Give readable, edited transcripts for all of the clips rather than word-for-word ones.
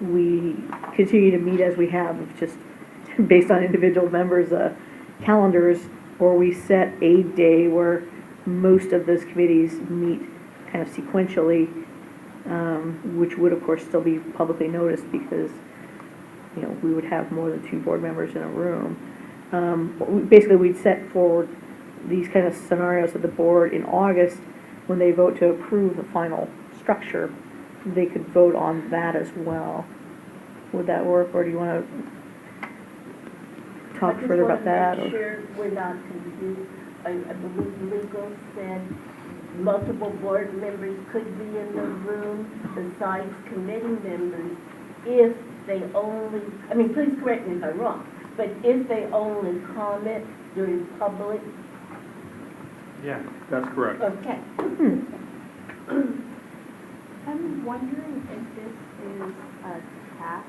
we continue to meet as we have, just based on individual members' calendars, or we set a day where most of those committees meet kind of sequentially, which would of course still be publicly noticed because, you know, we would have more than 2 board members in a room. Basically, we'd set forward these kind of scenarios of the board in August when they vote to approve the final structure. They could vote on that as well. Would that work, or do you want to talk further about that? I just want to make sure we're not confused. I believe legal said multiple board members could be in the room besides committee members if they only, I mean, please correct me if I'm wrong, but if they only comment during public. Yeah, that's correct. Okay. I'm wondering if this is a task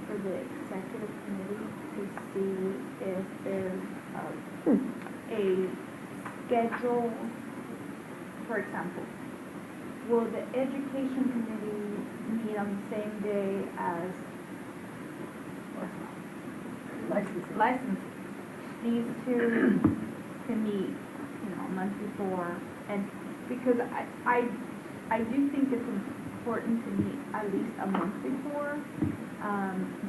for the executive committee to see if there's a schedule. For example, will the education committee meet on the same day as licensing? These two can meet, you know, a month before, and because I do think it's important to meet at least a month before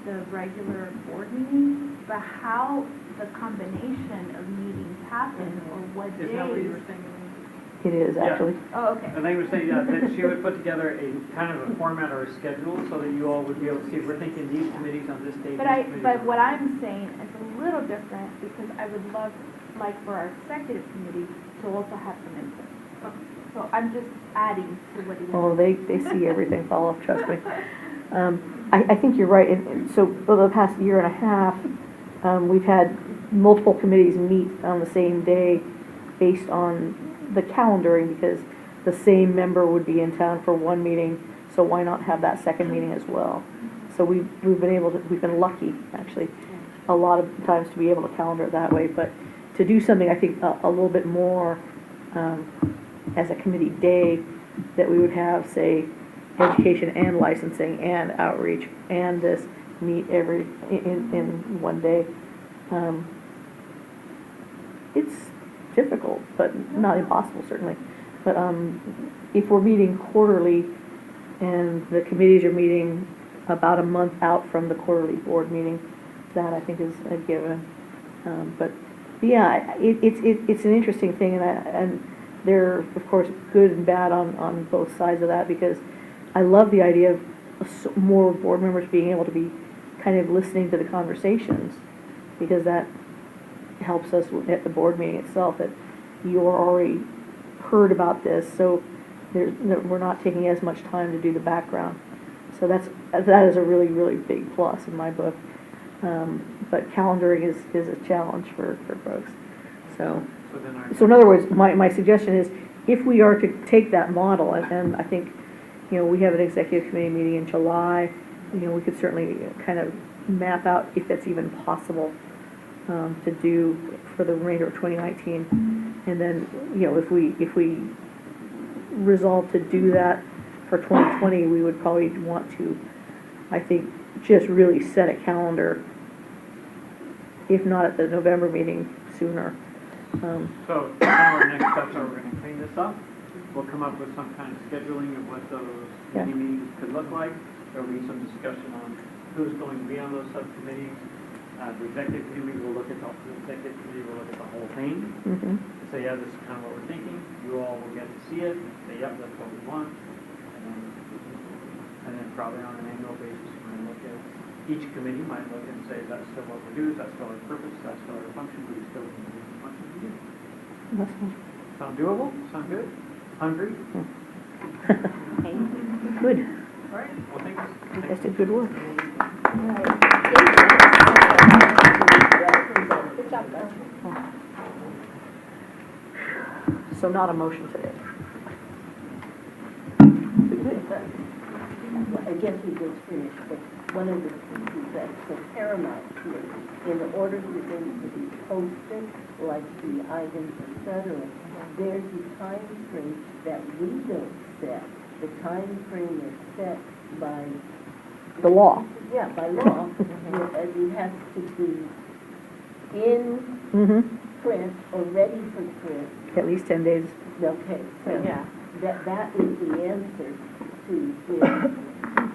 the regular board meeting, but how the combination of meetings happen or what days. Is that what you were saying? It is, actually. Oh, okay. And they were saying that she would put together a kind of a format or a schedule so that you all would be able to see, we're thinking these committees on this date. But what I'm saying is a little different because I would love, like for our executive committee, to also have some input. So I'm just adding to what you. Oh, they see everything fall off, trust me. I think you're right. And so over the past year and a half, we've had multiple committees meet on the same day based on the calendaring, because the same member would be in town for one meeting, so why not have that second meeting as well? So we've been lucky, actually, a lot of times to be able to calendar it that way, but to do something, I think, a little bit more as a committee day, that we would have, say, education and licensing and outreach and this meet in one day. It's difficult, but not impossible, certainly. But if we're meeting quarterly and the committees are meeting about a month out from the quarterly board meeting, that I think is a given. But yeah, it's an interesting thing, and there are, of course, good and bad on both sides of that, because I love the idea of more board members being able to be kind of listening to the conversations, because that helps us at the board meeting itself, that you're already heard about this, so we're not taking as much time to do the background. So that is a really, really big plus in my book. But calendaring is a challenge for folks. So in other words, my suggestion is, if we are to take that model, and I think, you know, we have an executive committee meeting in July, you know, we could certainly kind of map out if that's even possible to do for the remainder of 2019. And then, you know, if we resolve to do that for 2020, we would probably want to, I think, just really set a calendar, if not at the November meeting, sooner. So our next steps are, we're going to clean this up. We'll come up with some kind of scheduling of what those meetings could look like. There will be some discussion on who's going to be on those subcommittees. The executive committee will look at the whole thing. Mm-hmm. Say, yeah, this is kind of what we're thinking. You all will get to see it. Say, yep, that's what we want. And then probably on an annual basis, we're going to look at each committee might look and say, is that still what we do? Is that still our purpose? Is that still our function? Do we still do the function we do? Sound doable? Sound good? Hungry? Good. All right. Well, thanks. You guys did good work. Good job, guys. So not a motion today. I guess we just finished, but one of the things that's so paramount here, in order for things to be posted, like the items, etc., there's a time frame that we don't set. The time frame is set by the law. Yeah, by law, it has to be in Mm-hmm. print or ready for print. At least 10 days. Okay, so Yeah. that is the answer to this.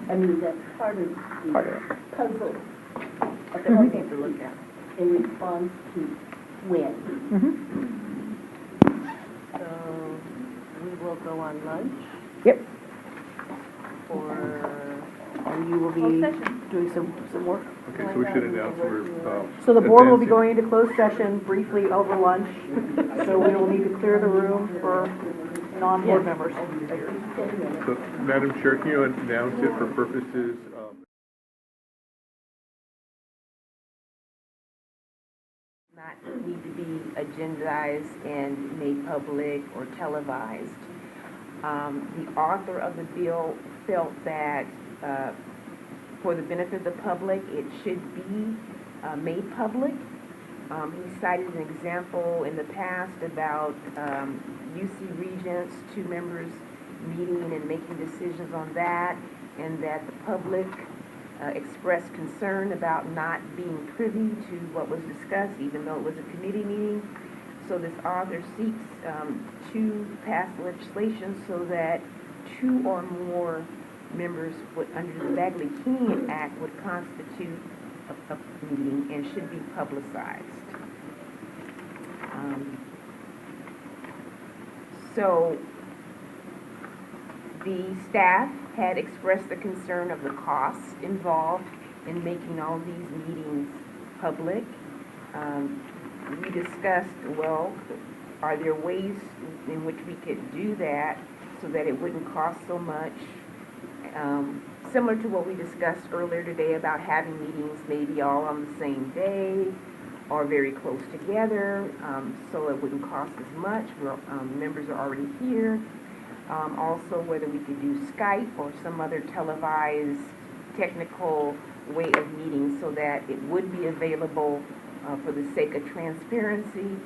I mean, that's part of Part the of it. puzzle. A Mhm. puzzle to look at in response to when. Mm-hmm. So we will go on lunch Yep. and you will Closed be session. doing some work. Okay, so we should announce we're, So the board will be advancing. going into closed session briefly over lunch. So we will need to clear the room for non-board members. So, Madam Chair, can you announce it for purposes of? Not need to be agendized and made public or televised. The author of the bill felt that for the benefit of the public, it should be made public. He cited an example in the past about UC Regents, 2 members meeting and making decisions on that, and that the public expressed concern about not being privy to what was discussed, even though it was a committee meeting. So this author seeks to pass legislation so that 2 or more members would, under the Bagley-King Act, would constitute a meeting and should be publicized. So the staff had expressed the concern of the costs involved in making all these meetings public. We discussed, well, are there ways in which we could do that so that it wouldn't cost so much? Similar to what we discussed earlier today about having meetings maybe all on the same day or very close together, so it wouldn't cost as much. Members are already here. Also, whether we could do Skype or some other televised technical way of meeting so that it would be available for the sake of transparency.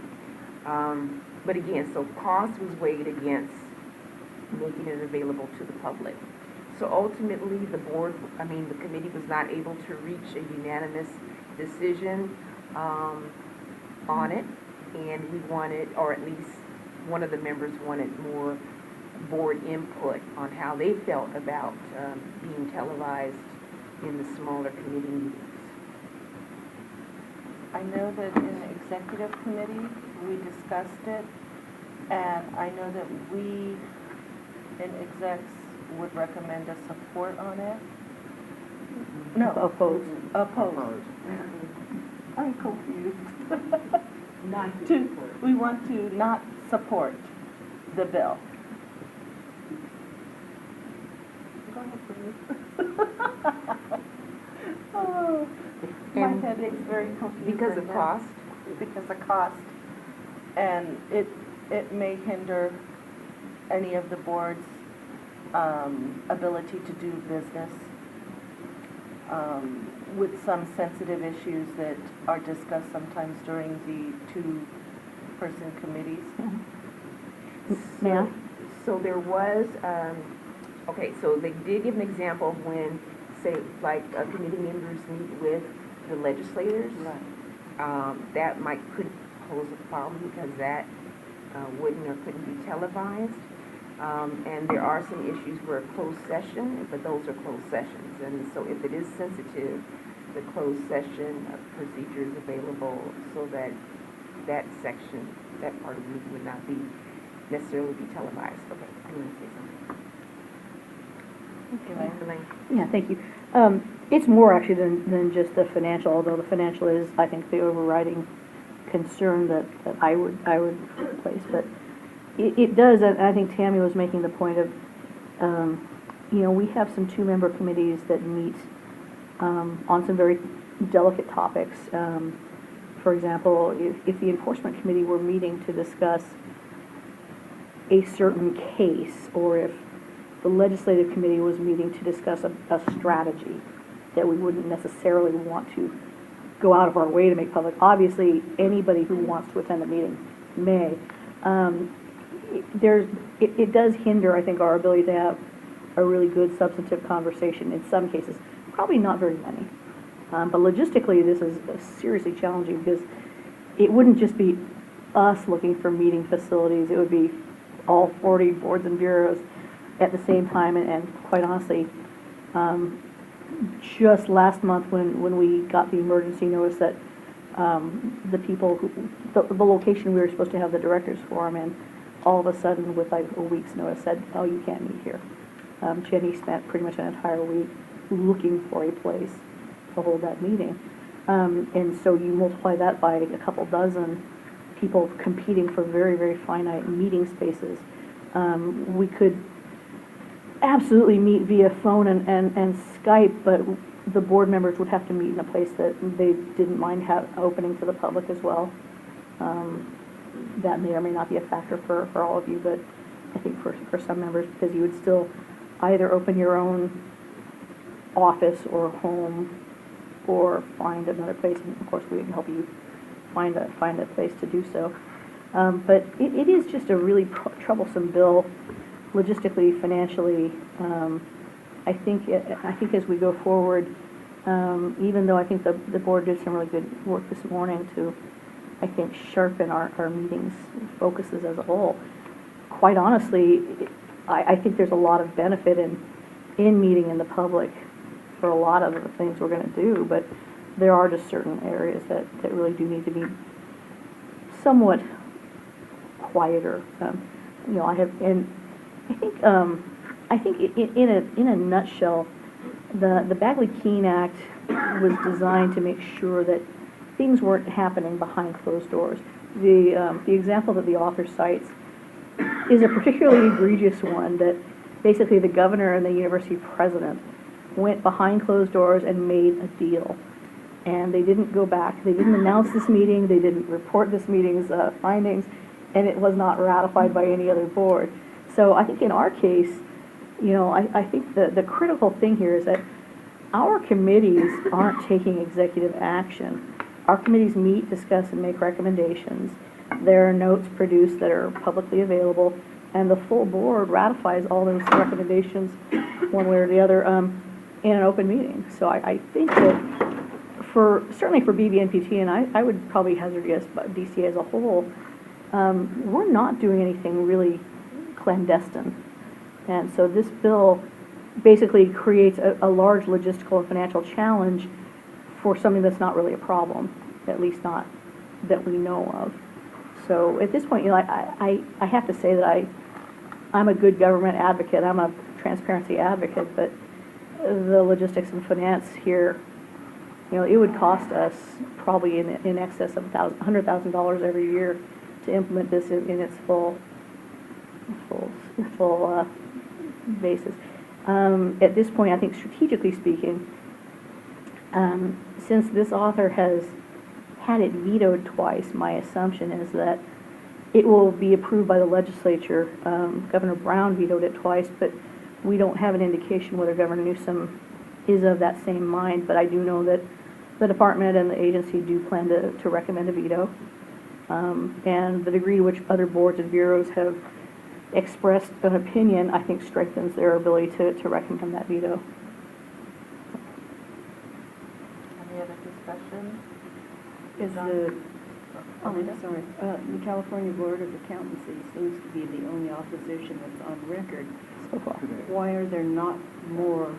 But again, so cost was weighed against making it available to the public. So ultimately, the committee was not able to reach a unanimous decision on it, and we wanted, or at least one of the members wanted more board input on how they felt about being televised in the smaller committee meetings. I know that in the executive committee, we discussed it, and I know that we, in execs, would recommend a support on it. No. Opposed. Opposed. I'm confused. Not We want to not support the bill. Go ahead, please. Oh, my And head is very confused. Because right of now. cost, Because of cost. And it may hinder any of the board's ability to do business with some sensitive issues that are discussed sometimes during the 2-person committees. May I? so there was, okay, so they did give an example of when, say, like, committee members meet with the legislators. That could pose a problem because that wouldn't or couldn't be televised. And there are some issues where closed session, but those are closed sessions. And so if it is sensitive, the closed session procedure is available so that that section, that part of the meeting would not necessarily be televised. Okay, I'm going to say something. Elaine? Yeah, thank you. It's more actually than just the financial, although the financial is, I think, the overriding concern that I would place. But it does, and I think Tammy was making the point of, we have some 2-member committees that meet on some very delicate topics. For example, if the enforcement committee were meeting to discuss a certain case, or if the legislative committee was meeting to discuss a strategy that we wouldn't necessarily want to go out of our way to make public. Obviously, anybody who wants to attend the meeting may. It does hinder, I think, our ability to have a really good substantive conversation in some cases. probably not very many. But logistically, this is seriously challenging because it wouldn't just be us looking for meeting facilities, it would be all 40 boards and bureaus at the same time, and quite honestly, just last month when we got the emergency notice that the people who, the location we were supposed to have the directors forum in, all of a sudden with like a week's notice said, oh, you can't meet here. Jenny spent pretty much an entire week looking for a place to hold that meeting. And so you multiply that by a couple dozen people competing for very, very finite meeting spaces. We could absolutely meet via phone and Skype, but the board members would have to meet in a place that they didn't mind opening to the public as well. That may or may not be a factor for all of you, but I think for some members, because you would still either open your own office or home or find another place, and of course we can help you find a place to do so. But it is just a really troublesome bill, logistically, financially. I think as we go forward, even though I think the board did some really good work this morning to, I think, sharpen our meetings focuses as a whole, quite honestly, I think there's a lot of benefit in meeting in the public for a lot of the things we're going to do, but there are just certain areas that really do need to be somewhat quieter. I have, and I think in a nutshell, the Bagley-Keene Act was designed to make sure that things weren't happening behind closed doors. The example that the author cites is a particularly egregious one, that basically the governor and the university president went behind closed doors and made a deal. And they didn't go back. They didn't announce this meeting. They didn't report this meeting's findings, and it was not ratified by any other board. So I think in our case, I think the critical thing here is that our committees aren't taking executive action. Our committees meet, discuss, and make recommendations. There are notes produced that are publicly available, and the full board ratifies all those recommendations one way or the other in an open meeting. So I think that certainly for BBNPT, and I would probably hazard guess, but DCA as a whole, we're not doing anything really clandestine. And so this bill basically creates a large logistical and financial challenge for something that's not really a problem, at least not that we know of. So at this point, I have to say that I'm a good government advocate. I'm a transparency advocate, but the logistics and finance here, it would cost us probably in excess of $100,000 every year to implement this in its full basis. At this point, I think strategically speaking, since this author has had it vetoed twice, my assumption is that it will be approved by the legislature. Governor Brown vetoed it twice, but we don't have an indication whether Governor Newsom is of that same mind, but I do know that the department and the agency do plan to recommend a veto. And the degree to which other boards and bureaus have expressed an opinion, I think, strengthens their ability to recommend that veto. Any other discussion? Is the California Board of Accountancy seems to be the only opposition that's on record So far. Why are there not more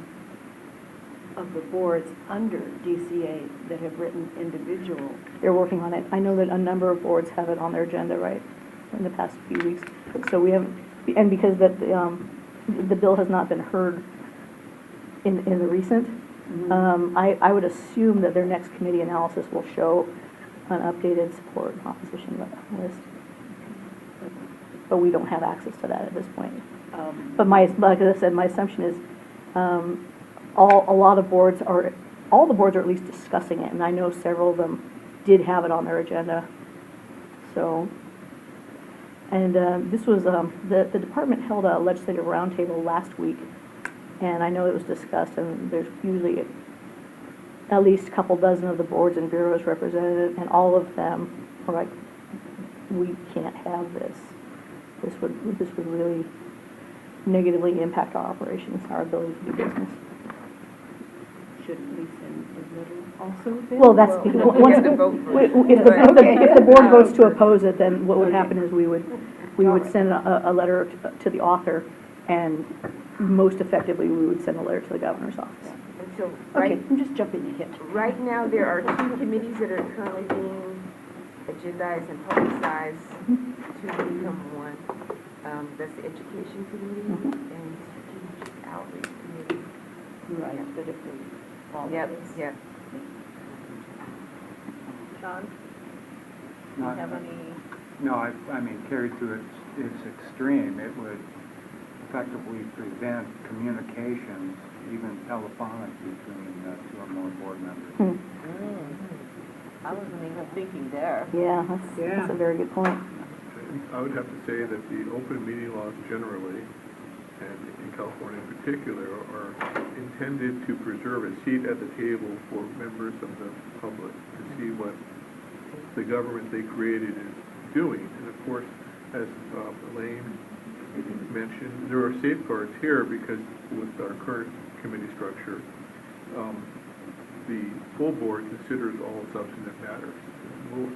of the boards under DCA that have written individual? They're working on it. I know that a number of boards have it on their agenda, right, in the past few weeks. So we haven't, and because that the bill has not been heard in the recent, I would assume that their next committee analysis will show an updated support and opposition list. But we don't have access to that at this point. But like I said, my assumption is all the boards are at least discussing it, and I know several of them did have it on their agenda. So, and this was the department held a legislative roundtable last week, and I know it was discussed, and there's usually at least a couple dozen of the boards and bureaus represented, and all of them are like, we can't have this. This would really negatively impact our operations, our ability to do business. shouldn't we send a letter also then? Well, that's, We once, have to vote first. if the board votes to oppose it, then what would happen is we would send a letter to the author, and most effectively, we would send a letter to the governor's office. And so, Okay, right, I'm just jumping ahead. right now, there are 2 committees that are currently being agendized and publicized to become one. That's the Education Committee and Strategic Outreach Committee. Right, but if we follow Yep, this. yep. John, do you Not- have any? No, I mean, carried to its extreme, it would effectively prevent communications, even telephonic, between 2 or more board members. I wasn't even thinking there. Yeah, that's a very good point. I would have to say that the open meeting laws generally, and in California in particular, are intended to preserve a seat at the table for members of the public to see what the government they created is doing. And of course, as Elaine mentioned, there are safeguards here because with our current committee structure, the full board considers all substantive matters.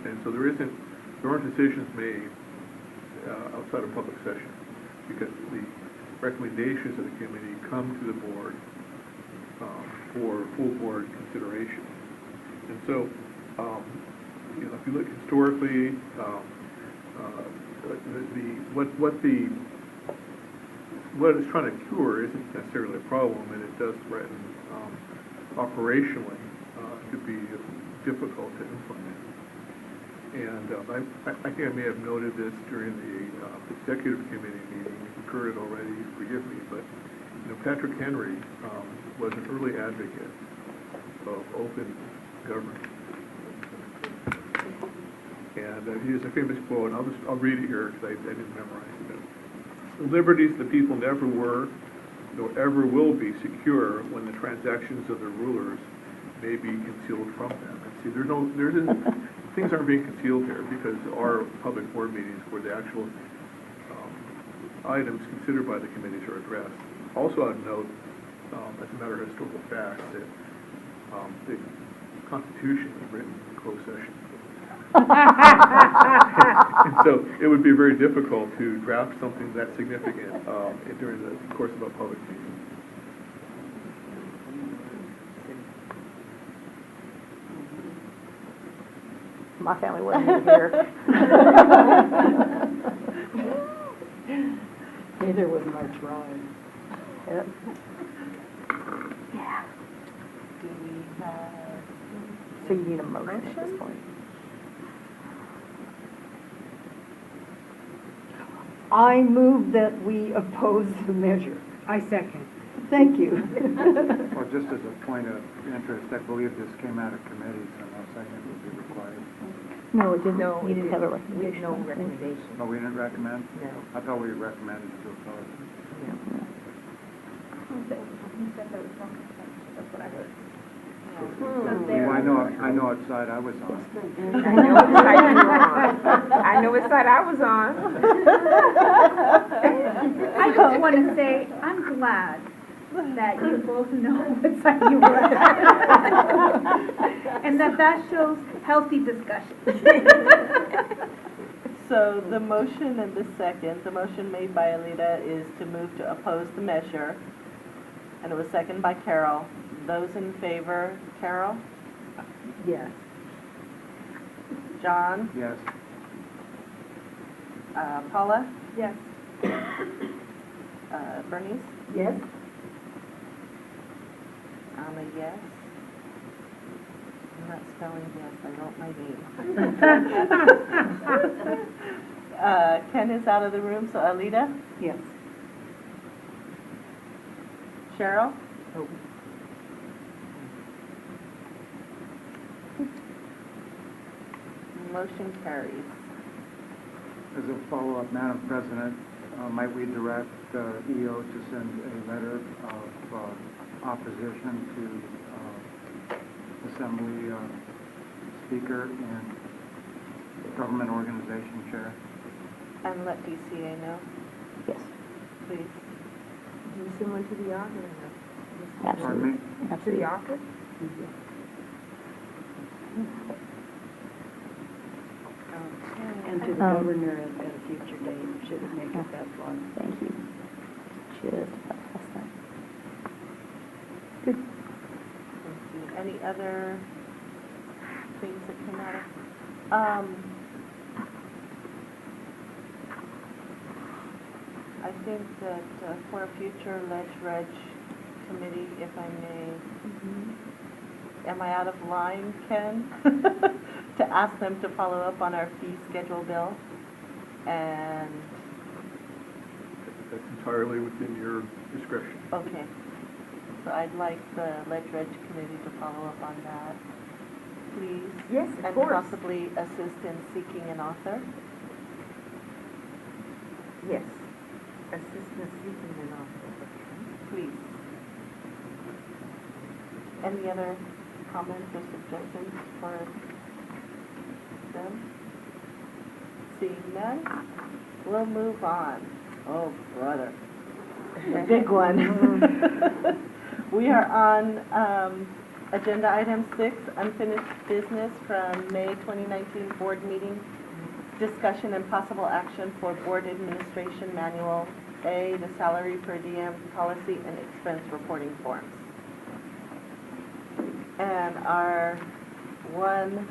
And so there aren't decisions made outside of public session because the recommendations of the committee come to the board for full board consideration. And so, if you look historically, what it's trying to cure isn't necessarily a problem, and it does threaten operationally to be difficult to implement. And I think I may have noted this during the executive committee meeting. You've heard it already, forgive me, but Patrick Henry was an early advocate of open government. And he has a famous quote, and I'll read it here because I didn't memorize it. The liberties of the people never were, nor ever will be secure when the transactions of their rulers may be concealed from them. And see, things aren't being concealed here because our public board meetings where the actual items considered by the committees are addressed. Also, I'd note, as a matter of historical fact, that the Constitution was written in closed session. And so it would be very difficult to draft something that significant during the course of a public meeting. My family wasn't even here. Neither was my tribe. Yep. Do we have? So you need a motion at this point. I move that we oppose the measure. I second. Thank you. Well, just as a point of interest, I believe this came out of committee, so no second would be required. No, it didn't. No, You didn't have a we recommendation. had no recommendation. Oh, we didn't recommend? No. I thought we recommended to oppose. That's what I heard. Well, I know what side I was on. I know what side you were on. I know what side I was on. I just want to say, I'm glad that you both know what side you were on. And that shows healthy discussion. So the motion and the second, the motion made by Alita is to move to oppose the measure, and it was seconded by Carol. Those in favor, Carol? Yes. John? Yes. Paula? Yes. Bernice? Yes? I'm a yes. I'm not spelling yes, I wrote my name. Ken is out of the room, so Alita? Yes. Cheryl? Oh. Motion carries. As a follow-up, Madam President, might we direct EO to send a letter of opposition to Assembly Speaker and Government Organization Chair? And let DCA know, Yes, please. Do you send one to the author? Pardon me? To the absolutely. author? And to the Um, governor at a future date, should it make it that far. Thank you. Just about past that. Good. Any other things that came out of? I think that for a future Ledge-Reg committee, if I may, am I out of line, Ken? To ask them to follow up on our fee schedule bill? And, That's entirely within your discretion. okay. So I'd like the Ledge-Reg committee to follow up on that, please. Yes, of And course. possibly assist in seeking an author. Yes. Assistance seeking an officer. Please. Any other comments or suggestions for them? Seeing none, we'll move on. Oh, brother. The big one. We are on agenda item 6, unfinished business from May 2019 board meeting. Discussion and possible action for board administration manual, A, the salary per diem policy and expense reporting forms. And our one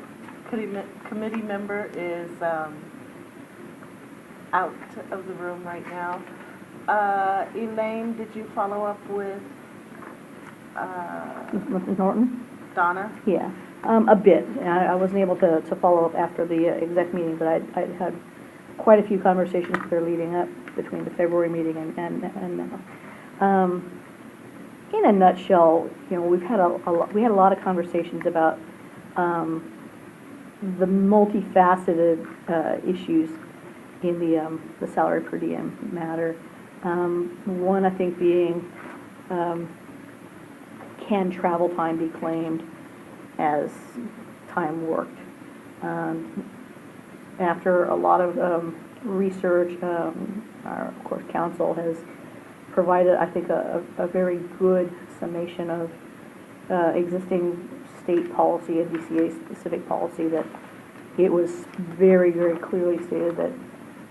committee member is out of the room right now. Elaine, did you follow up with Mrs. Norton? Donna? Yeah, a bit. I wasn't able to follow up after the exec meeting, but I'd had quite a few conversations with her leading up between the February meeting and now. In a nutshell, you know, we had a lot of conversations about the multifaceted issues in the salary per diem matter. One, I think, being can travel time be claimed as time worked? After a lot of research, our, of course, council has provided, I think, a very good summation of existing state policy, a DCA-specific policy, that it was very, very clearly stated that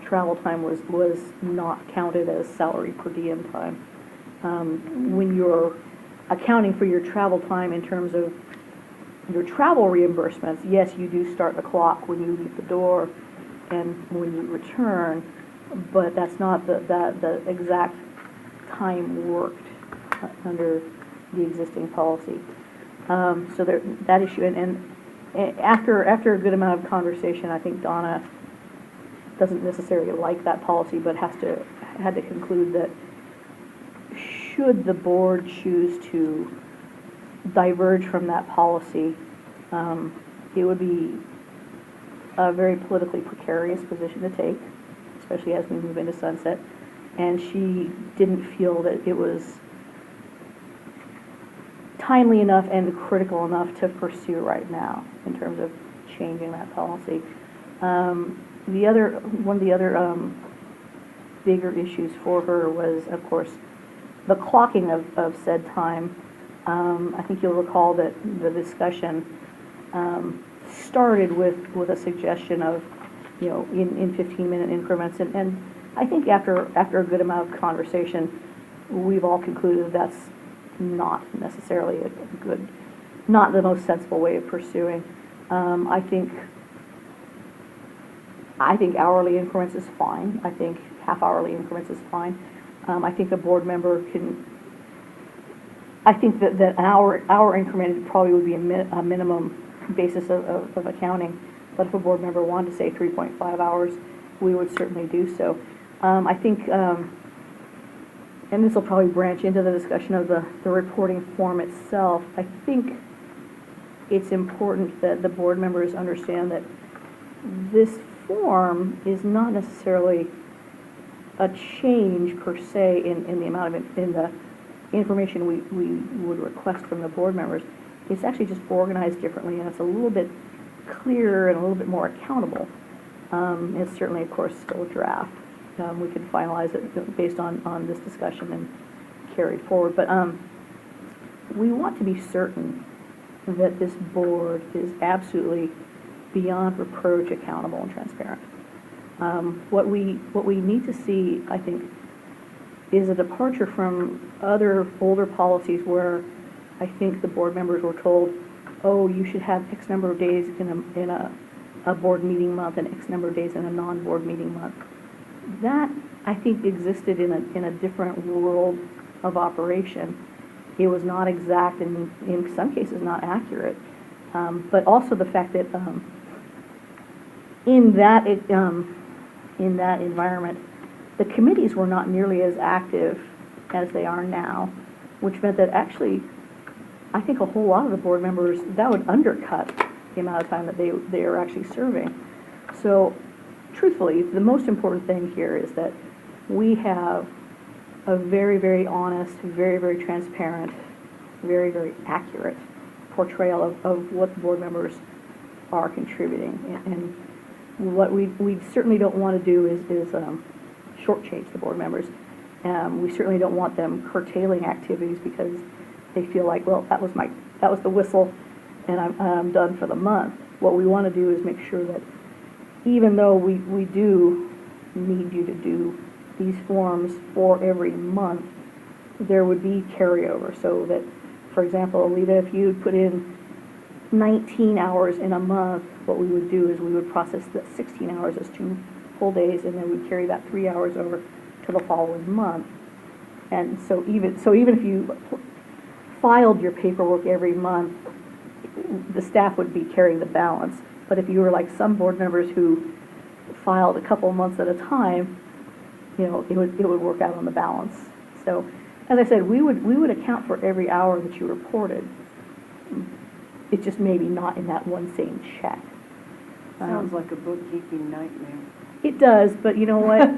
travel time was not counted as salary per diem time. When you're accounting for your travel time in terms of your travel reimbursements, yes, you do start the clock when you leave the door and when you return, but that's not the exact time worked under the existing policy. So that issue, and after a good amount of conversation, I think Donna doesn't necessarily like that policy, but had to conclude that should the board choose to diverge from that policy, it would be a very politically precarious position to take, especially as we move into sunset. And she didn't feel that it was timely enough and critical enough to pursue right now in terms of changing that policy. One of the other bigger issues for her was, of course, the clocking of said time. I think you'll recall that the discussion started with a suggestion of, you know, in 15-minute increments, and I think after a good amount of conversation, we've all concluded that's not necessarily a good, not the most sensible way of pursuing. I think hourly increments is fine. I think half-hourly increments is fine. I think a board member can, I think that an hour increment probably would be a minimum basis of accounting. But if a board member wanted to say 3.5 hours, we would certainly do so. I think, and this will probably branch into the discussion of the reporting form itself, I think it's important that the board members understand that this form is not necessarily a change per se in the amount of in the information we would request from the board members. It's actually just organized differently, and it's a little bit clearer and a little bit more accountable. It's certainly, of course, still a draft. We can finalize it based on this discussion and carry it forward. But we want to be certain that this board is absolutely beyond reproach, accountable, and transparent. What we need to see, I think, is a departure from other older policies where I think the board members were told, oh, you should have X number of days in a board meeting month and X number of days in a non-board meeting month. That, I think, existed in a different world of operation. It was not exact and in some cases not accurate. But also the fact that in that environment, the committees were not nearly as active as they are now, which meant that actually, I think a whole lot of the board members, that would undercut the amount of time that they are actually serving. So, truthfully, the most important thing here is that we have a very, very honest, very, very transparent, very, very accurate portrayal of what the board members are contributing. And what we certainly don't want to do is shortchange the board members. We certainly don't want them curtailing activities because they feel like, well, that was the whistle, and I'm done for the month. What we want to do is make sure that even though we do need you to do these forms for every month, there would be carryover, so that, for example, Alita, if you put in 19 hours in a month, what we would do is we would process the 16 hours as 2 full days, and then we'd carry that 3 hours over to the following month. And so even if you filed your paperwork every month, the staff would be carrying the balance. But if you were like some board members who filed a couple of months at a time, it would work out on the balance. So, as I said, we would account for every hour that you reported. It's just maybe not in that one same check. Sounds like a bookkeeping nightmare. It does, but you know what?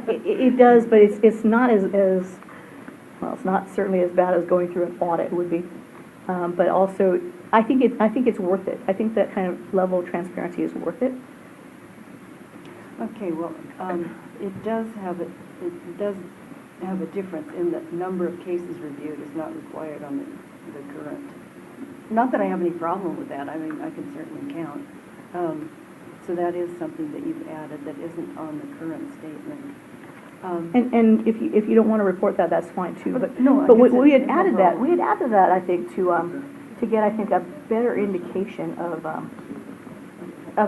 It does, but it's not as well. It's not certainly as bad as going through an audit would be. But also, I think it's worth it. I think that kind of level of transparency is worth it. Okay, well, it does have a difference in that number of cases reviewed is not required on the current. Not that I have any problem with that. I mean, I can certainly count. So that is something that you've added that isn't on the current statement. And if you don't want to report that, that's fine too. But no, we had added that. We had added that, I think, to get, I think, a better indication of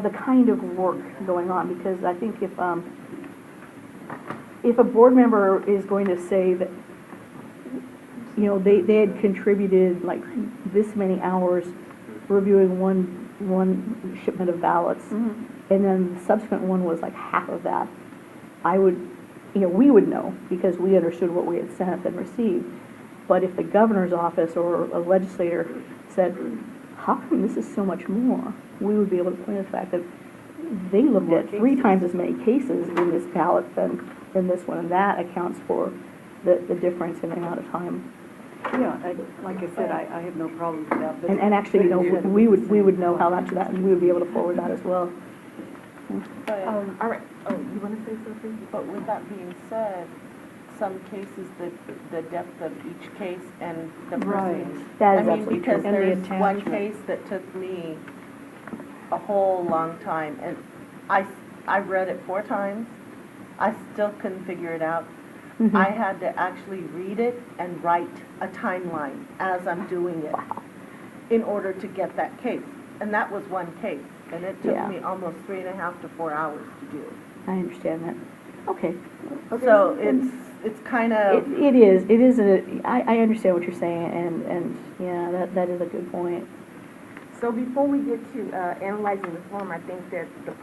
the kind of work going on. Because I think if a board member is going to say that, they had contributed like this many hours reviewing one shipment of ballots, and then the subsequent one was like half of that, we would know because we understood what we had sent and received. But if the governor's office or a legislator said, how come this is so much more, we would be able to point to the fact that they looked at 3 times as many cases in this ballot than in this one, and that accounts for the difference in the amount of time. Yeah, like I said, I have no problem with that. But And actually, we would know how much of that, and we would be able to forward that as well. But, All right, you want to say something? but with that being said, some cases, the depth of each case and the Right. person. That is I mean, absolutely because true. And the there's one attachment. case that took me a whole long time, and I read it 4 times. I still couldn't figure it out. Mhm. I had to actually read it and write a timeline as I'm doing it in order to get that case. And that was one case, and it took Yeah. me almost 3.5 to 4 hours to do. I understand that. Okay. So it's kind of, It is I understand what you're saying, and yeah, that is a good point. So before we get to analyzing the form, I think that the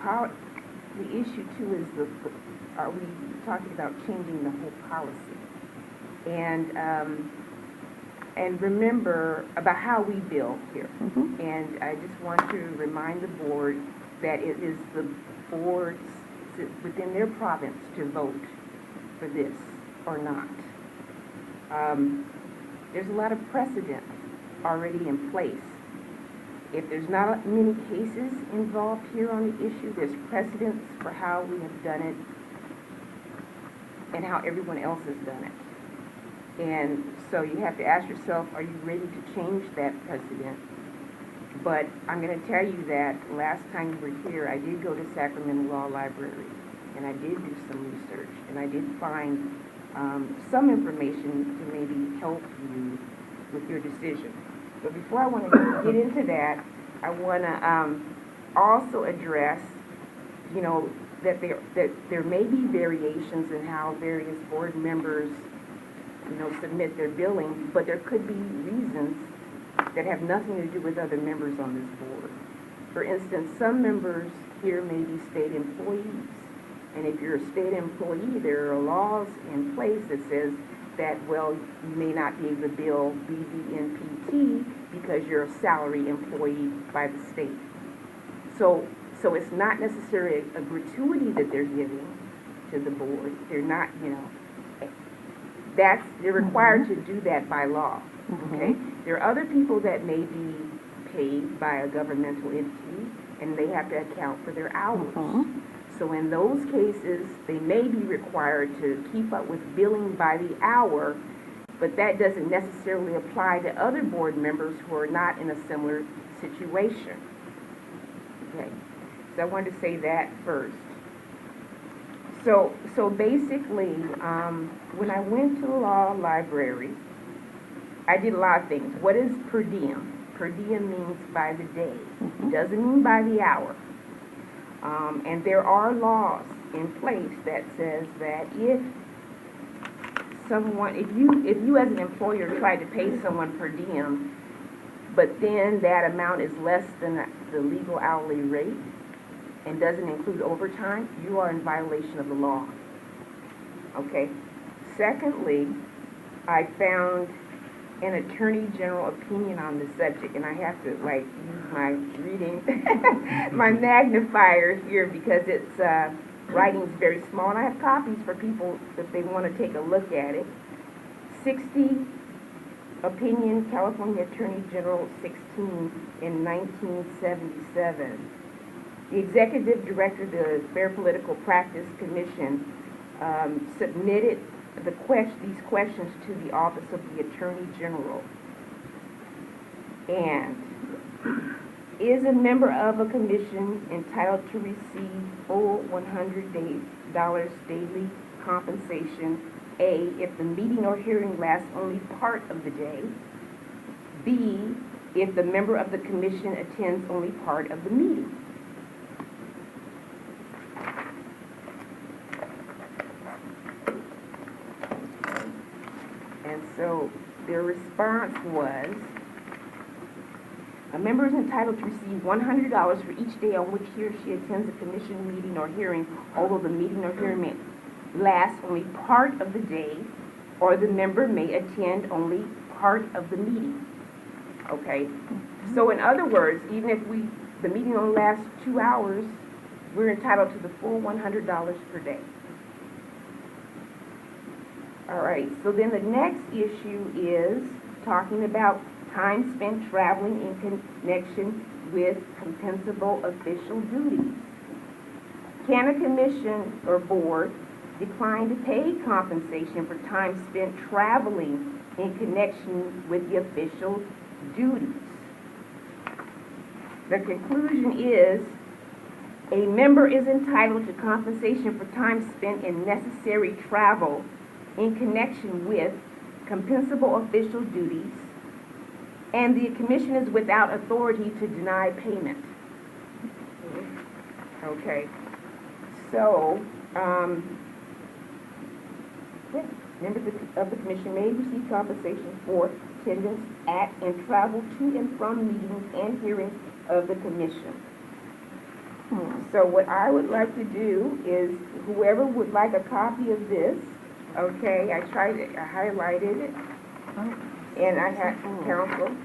issue too is are we talking about changing the whole policy? And remember about how we bill here. Mhm. And I just want to remind the board that it is the board's within their province to vote for this or not. There's a lot of precedent already in place. If there's not many cases involved here on the issue, there's precedence for how we have done it and how everyone else has done it. And so you have to ask yourself, are you ready to change that precedent? But I'm going to tell you that last time you were here, I did go to Sacramento Law Library, and I did do some research, and I did find some information to maybe help you with your decision. But before I want to get into that, I want to also address, you know, that there may be variations in how various board members, you know, submit their billing, but there could be reasons that have nothing to do with other members on this board. For instance, some members here may be state employees, and if you're a state employee, there are laws in place that says that, well, you may not be able to bill BVNPT because you're a salary employee by the state. So it's not necessarily a gratuity that they're giving to the board. They're not, you know, they're required to do that by law, okay? There are other people that may be paid by a governmental entity, and they have to account for their hours. So in those cases, they may be required to keep up with billing by the hour, but that doesn't necessarily apply to other board members who are not in a similar situation. Okay, so I wanted to say that first. So basically, when I went to the law library, I did a lot of things. What is per diem? Per diem means by the day. It doesn't mean by the hour. And there are laws in place that says that if you as an employer try to pay someone per diem, but then that amount is less than the legal hourly rate and doesn't include overtime, you are in violation of the law. Okay? Secondly, I found an attorney general opinion on the subject, and I have to use my reading, my magnifier here because it's writing's very small, and I have copies for people if they want to take a look at it. 60 opinion, California Attorney General 16 in 1977. The executive director of the Fair Political Practice Commission submitted these questions to the Office of the Attorney General. And is a member of a commission entitled to receive full $100 daily compensation? A, if the meeting or hearing lasts only part of the day. B, if the member of the commission attends only part of the meeting. And so their response was, a member is entitled to receive $100 for each day on which he or she attends a commission meeting or hearing, although the meeting or hearing may last only part of the day, or the member may attend only part of the meeting. Okay? So in other words, even if the meeting only lasts 2 hours, we're entitled to the full $100 per day. All right, so then the next issue is talking about time spent traveling in connection with compensable official duties. Can a commission or board decline to pay compensation for time spent traveling in connection with the official duties? The conclusion is a member is entitled to compensation for time spent in necessary travel in connection with compensable official duties, and the commission is without authority to deny payment. Okay, so members of the commission may receive compensation for attendance at and travel to and from meetings and hearings of the commission. So what I would like to do is, whoever would like a copy of this, okay, I highlighted it, and I had counsel.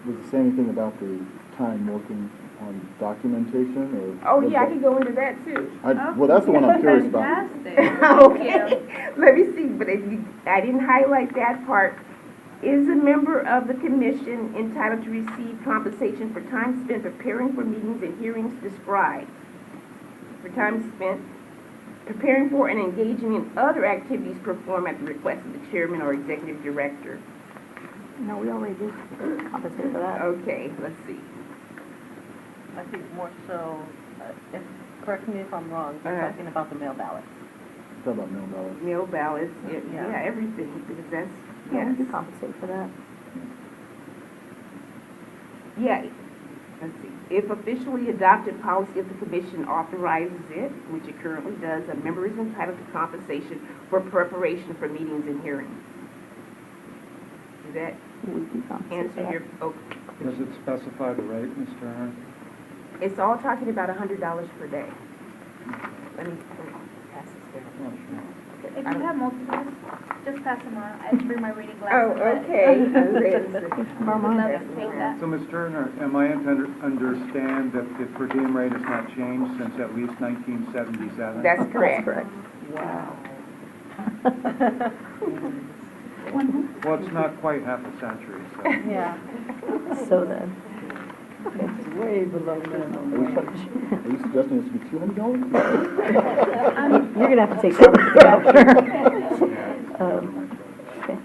Does it say anything about the time working on documentation, or? Oh, yeah, I can go into that too. Well, that's the one I'm curious about. Okay, let me see, but I didn't highlight that part. Is a member of the commission entitled to receive compensation for time spent preparing for meetings and hearings described? For time spent preparing for and engaging in other activities performed at the request of the chairman or executive director. No, we already did compensate for that. Okay, let's see. I think more so, correct me if I'm wrong, you're Uh-huh. talking about the mail ballots. Talk about mail ballots. Mail ballots, Yeah. yeah, everything, because that's, Yeah, we yes. do compensate for that. Yeah, let's see. If officially adopted policy of the commission authorizes it, which it currently does, a member is entitled to compensation for preparation for meetings and hearings. Does that We do compensate for answer that. your, oh, Does it specify the rate, Mr. Aaron? it's all talking about $100 per day. Let me pass this down. Oh, sure. If you have multiples, just pass them on. I bring my reading glasses. Oh, okay. Love to take that. So, Ms. Turner, am I to understand that the per diem rate has not changed since at least 1977? That's correct. That's correct. Wow. Well, it's not quite half a century, so. Yeah. So then, It's way below minimum wage. Are you suggesting it should be $200? you're gonna have to take that one. Okay.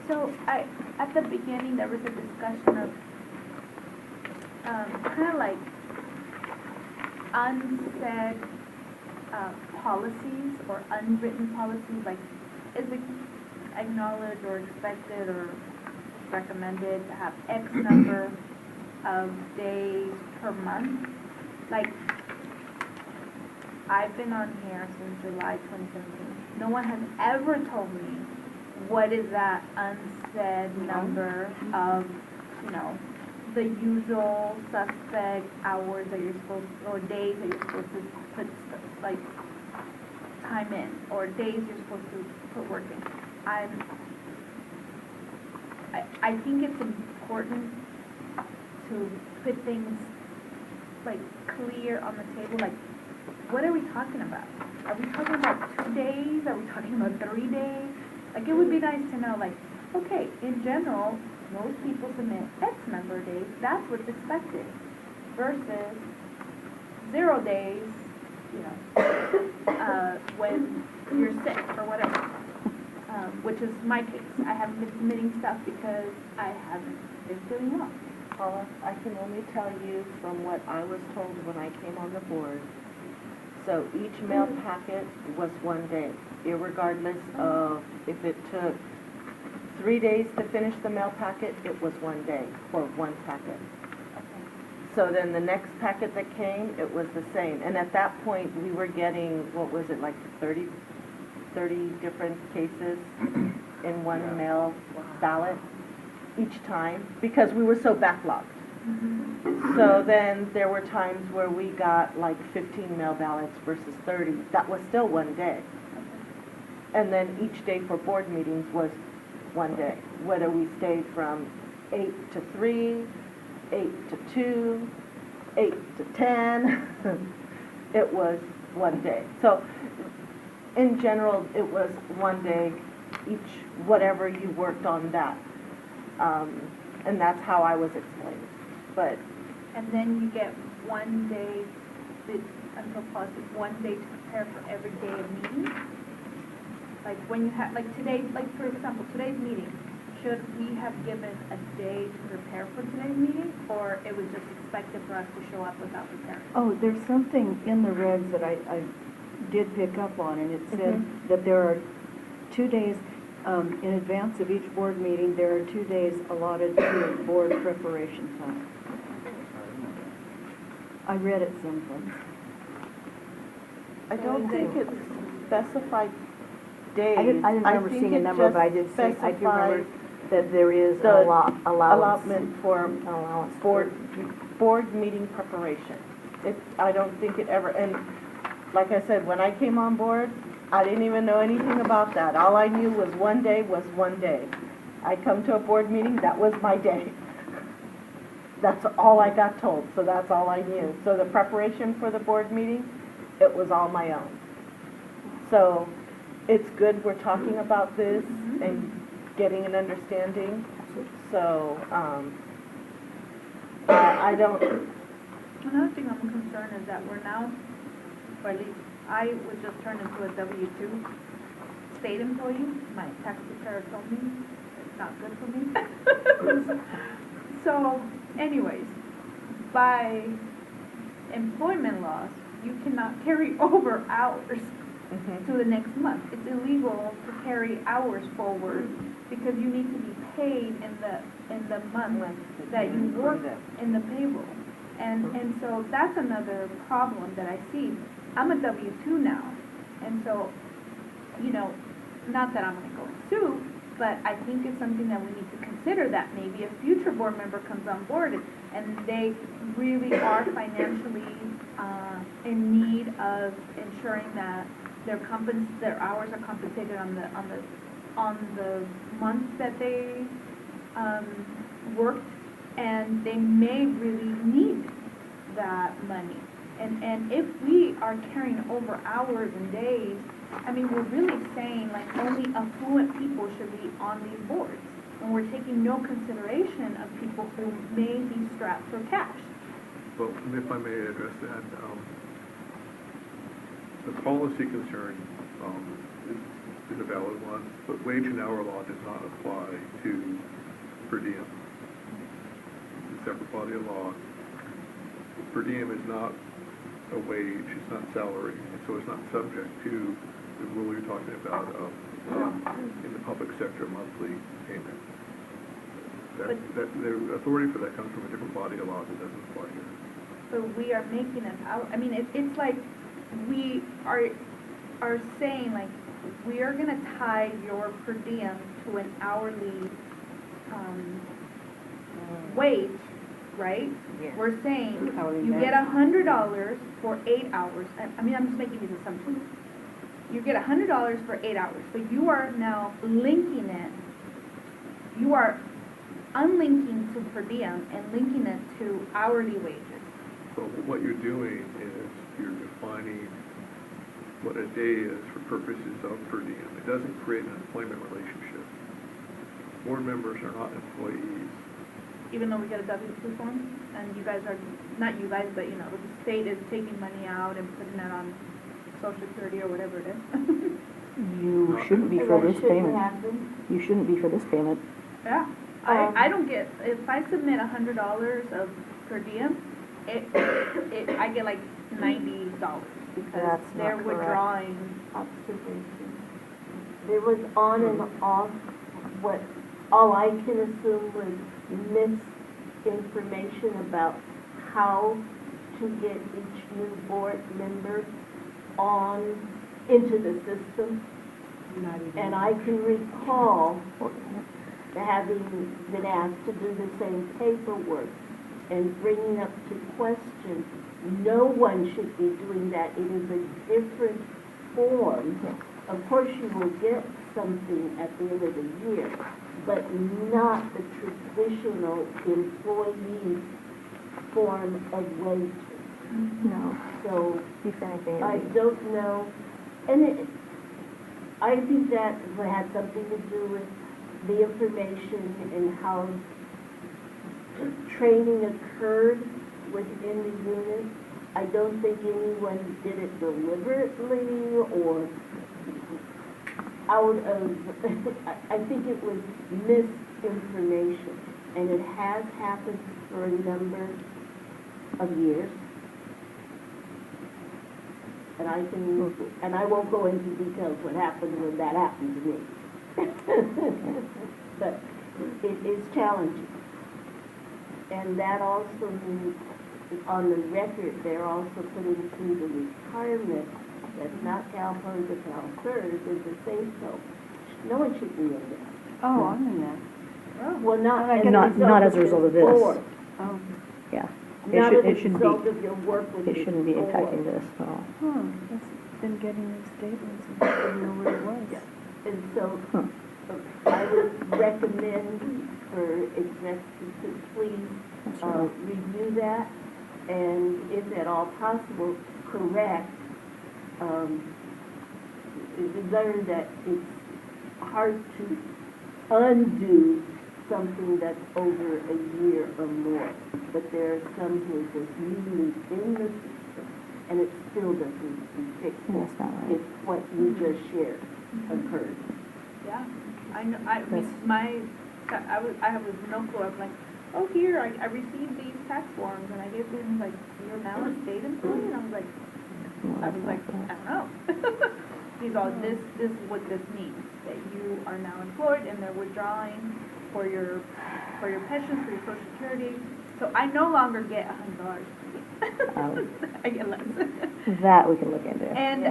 So at the beginning, there was a discussion of, kind of like unsaid, policies or unwritten policies, like, is it acknowledged or expected or recommended to have X number of days per month? Like, I've been on here since July 2017. No one has ever told me what is that unsaid number of, the usual suspect hours that you're supposed, or days that you're supposed to put, like, time in, or days you're supposed to put work in. I think it's important to put things, like, clear on the table, like, what are we talking about? Are we talking about 2 days? Are we talking about 3 days? Like, it would be nice to know, like, okay, in general, most people submit X number of days, that's what's expected, versus 0 days, when you're sick or whatever, which is my case. I haven't been submitting stuff because I haven't been feeling well. Paula, I can only tell you from what I was told when I came on the board. So each mail packet was 1 day, irregardless of if it took 3 days to finish the mail packet, it was 1 day for one packet. So then the next packet that came, it was the same. And at that point, we were getting, what was it, like 30 different cases in one mail ballot each time, because we were so backlogged. So then there were times where we got like 15 mail ballots versus 30. That was still 1 day. And then each day for board meetings was 1 day, whether we stayed from 8 to 3, 8 to 2, 8 to 10. It was 1 day. So in general, it was 1 day each, whatever you worked on that. And that's how I was explained. But And then you get 1 day, until policy, 1 day to prepare for every day of meeting? Like when you have, like today, like for example, today's meeting, should we have given a day to prepare for today's meeting? Or it was just expected for us to show up without preparing? Oh, there's something in the regs that I did pick up on, and it said that there are 2 days, in advance of each board meeting, there are 2 days allotted to board preparation time. I read it someplace. I don't think it specified days. I didn't remember think seeing a it number, but I just did see, I do remember specified that there is the an allowance. allotment for Allowance. board meeting preparation. I don't think it ever, and like I said, when I came on board, I didn't even know anything about that. All I knew was 1 day was 1 day. I come to a board meeting, that was my day. That's all I got told, so that's all I knew. So the preparation for the board meeting, it was all my own. So it's good we're talking about this and getting an understanding. So, I don't, Another thing I'm concerned is that we're now, or at least I was just turned into a W-2 state employee, my tax preparer told me it's not good for me. So, anyways, by employment laws, you cannot carry over hours to the next month. It's illegal to carry hours forward because you need to be paid in the month that you work in the payroll. And so that's another problem that I see. I'm a W-2 now, and so, you know, not that I'm gonna go sue, but I think it's something that we need to consider, that maybe a future board member comes on board and they really are financially in need of ensuring that their hours are compensated on the month that they worked, and they may really need that money. And if we are carrying over hours and days, I mean, we're really saying like only affluent people should be on these boards. And we're taking no consideration of people who may be strapped for cash. Well, if I may address that, the policy concern is a valid one, but wage and hour law does not apply to per diem. It's a separate body of law. Per diem is not a wage, it's not salary, and so it's not subject to the rule you're talking about of in the public sector monthly payment. The authority for that comes from a different body of law that doesn't apply here. So we are making an hour, I mean, it's like we are saying like, we are gonna tie your per diem to an hourly wage, right? Yeah. We're saying Hourly you wage. get $100 for 8 hours. I mean, I'm just making these assumptions. You get $100 for 8 hours, but you are now linking it. You are unlinking to per diem and linking it to hourly wages. So what you're doing is you're defining what a day is for purposes of per diem. It doesn't create an employment relationship. Board members are not employees. Even though we get a W-2 form, and you guys are, not you guys, but you know, the state is taking money out and putting that on Social Security or whatever it is. You shouldn't be for this payment. You shouldn't be for this payment. Yeah, I don't get, if I submit $100 of per diem, I get like $90 because That's they're not correct. withdrawing. Observation. There was on and off, what, all I can assume was misinformation about how to get each new board member into the system. And I can recall having been asked to do the same paperwork and bringing up to question, no one should be doing that. It is a different form. Of course, you will get something at the end of the year, but not the traditional employee form of wages. No. So, If anything, I don't know, and I think that had something to do with the information and how training occurred within the unit. I don't think anyone did it deliberately or out of, I think it was misinformation, and it has happened for a number of years. And I won't go into details what happened when that happened to me. But it is challenging. And that also means, on the record, they're also putting through the retirement, that's not CalPERS or CalPERS, is the say-so. No one should be in there. Oh, I'm in that. Well, not I as get not as a your result of this. board, Oh, Yeah. Not as It a shouldn't result be, of your work with it your shouldn't be board. impacting this at all. That's been getting these statements and I didn't know where it was. And so, Huh. I would recommend for executives to please That's right. review that, and if at all possible, correct. We learned that it's hard to undo something that's over a year or more, but there are some who are just newly in the system and it still doesn't depict That's not right. if what you just shared occurred. Yeah, I know, I mean, I have no clue, I'm like, oh, here, I received these tax forms, and I gave them, like, you're now a state employee, and I was like, I don't know. He's all, this is what this means, that you are now employed, and they're withdrawing for your pension, for your social security, so I no longer get $100. I get less. That we can look into. And,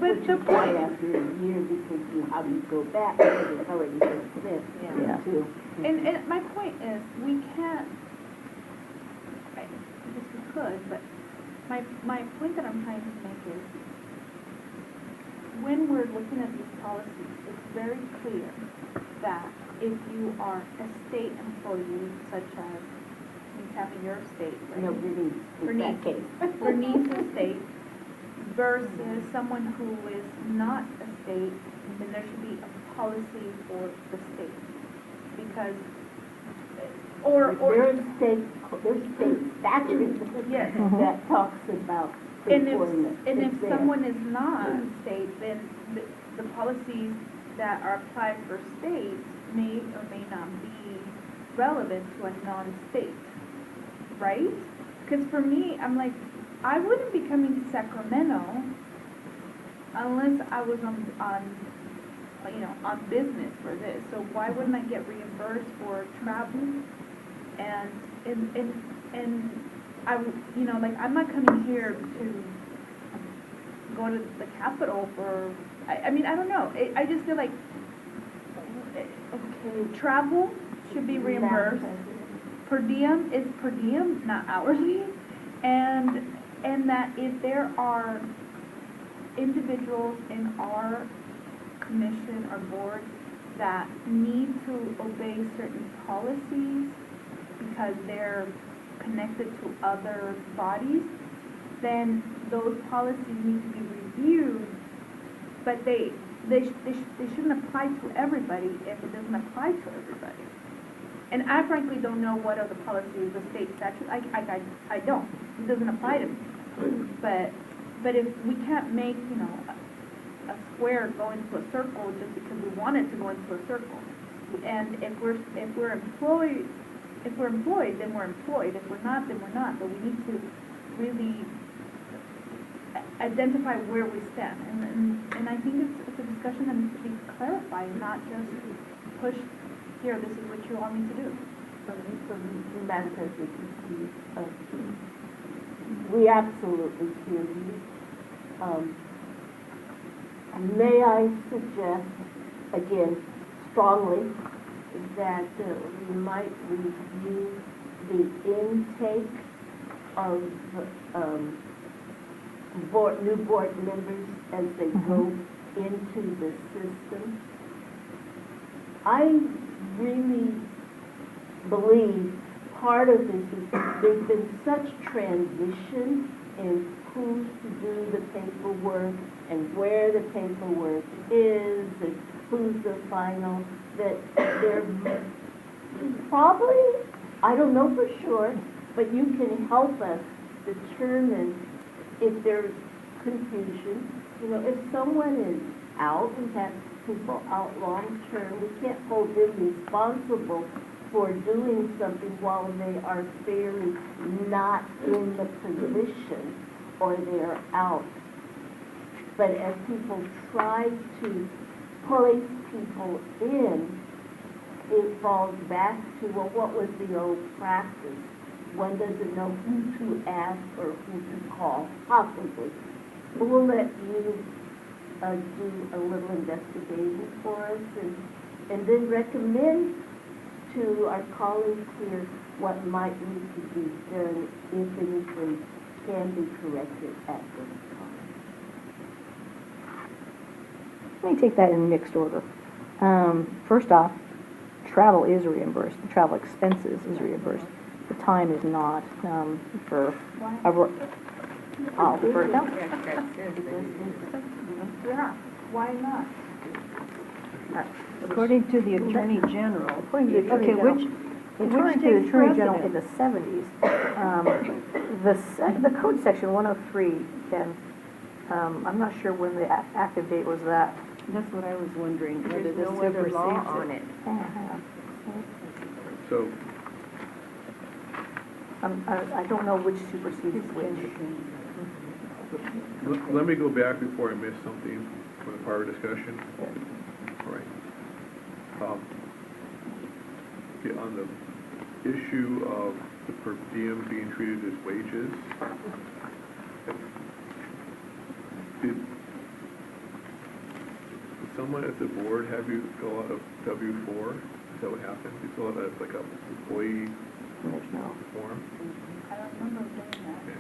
but the Right point, after a year, because how do you go back, because it's already been spent, Yeah. too. and my point is, we can't, I guess we could, but my point that I'm trying to make is, when we're looking at these policies, it's very clear that if you are a state employee, such as, having your state, right? No, Bernice, in that case. Bernice's state, versus someone who is not a state, then there should be a policy for the state. Because, There's state statutes Yes. that talks about and employment. if It's there. someone is not a state, then the policies that are applied for states may or may not be relevant to a non-state, right? Because for me, I'm like, I wouldn't be coming to Sacramento unless I was on business for this. So why wouldn't I get reimbursed for travel? And I, like, I'm not coming here to go to the Capitol for, I mean, I don't know. I just feel like, okay, travel should be reimbursed. Per diem is per diem, not hourly. And that if there are individuals in our commission or board that need to obey certain policies because they're connected to other bodies, then those policies need to be reviewed, but they shouldn't apply to everybody if it doesn't apply to everybody. And I frankly don't know what are the policies of state statute. I don't. It doesn't apply to me. But if we can't make, a square go into a circle just because we want it to go into a circle. And if we're employed, then we're employed. If we're not, then we're not. But we need to really identify where we stand. And I think it's a discussion that needs to be clarified, not just pushed. Here, this is what you want me to do. Madam President, we absolutely hear you. May I suggest, again, strongly, that we might review the intake of new board members as they go into the system. I really believe part of this is there's been such transition in who's to do the paperwork and where the paperwork is and who's the final, that there probably, I don't know for sure, but you can help us determine if there's confusion. If someone is out, we have people out long-term, we can't hold them responsible for doing something while they are fairly not in the position or they're out. But as people try to place people in, it falls back to, well, what was the old practice? One doesn't know who to ask or who to call, possibly. But we'll let you do a little investigating for us and then recommend to our colleagues here what might need to be done if anything can be corrected at this time. Let me take that in mixed order. First off, travel is reimbursed. The travel expenses is reimbursed. The time is not for a I'll defer to council. Yeah, why not? According to the Attorney General. According to the Attorney Okay, General. which, returning to the Attorney General in the 70s, the code section 103, Ken, I'm not sure when the active date was that. That's what I was wondering, whether There's this no other law supersedes on it. it. Hang on. So, I don't know which supersedes which. let me go back before I miss something from the prior discussion. All right. Okay, on the issue of the per diem being treated as wages, did someone at the board have you fill out a W-4? Is that what happened? You fill out like a employee There's no, form? I don't remember doing that.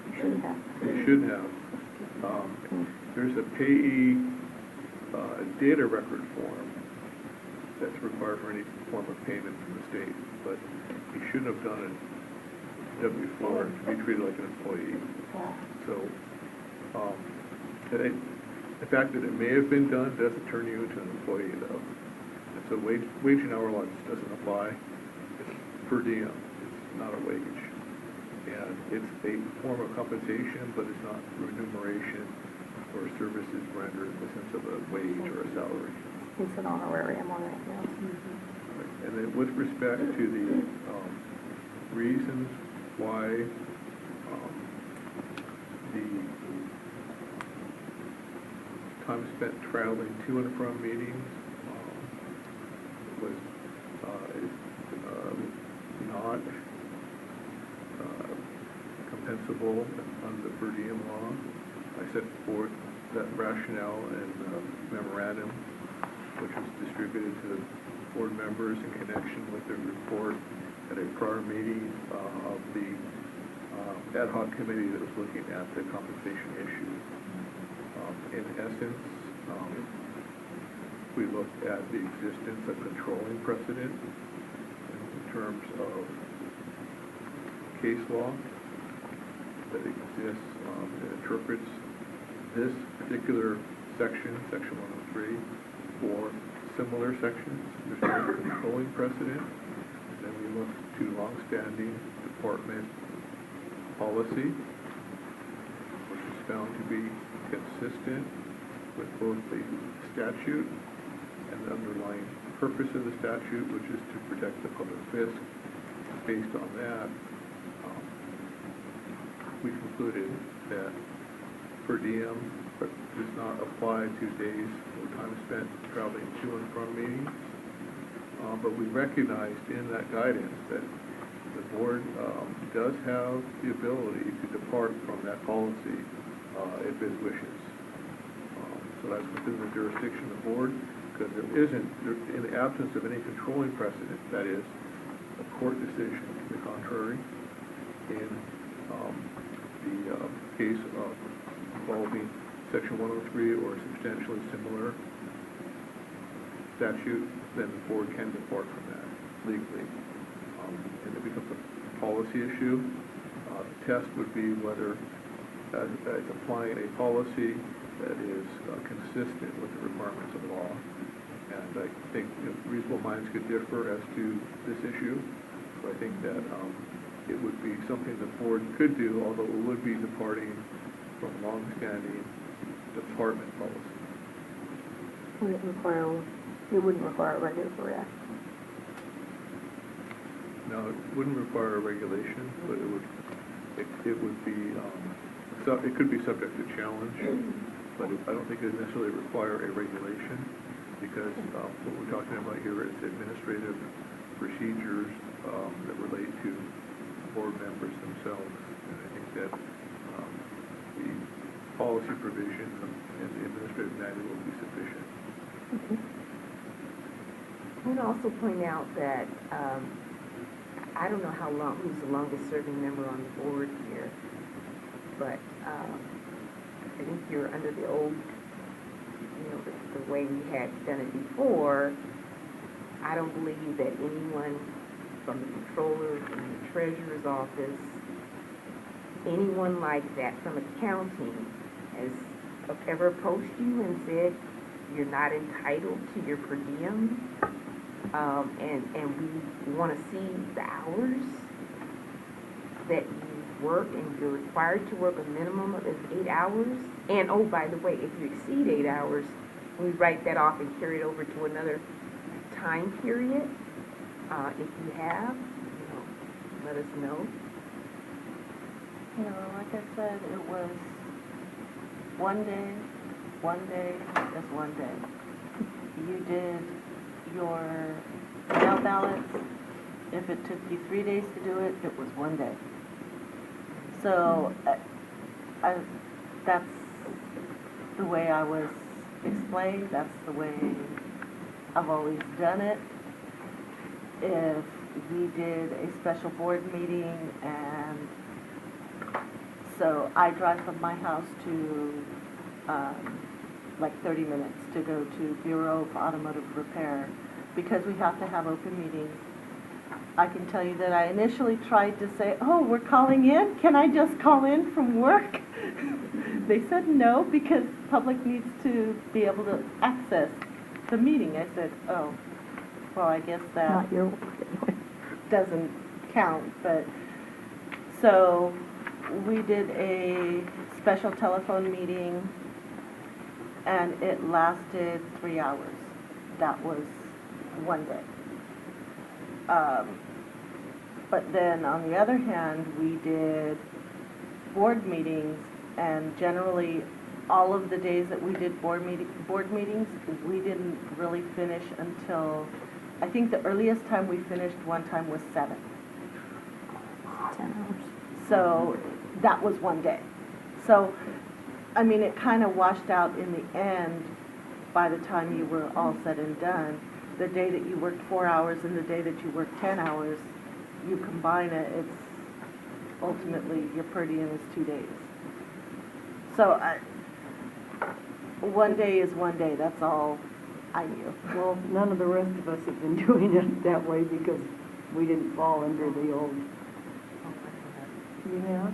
you shouldn't have. You should have. There's a payee data record form that's required for any form of payment from the state, but you shouldn't have done a W-4 to be treated like an employee. So, the fact that it may have been done doesn't turn you into an employee, though. And so wage and hour law just doesn't apply. It's per diem. It's not a wage. And it's a form of compensation, but it's not remuneration or services rendered in the sense of a wage or a salary. It's an honorarium on it, yeah. And then with respect to the reasons why the time spent traveling to and from meetings was not compensable under the per diem law. I set forth that rationale in memorandum, which was distributed to the board members in connection with the report at a prior meeting of the ad hoc committee that was looking at the compensation issue. In essence, we looked at the existence of controlling precedent in terms of case law that exists that interprets this particular section, section 103, or similar sections. There's no controlling precedent. And then we look to longstanding department policy, which is found to be consistent with both the statute and the underlying purpose of the statute, which is to protect the public fisc. Based on that, we concluded that per diem does not apply to days or time spent traveling to and from meetings. But we recognized in that guidance that the board does have the ability to depart from that policy if it wishes. So that's within the jurisdiction of the board, because in the absence of any controlling precedent, that is, a court decision to the contrary, in the case of involving section 103 or a substantially similar statute, then the board can depart from that legally. And it becomes a policy issue. The test would be whether it's applying a policy that is consistent with the requirements of law. And I think reasonable minds could differ as to this issue. So I think that it would be something the board could do, although it would be departing from long-standing department policy. It wouldn't require a regulatory act. Now, it wouldn't require a regulation, but it would be, it could be subject to challenge, but I don't think it would necessarily require a regulation, because what we're talking about here is administrative procedures that relate to board members themselves. And I think that the policy provision and the administrative manual will be sufficient. Okay. I want to also point out that I don't know who's the longest serving member on the board here, but I think you're under the old, the way we had done it before. I don't believe that anyone from the controller, from the treasurer's office, anyone like that from accounting has ever approached you and said you're not entitled to your per diem. And we want to see the hours that you work, and you're required to work a minimum of 8 hours. And, oh, by the way, if you exceed 8 hours, we write that off and carry it over to another time period. If you have, let us know. Like I said, it was one day is one day. You did your mail ballots. If it took you 3 days to do it, it was one day. So, that's the way I was explained, that's the way I've always done it. If we did a special board meeting, and so I drive from my house to like 30 minutes to go to Bureau of Automotive Repair, because we have to have open meetings. I can tell you that I initially tried to say, oh, we're calling in, can I just call in from work? They said no, because public needs to be able to access the meeting. I said, oh, well, I guess that Not your work anyway. doesn't count, but, so we did a special telephone meeting, and it lasted 3 hours. That was one day. But then, on the other hand, we did board meetings, and generally, all of the days that we did board meetings, we didn't really finish until, I think the earliest time we finished one time was 7. 10 hours. So, that was one day. So, I mean, it kind of washed out in the end by the time you were all said and done. The day that you worked 4 hours and the day that you worked 10 hours, you combine it, it's ultimately your per diem is 2 days. So, one day is one day, that's all I knew. Well, none of the rest of us have been doing it that way because we didn't fall under the old, you know?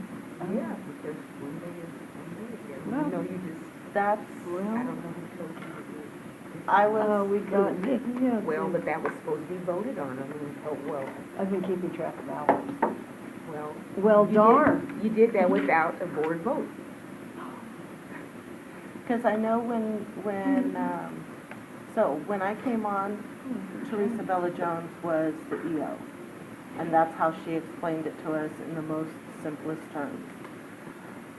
Yeah, because one day is one day here. Well, You know, you just, That's, I don't know who told you to do it. I was, we got, yeah. Well, but that was supposed to be voted on. I mean, oh, well, I've been keeping track of hours. well. Well, you did- darn. You did that without a board vote. because I know when I came on, Teresa Bella Jones was the EO. And that's how she explained it to us in the most simplest terms.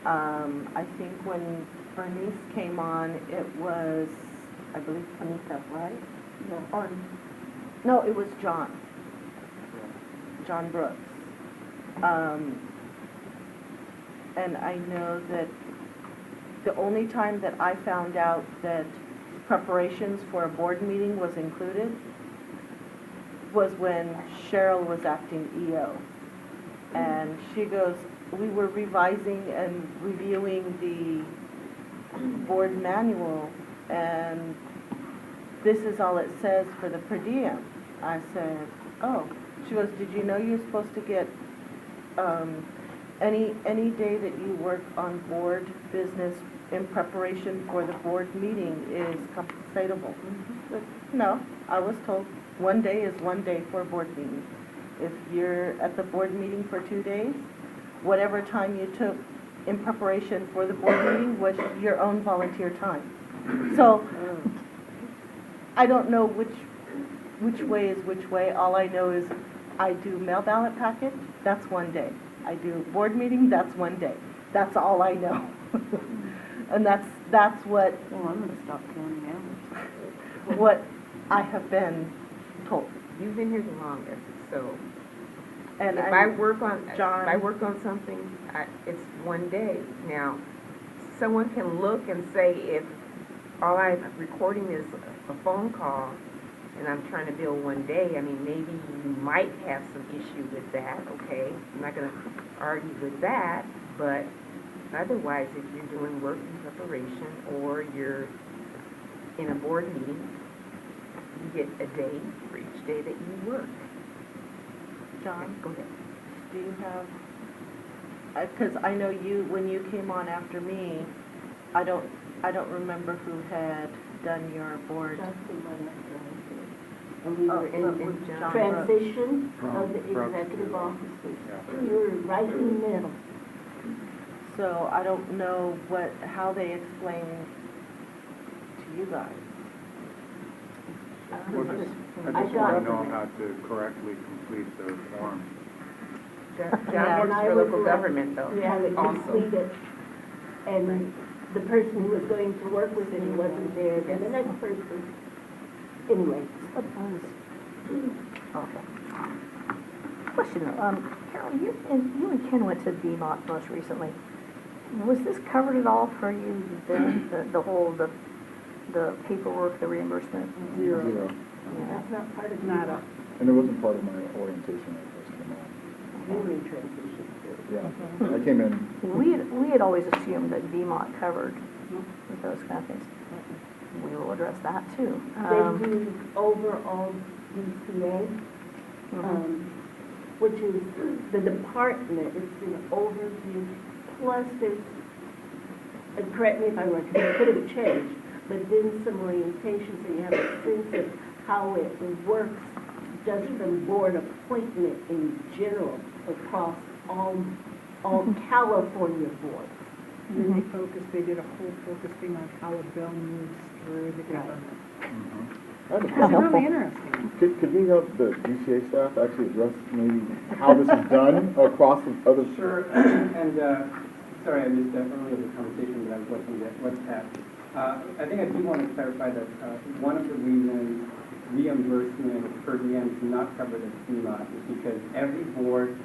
I think when Bernice came on, it was, I believe, Kanika, right? Or, no, it was John Brooks. And I know that the only time that I found out that preparations for a board meeting was included was when Cheryl was acting EO. And she goes, we were revising and reviewing the board manual, and this is all it says for the per diem. I said, oh. She goes, did you know you're supposed to get any day that you work on board business in preparation for the board meeting is compensatable? No, I was told one day is one day for a board meeting. If you're at the board meeting for 2 days, whatever time you took in preparation for the board meeting was your own volunteer time. So, I don't know which way is which way. All I know is I do mail ballot packet, that's one day. I do board meeting, that's one day. That's all I know. And that's what, Well, I'm gonna stop counting hours. what I have been told. You've been here the longest, so And if I'm- I work on, John- if I work on something, it's one day. Now, someone can look and say if all I'm recording is a phone call and I'm trying to bill one day, I mean, maybe you might have some issue with that, okay? I'm not gonna argue with that, but otherwise, if you're doing work in preparation or you're in a board meeting, you get a day for each day that you work. John, Go ahead. do you have, because I know you, when you came on after me, I don't remember who had done your board. we were in transition From of the Brooks executive to- officers. Yeah. We were right in the middle. So I don't know how they explain to you guys. Well, just- I I just got want to it. know how to correctly complete the form. John Yeah, works and I for was local like, government though, We had it also. completed, and the person who was going to work with it wasn't there, then the next person. Anyway, Okay. Question, Carol, you and Ken went to BMOT most recently. Was this covered at all for you, the whole, the paperwork, the reimbursement? Zero. Yeah. that's not part of Nada. And it wasn't part of my orientation when I first came on. You were in transition. Yeah, I came in, We had always assumed that VMOT covered with those kind of things. We will address that too. They do overall DCA, which is the department, it's an overview, plus there's, correct me if I'm wrong, 'cause it could have changed, but then some orientation, so you have a sense of how it works just from board appointment in general across all California boards. And then they did a whole focusing on how a bill moves through the government. I have a It's question. really interesting. Could we have the DCA staff actually address maybe how this is done across the other? Sure, and, sorry, I missed that earlier the conversation, but I was watching the WhatsApp. I think I do want to clarify that, one of the reasons reimbursement per diem is not covered at CMOT is because every board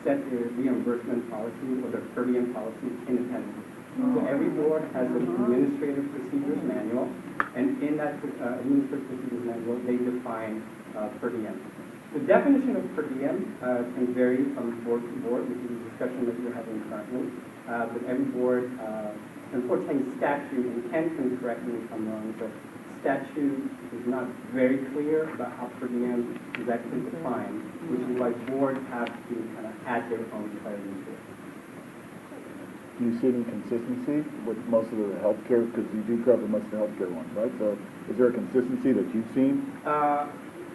set their reimbursement policy or their per diem policy independently. So every board has an administrative procedures manual, and in that administrative procedures manual, they define per diem. The definition of per diem can vary from board to board, which is a discussion that we're having currently. But every board, unfortunately, statute, and Ken can correct me if I'm wrong, but statute is not very clear about how per diem is actually defined, which is why boards have to kind of add their own clarity to it. Do you see any consistency with most of the healthcare, because you do cover most of the healthcare ones, right? So is there a consistency that you've seen?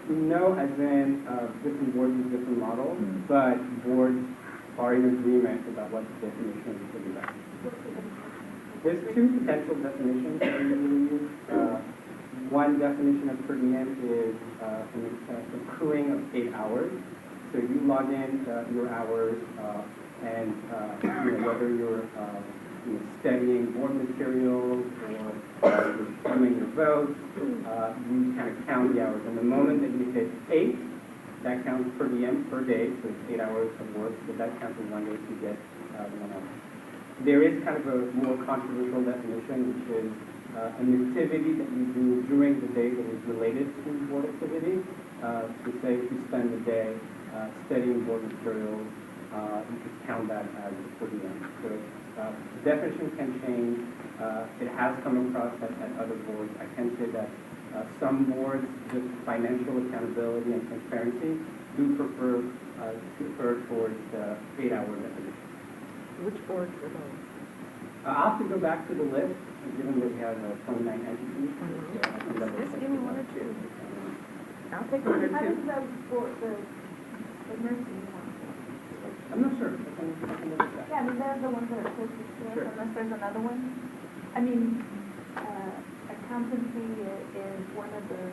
No, as in different boards use different models, Mm. but boards are in agreement about what the definition should be. There's two potential definitions that we usually use. One definition of per diem is an accruing of 8 hours. So you log in your hours and whether you're studying board materials or you're filming your votes, you kind of count the hours. And the moment that you hit 8, that counts per diem per day, so it's 8 hours of work, so that counts as 1 day to get 1 hour. There is kind of a more controversial definition, which is an activity that you do during the day that is related to board activity. To say if you spend the day studying board materials, you could count that as per diem. So the definition can change. It has come across at other boards. I can say that some boards, just financial accountability and transparency, do prefer towards the 8-hour definition. Which boards are those? I'll have to go back to the list, given that we have 29 entities. So I can double Just check give me the one or list. two. I'll take one or How does two. the nursing one? I'm not sure. I can double check. Yeah, I mean, they're the ones that are closest to us, Sure. unless there's another one. I mean, accountancy is one of the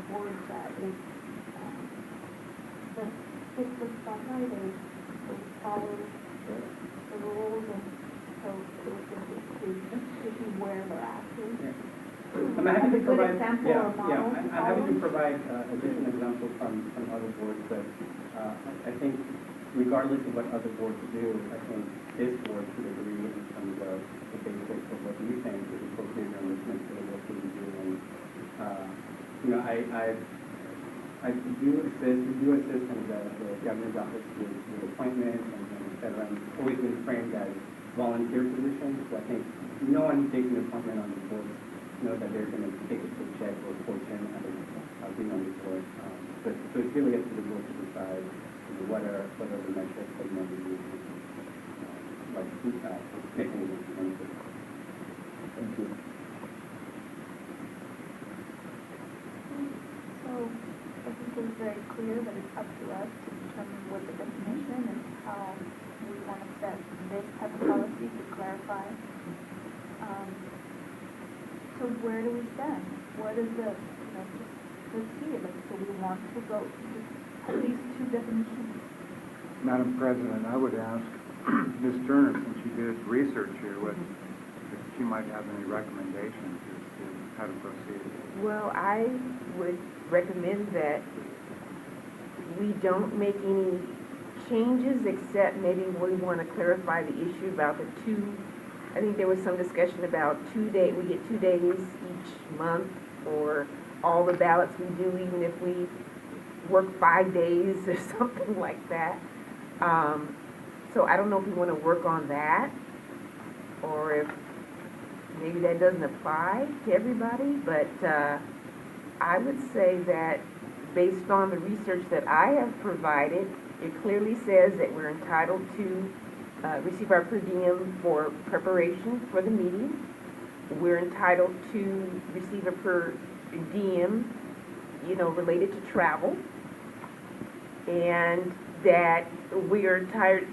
boards that is, that fits the spotlight and follows the rules, and so to see where they're at. I'm happy to A good provide, example yeah, or model yeah, to I'm happy to follow. provide additional examples from other boards, but I think regardless of what other boards do, I think this board should agree in terms of the basics of what we think is appropriate reimbursement for the work that we do. And, I do assist in the governor's office with appointments and et cetera. And it's always been framed as volunteer positions, so I think no one who takes an appointment on the board knows that they're going to take a paycheck or a fortune out of being on the board. So it's really up to the board to decide what are the metrics that you want to use, like mechanisms to benefit. Thank you. So was very clear that it's up to us to determine what the definition and how we want to set this type of policy to clarify. So where do we stand? What is the, let's see it, so we want to go to at least two definitions. Madam President, I would ask Ms. Turner, since she did research here, if she might have any recommendations as to how to proceed. Well, I would recommend that we don't make any changes except maybe we want to clarify the issue about the two. I think there was some discussion about we get 2 days each month, or all the ballots we do, even if we work 5 days or something like that. So I don't know if we want to work on that, or if maybe that doesn't apply to everybody, but I would say that based on the research that I have provided, it clearly says that we're entitled to receive our per diem for preparation for the meeting. We're entitled to receive a per diem, related to travel. And that we are entitled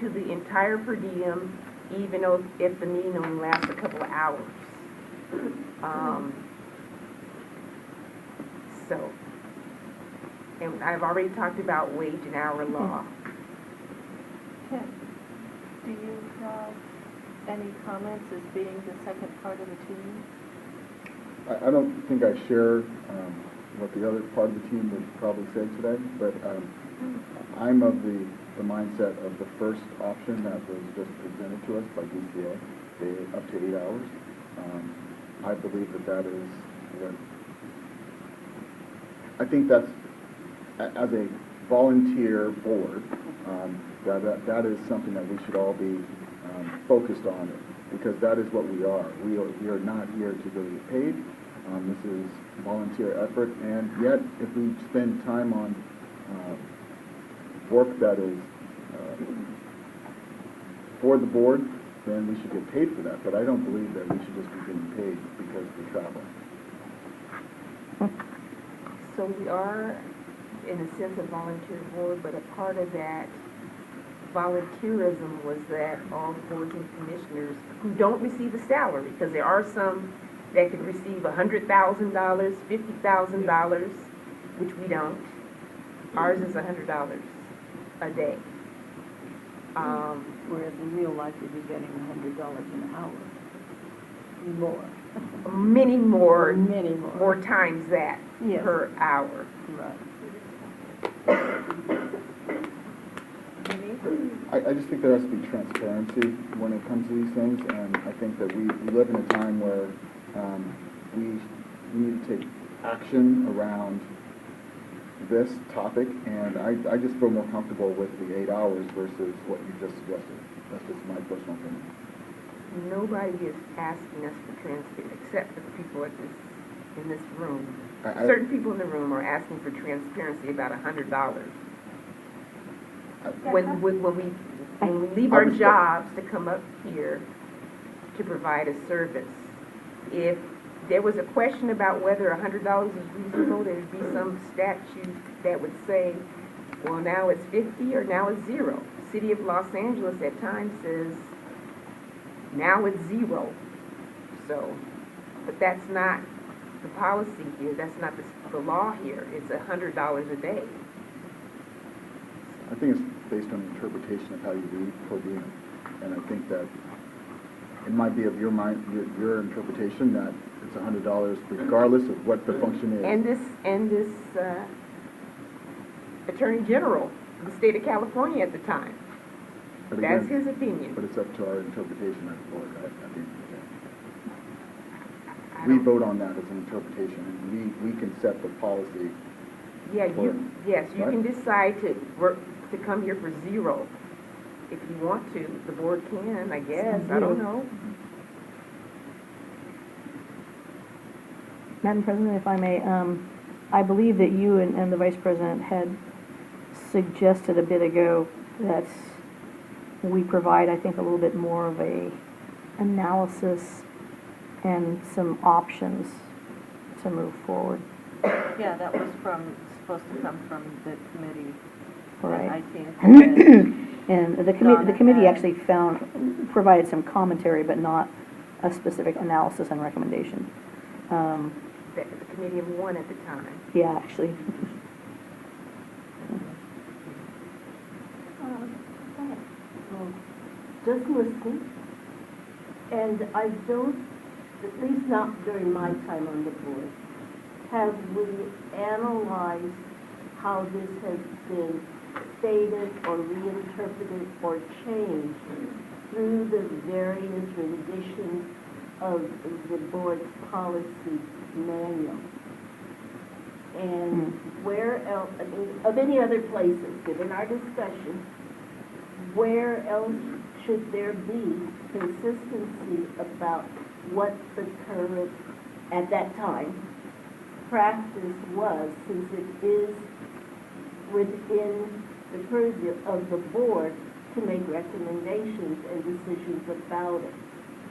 to the entire per diem, even if the meeting only lasts a couple of hours. And I've already talked about wage and hour law. Tim, do you have any comments as being the second part of the team? I don't think I share what the other part of the team would probably say today, but I'm of the mindset of the first option that was just presented to us by DCA, up to 8 hours. I believe that is what, I think that's, as a volunteer board, that is something that we should all be focused on, because that is what we are. We are not here to go get paid. This is volunteer effort, and yet if we spend time on work that is for the board, then we should get paid for that. But I don't believe that we should just be getting paid because we travel. So we are, in a sense, a volunteer board, but a part of that volunteerism was that all the boards and commissioners who don't receive a salary, because there are some that could receive $100,000, $50,000, which we don't. Ours is $100 a day. Whereas in real life, you'd be getting $100 an hour. More. Many more. Many more. More times that Yes. per hour. Right. I just think there has to be transparency when it comes to these things, and I think that we live in a time where we need to take action around this topic, and I just feel more comfortable with the 8 hours versus what you just suggested. That's just my personal opinion. Nobody is asking us for transparency, except for the people in this room. Certain people in the room are asking for transparency about $100. When we leave our jobs to come up here to provide a service, if there was a question about whether $100 is reasonable, there would be some statute that would say, well, now it's 50 or now it's 0. The City of Los Angeles at times says, now it's 0. So, but that's not the policy here. That's not the law here. It's $100 a day. I think it's based on the interpretation of how you read per diem, and I think that it might be of your mind, your interpretation that it's $100 regardless of what the function is. And this Attorney General of the state of California at the time. But again, that's his opinion. But it's up to our interpretation as a board, right? At the end of the day. I We don't- vote on that as an interpretation, and we can set the policy. Yeah, you Right? can decide to come here for 0 if you want to. The board can, I guess. I don't know. Madam President, if I may, I believe that you and the Vice President had suggested a bit ago that we provide, I think, a little bit more of a analysis and some options to move forward. Yeah, that was supposed to come from the committee. Right. I think that And the Donna committee had- actually provided some commentary, but not a specific analysis and recommendation. The committee of one at the time. Yeah, actually. Go ahead. Just listening. And I don't, at least not during my time on the board, have we analyzed how this has been stated or reinterpreted or changed through the various renditions of the board's policy manual. And where else, I mean, of any other places, given our discussion, where else should there be consistency about what the current, at that time, practice was, since it is within the purview of the board to make recommendations and decisions about it.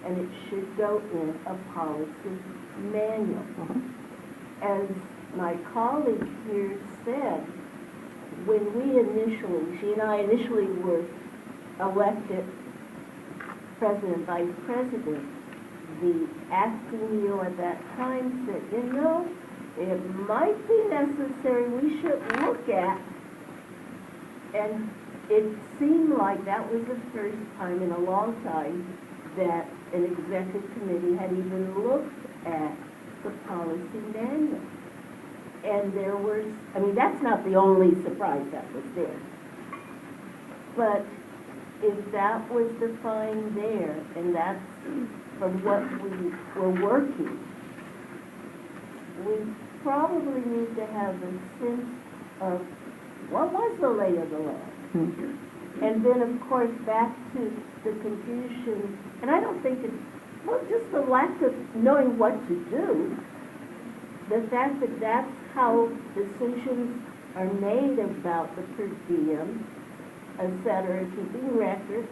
And it should go in a policy manual. As my colleague here said, when we initially, she and I initially were elected president, vice president, the acting EO at that time said, you know, it might be necessary, we should look at, and it seemed like that was the first time in a long time that an executive committee had even looked at the policy manual. And there was, I mean, that's not the only surprise that was there. But if that was defined there, and that's from what we were working, we probably need to have a sense of what was the lay of the land. And then, of course, back to the confusion, and I don't think it's, well, just the lack of knowing what to do, the fact that that's how decisions are made about the per diem, et cetera, keeping records,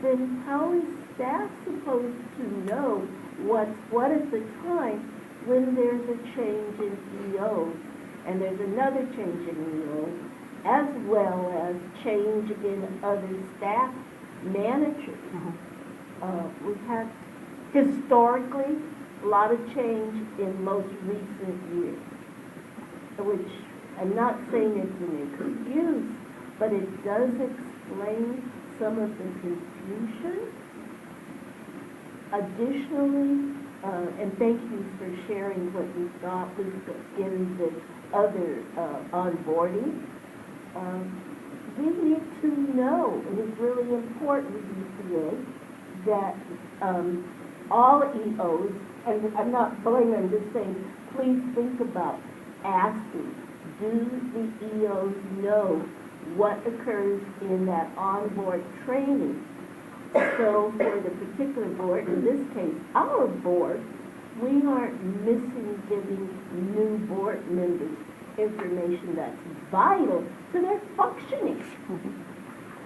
then how is staff supposed to know what's what at the time when there's a change in EOs, and there's another change in EOs, as well as change in other staff managers. We've had historically a lot of change in most recent years, which I'm not saying it's an excuse, but it does explain some of the confusion. Additionally, and thank you for sharing what you thought was in the other onboarding, we need to know, and it's really important, EPA, that all EOs, and I'm not blaming, I'm just saying, please think about asking, do the EOs know what occurs in that onboard training? So for the particular board, in this case, our board, we aren't missing giving new board members information that's vital to their functioning.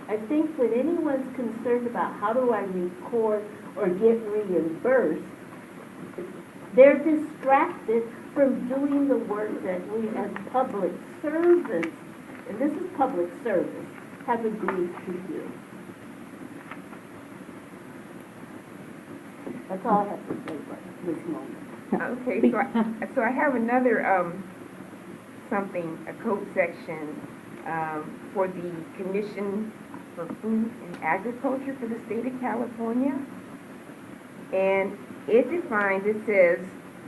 I think when anyone's concerned about how do I record or get reimbursed, they're distracted from doing the work that we as public servants, and this is public service, have agreed to do. That's all I have to say for this moment. Okay, so I have another, something, a code section, for the Commission for Food and Agriculture for the state of California. And it defines, it says,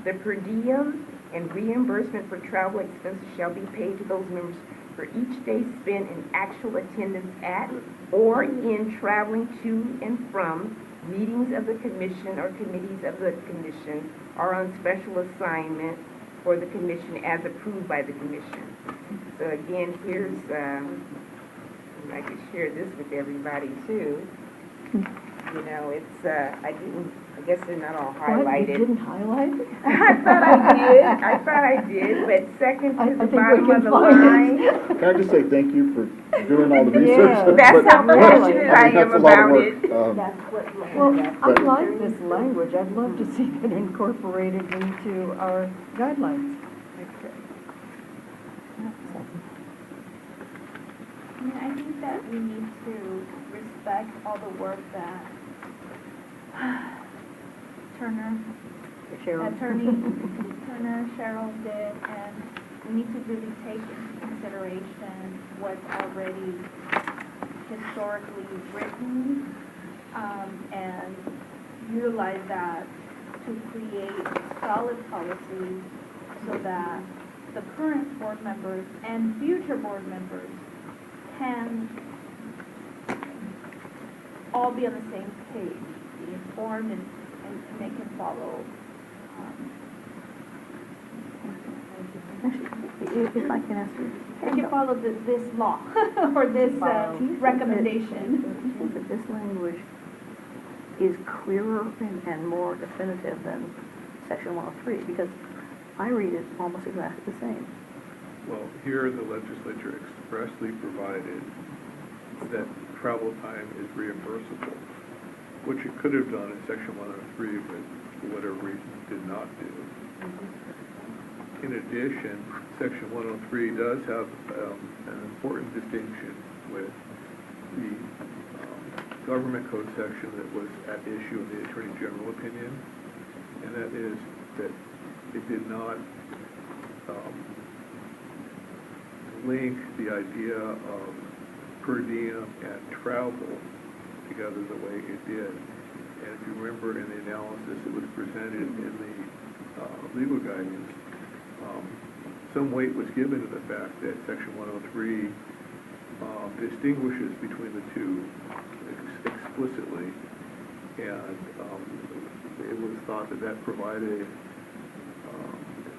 the per diem and reimbursement for travel expenses shall be paid to those members for each day spent in actual attendance at or in traveling to and from meetings of the commission or committees of the commission or on special assignment for the commission as approved by the commission. So again, here's, I could share this with everybody too. You know, it's, I guess they're not all highlighted. What, you didn't highlight it? I thought I did, but second to the bottom of the line. Can I just say thank you for doing all the research? That's But- how passionate I am that's a lot of about work. it. That's what. Well, I like this language. I'd love to see it incorporated into our guidelines. I mean, I think that we need to respect all the work that Turner, attorney Turner, Cheryl did, and we need to really take into consideration what's already historically written, and utilize that to create solid policies so that the current board members and future board members can all be on the same page, be informed, and they can follow. Actually, if I can ask you. They can follow this law, or this recommendation. Do you think that this language is clearer and more definitive than section 103? Because I read it almost exactly the same. Well, here the legislature expressly provided that travel time is reimbursable, which it could have done in section 103, but for whatever reason did not do. In addition, section 103 does have an important distinction with the government code section that was at issue in the Attorney General opinion, and that is that it did not link the idea of per diem and travel together the way it did. And if you remember in the analysis that was presented in the legal guidance, some weight was given to the fact that section 103 distinguishes between the two explicitly, and it was thought that that provided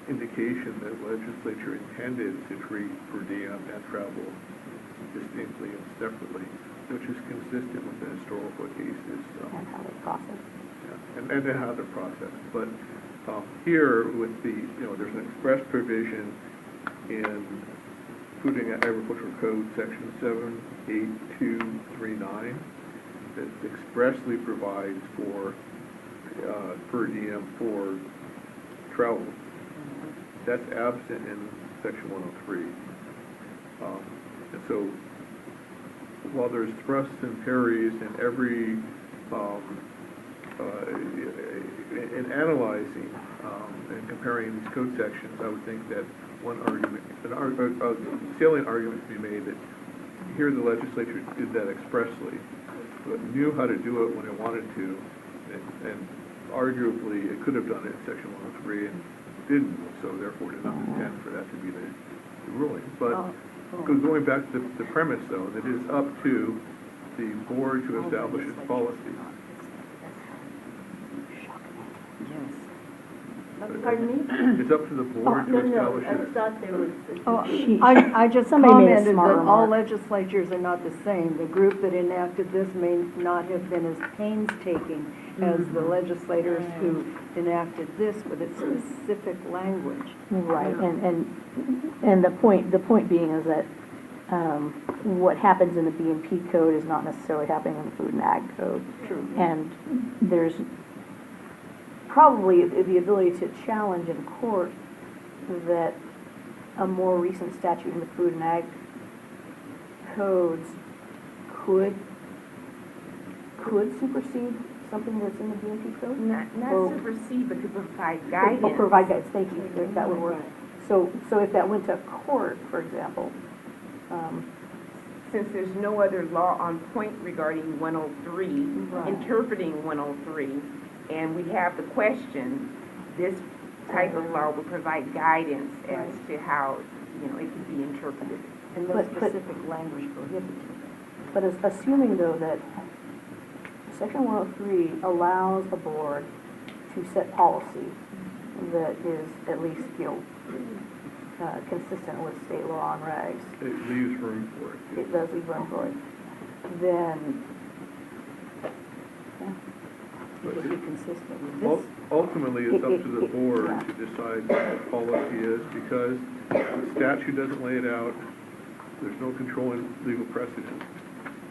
indication that legislature intended to treat per diem and travel distinctly and separately, which is consistent with the historical cases. And how they're processed. Yeah, and how they're processed. But here with the, there's an express provision in Food and Agricultural Code section 78239 that expressly provides for per diem for travel. That's absent in section 103. And so while there's thrusts and parries in every in analyzing and comparing these code sections, I would think that one argument, a salient argument to be made that here the legislature did that expressly, but knew how to do it when it wanted to, and arguably it could have done it in section 103 and didn't, so therefore did not intend for that to be the ruling. But going back to the premise, though, that it is up to the board to establish its policy. Pardon me? It's up to the board to establish I its. thought there was. I just Somebody made a commented smart that all remark. legislatures are not the same. The group that enacted this may not have been as painstaking as the legislators who enacted this with its specific language. Right, and the point being is that what happens in the B&P code is not necessarily happening in the Food and Ag code. True. And there's probably the ability to challenge in court that a more recent statute in the Food and Ag codes could supersede something that's in the B&P code? Not Or- supersede, but to provide Or guidance. provide guidance, thank you, if that would work. So if that went to court, for example, Since there's no other law on point regarding 103, Right. interpreting 103, and we have the question, this type of law will provide guidance as to how, it can be interpreted. And no But- specific language prohibited. but assuming though that section 103 allows a board to set policy that is at least, consistent with state law on regs, It leaves room for it. it does leave room for it, then, But It would be it- consistent with ul- this. Ultimately, it's up to the board yeah. to decide what the policy is, because the statute doesn't lay it out. There's no controlling legal precedent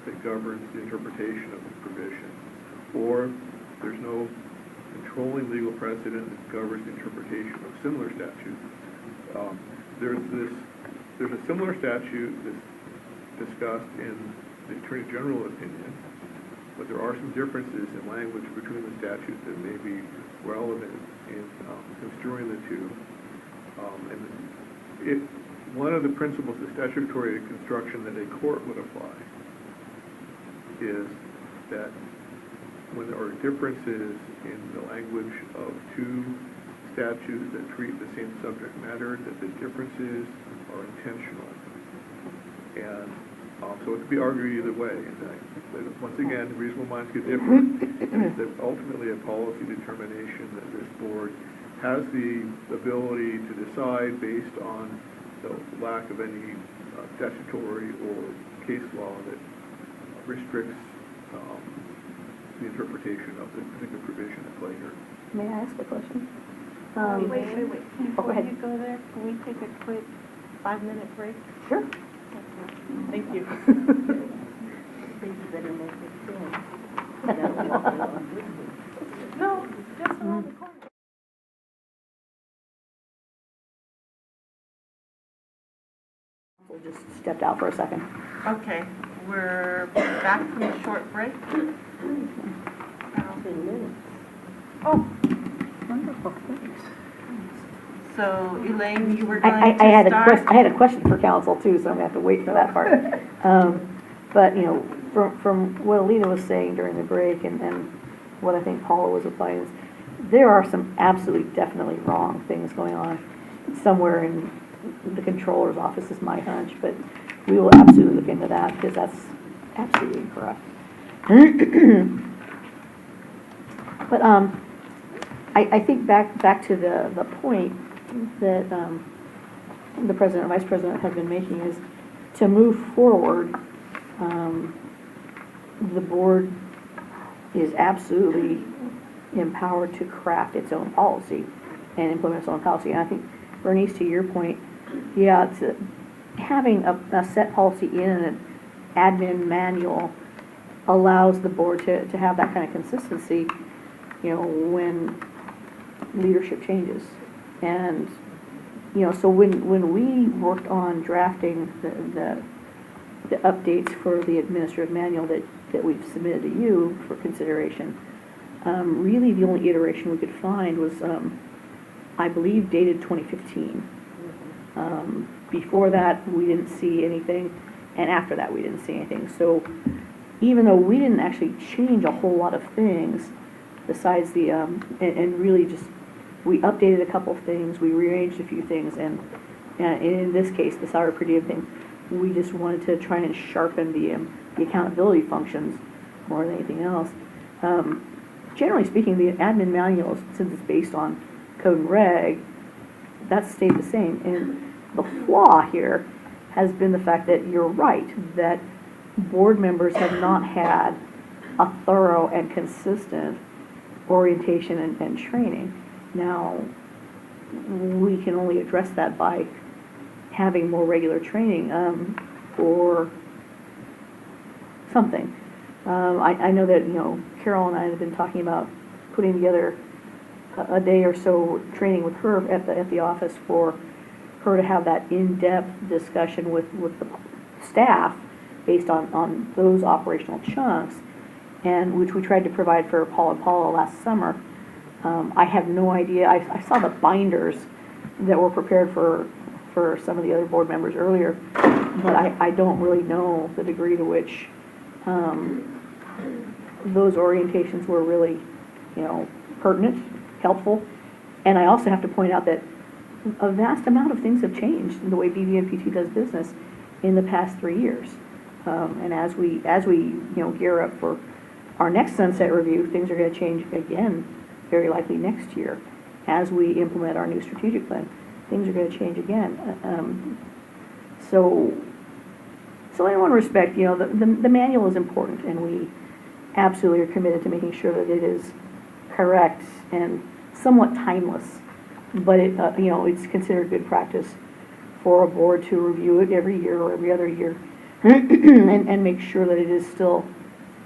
that governs the interpretation of the provision. Or there's no controlling legal precedent that governs the interpretation of similar statutes. there's a similar statute that's discussed in the Attorney General opinion, but there are some differences in language between the statutes that may be relevant in construing the two. One of the principles of statutory construction that a court would apply is that when there are differences in the language of two statutes that treat the same subject matter, that the differences are intentional. And so it could be argued either way. And once again, reasonable minds get different. And it's ultimately a policy determination that this board has the ability to decide based on the lack of any statutory or case law that restricts the interpretation of the particular provision at play here. May I ask a question? Wait. Oh, go ahead. Before you go there, can we take a quick 5-minute break? Sure. Thank you. Think you better make it soon. No, just around the corner. We'll just stepped out for a second. Okay, we're back from a short break. Oh, Wonderful, thanks. so Elaine, you were going to I had start? I had a question for council too, so I'm gonna have to wait for that part. But, you know, from what Alina was saying during the break and what I think Paula was applying is, there are some absolutely definitely wrong things going on somewhere in the controller's office is my hunch, but we will absolutely look into that because that's absolutely incorrect. But I think back to the point that the president and vice president have been making is to move forward. The board is absolutely empowered to craft its own policy and implement its own policy. And I think, Bernice, to your point, yeah, having a set policy in an admin manual allows the board to have that kind of consistency, you know, when leadership changes. And, you know, so when we worked on drafting the updates for the administrative manual that we've submitted to you for consideration, really the only iteration we could find was, I believe, dated 2015. Before that, we didn't see anything, and after that, we didn't see anything. So even though we didn't actually change a whole lot of things, besides the, and really just, we updated a couple of things, we rearranged a few things, and in this case, the salary per diem thing, we just wanted to try and sharpen the accountability functions more than anything else. Generally speaking, the admin manuals, since it's based on code and reg, that's stayed the same. And the flaw here has been the fact that you're right, that board members have not had a thorough and consistent orientation and training. Now, we can only address that by having more regular training or something. I know that, you know, Carol and I have been talking about putting together a day or so training with her at the office for her to have that in-depth discussion with the staff based on those operational chunks, and which we tried to provide for Paul and Paula last summer. I have no idea. I saw the binders that were prepared for some of the other board members earlier, but I don't really know the degree to which those orientations were really, you know, pertinent, helpful. And I also have to point out that a vast amount of things have changed in the way BVNPT does business in the past 3 years. And as we you know, gear up for our next sunset review, things are going to change again, very likely next year. As we implement our new strategic plan, things are going to change again. So in one respect, you know, the manual is important, and we absolutely are committed to making sure that it is correct and somewhat timeless. But it, you know, it's considered good practice for a board to review it every year or every other year and make sure that it is still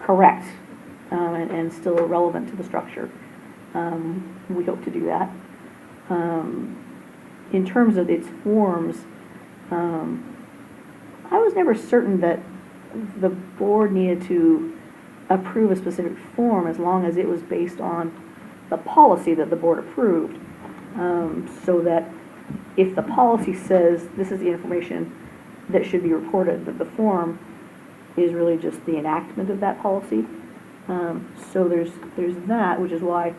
correct and still relevant to the structure. We hope to do that. in terms of its forms, I was never certain that the board needed to approve a specific form as long as it was based on the policy that the board approved. So that if the policy says this is the information that should be reported, that the form is really just the enactment of that policy. So there's that, which is why,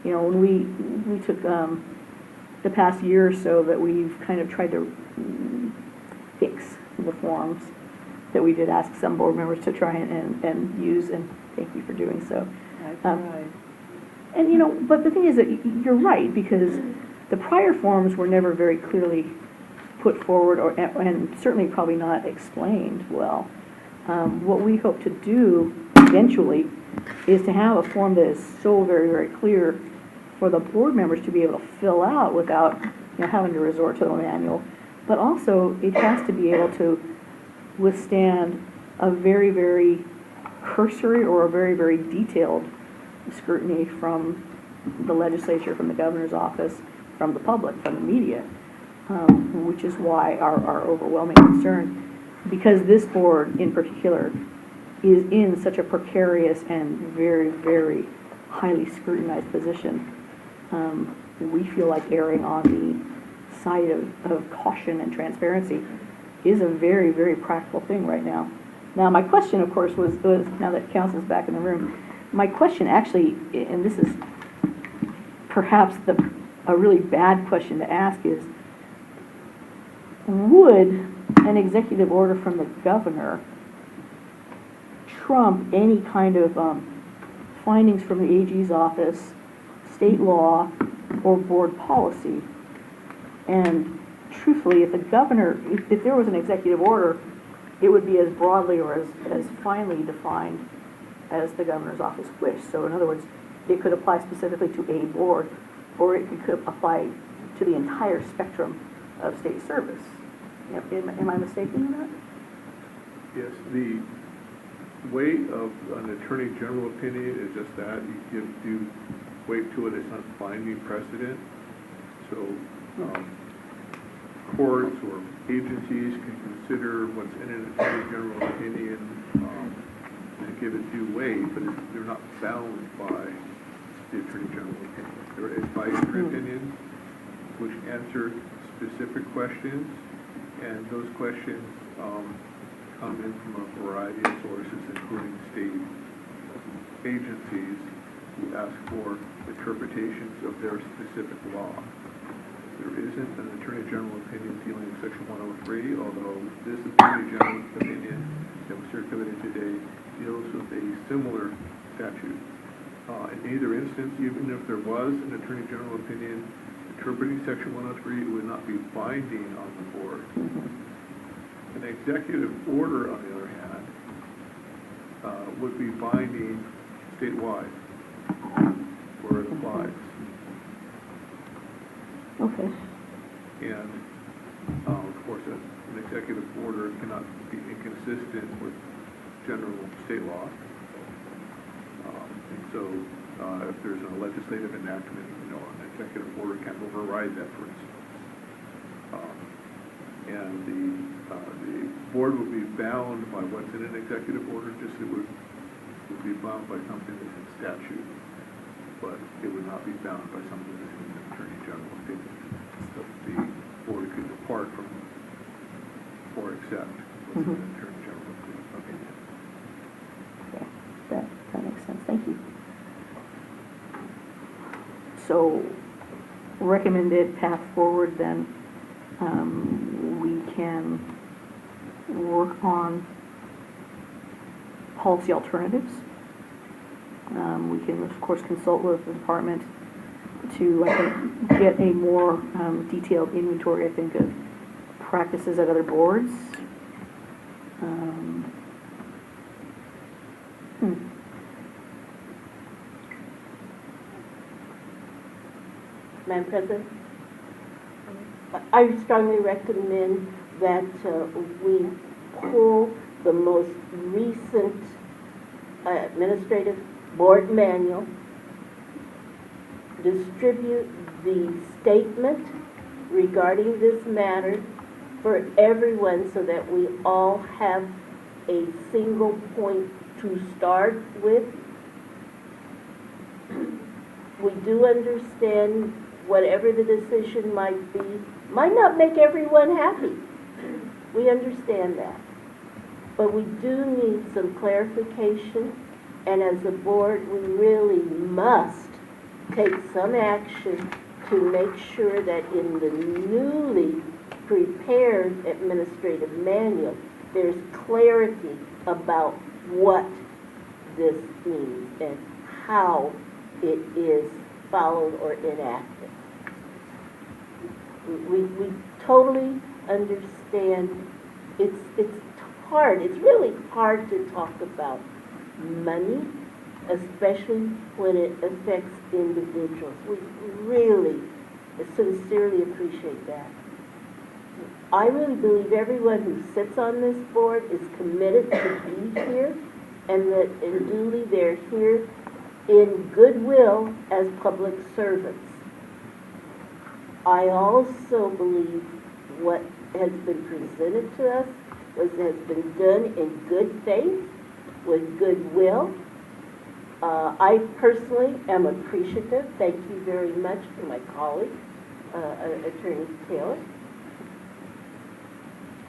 you know, when we took the past year or so that we've kind of tried to fix the forms that we did ask some board members to try and use, and thank you for doing so. I tried. And, you know, but the thing is that you're right, because the prior forms were never very clearly put forward, and certainly probably not explained well. What we hope to do eventually is to have a form that is so very, very clear for the board members to be able to fill out without, you know, having to resort to the manual. But also, it has to be able to withstand a very, very cursory or a very, very detailed scrutiny from the legislature, from the governor's office, from the public, from the media, which is why our overwhelming concern, because this board in particular is in such a precarious and very, very highly scrutinized position, we feel like erring on the side of caution and transparency is a very, very practical thing right now. Now, my question, of course, was now that council's back in the room, my question actually, and this is perhaps a really bad question to ask, is would an executive order from the governor trump any kind of findings from the AG's office, state law, or board policy? And truthfully, if the governor, if there was an executive order, it would be as broadly or as finely defined as the governor's office wished. So in other words, it could apply specifically to a board, or it could apply to the entire spectrum of state service. Am I mistaken in that? Yes, the weight of an attorney general opinion is just that. You do weight to it, it's not binding precedent. So courts or agencies can consider what's in an attorney general opinion and give it due weight, but they're not bound by the attorney general opinion. They're advisory opinions which answer specific questions, and those questions come in from a variety of sources, including state agencies who ask for interpretations of their specific law. There isn't an attorney general opinion dealing with Section 103, although this attorney general opinion that was circulated today deals with a similar statute. In either instance, even if there was an attorney general opinion interpreting Section 103, it would not be binding on the board. An executive order, on the other hand, would be binding statewide where it applies. Okay. And, of course, an executive order cannot be inconsistent with general state law. And so, if there's a legislative enactment, you know, an executive order can override that, for instance. And the board would be bound by what's in an executive order, just as it would be bound by something that's in statute. But it would not be bound by something that's in the attorney general opinion. So the board could depart from or accept what's in the attorney general opinion. Okay, that makes sense. Thank you. So, recommended path forward then, we can work on policy alternatives. We can, of course, consult with the department to, I think, get a more detailed inventory, I think, of practices at other boards. Madam President, I strongly recommend that we pull the most recent administrative board manual, distribute the statement regarding this matter for everyone so that we all have a single point to start with. We do understand whatever the decision might be, might not make everyone happy. We understand that. But we do need some clarification, and as a board, we really must take some action to make sure that in the newly prepared administrative manual, there's clarity about what this means and how it is followed or enacted. We totally understand it's hard, it's really hard to talk about money, especially when it affects individuals. We really sincerely appreciate that. I really believe everyone who sits on this board is committed to be here, and that duly they're here in goodwill as public servants. I also believe what has been presented to us has been done in good faith, with goodwill. I personally am appreciative. Thank you very much to my colleague, Attorney Taylor.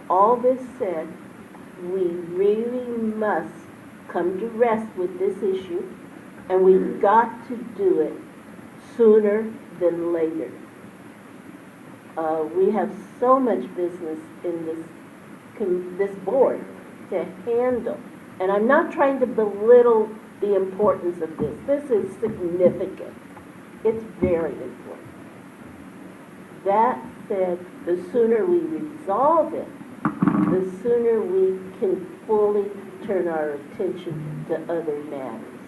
All this said, we really must come to rest with this issue, and we've got to do it sooner than later. We have so much business in this board to handle, and I'm not trying to belittle the importance of this. This is significant. It's very important. That said, the sooner we resolve it, the sooner we can fully turn our attention to other matters.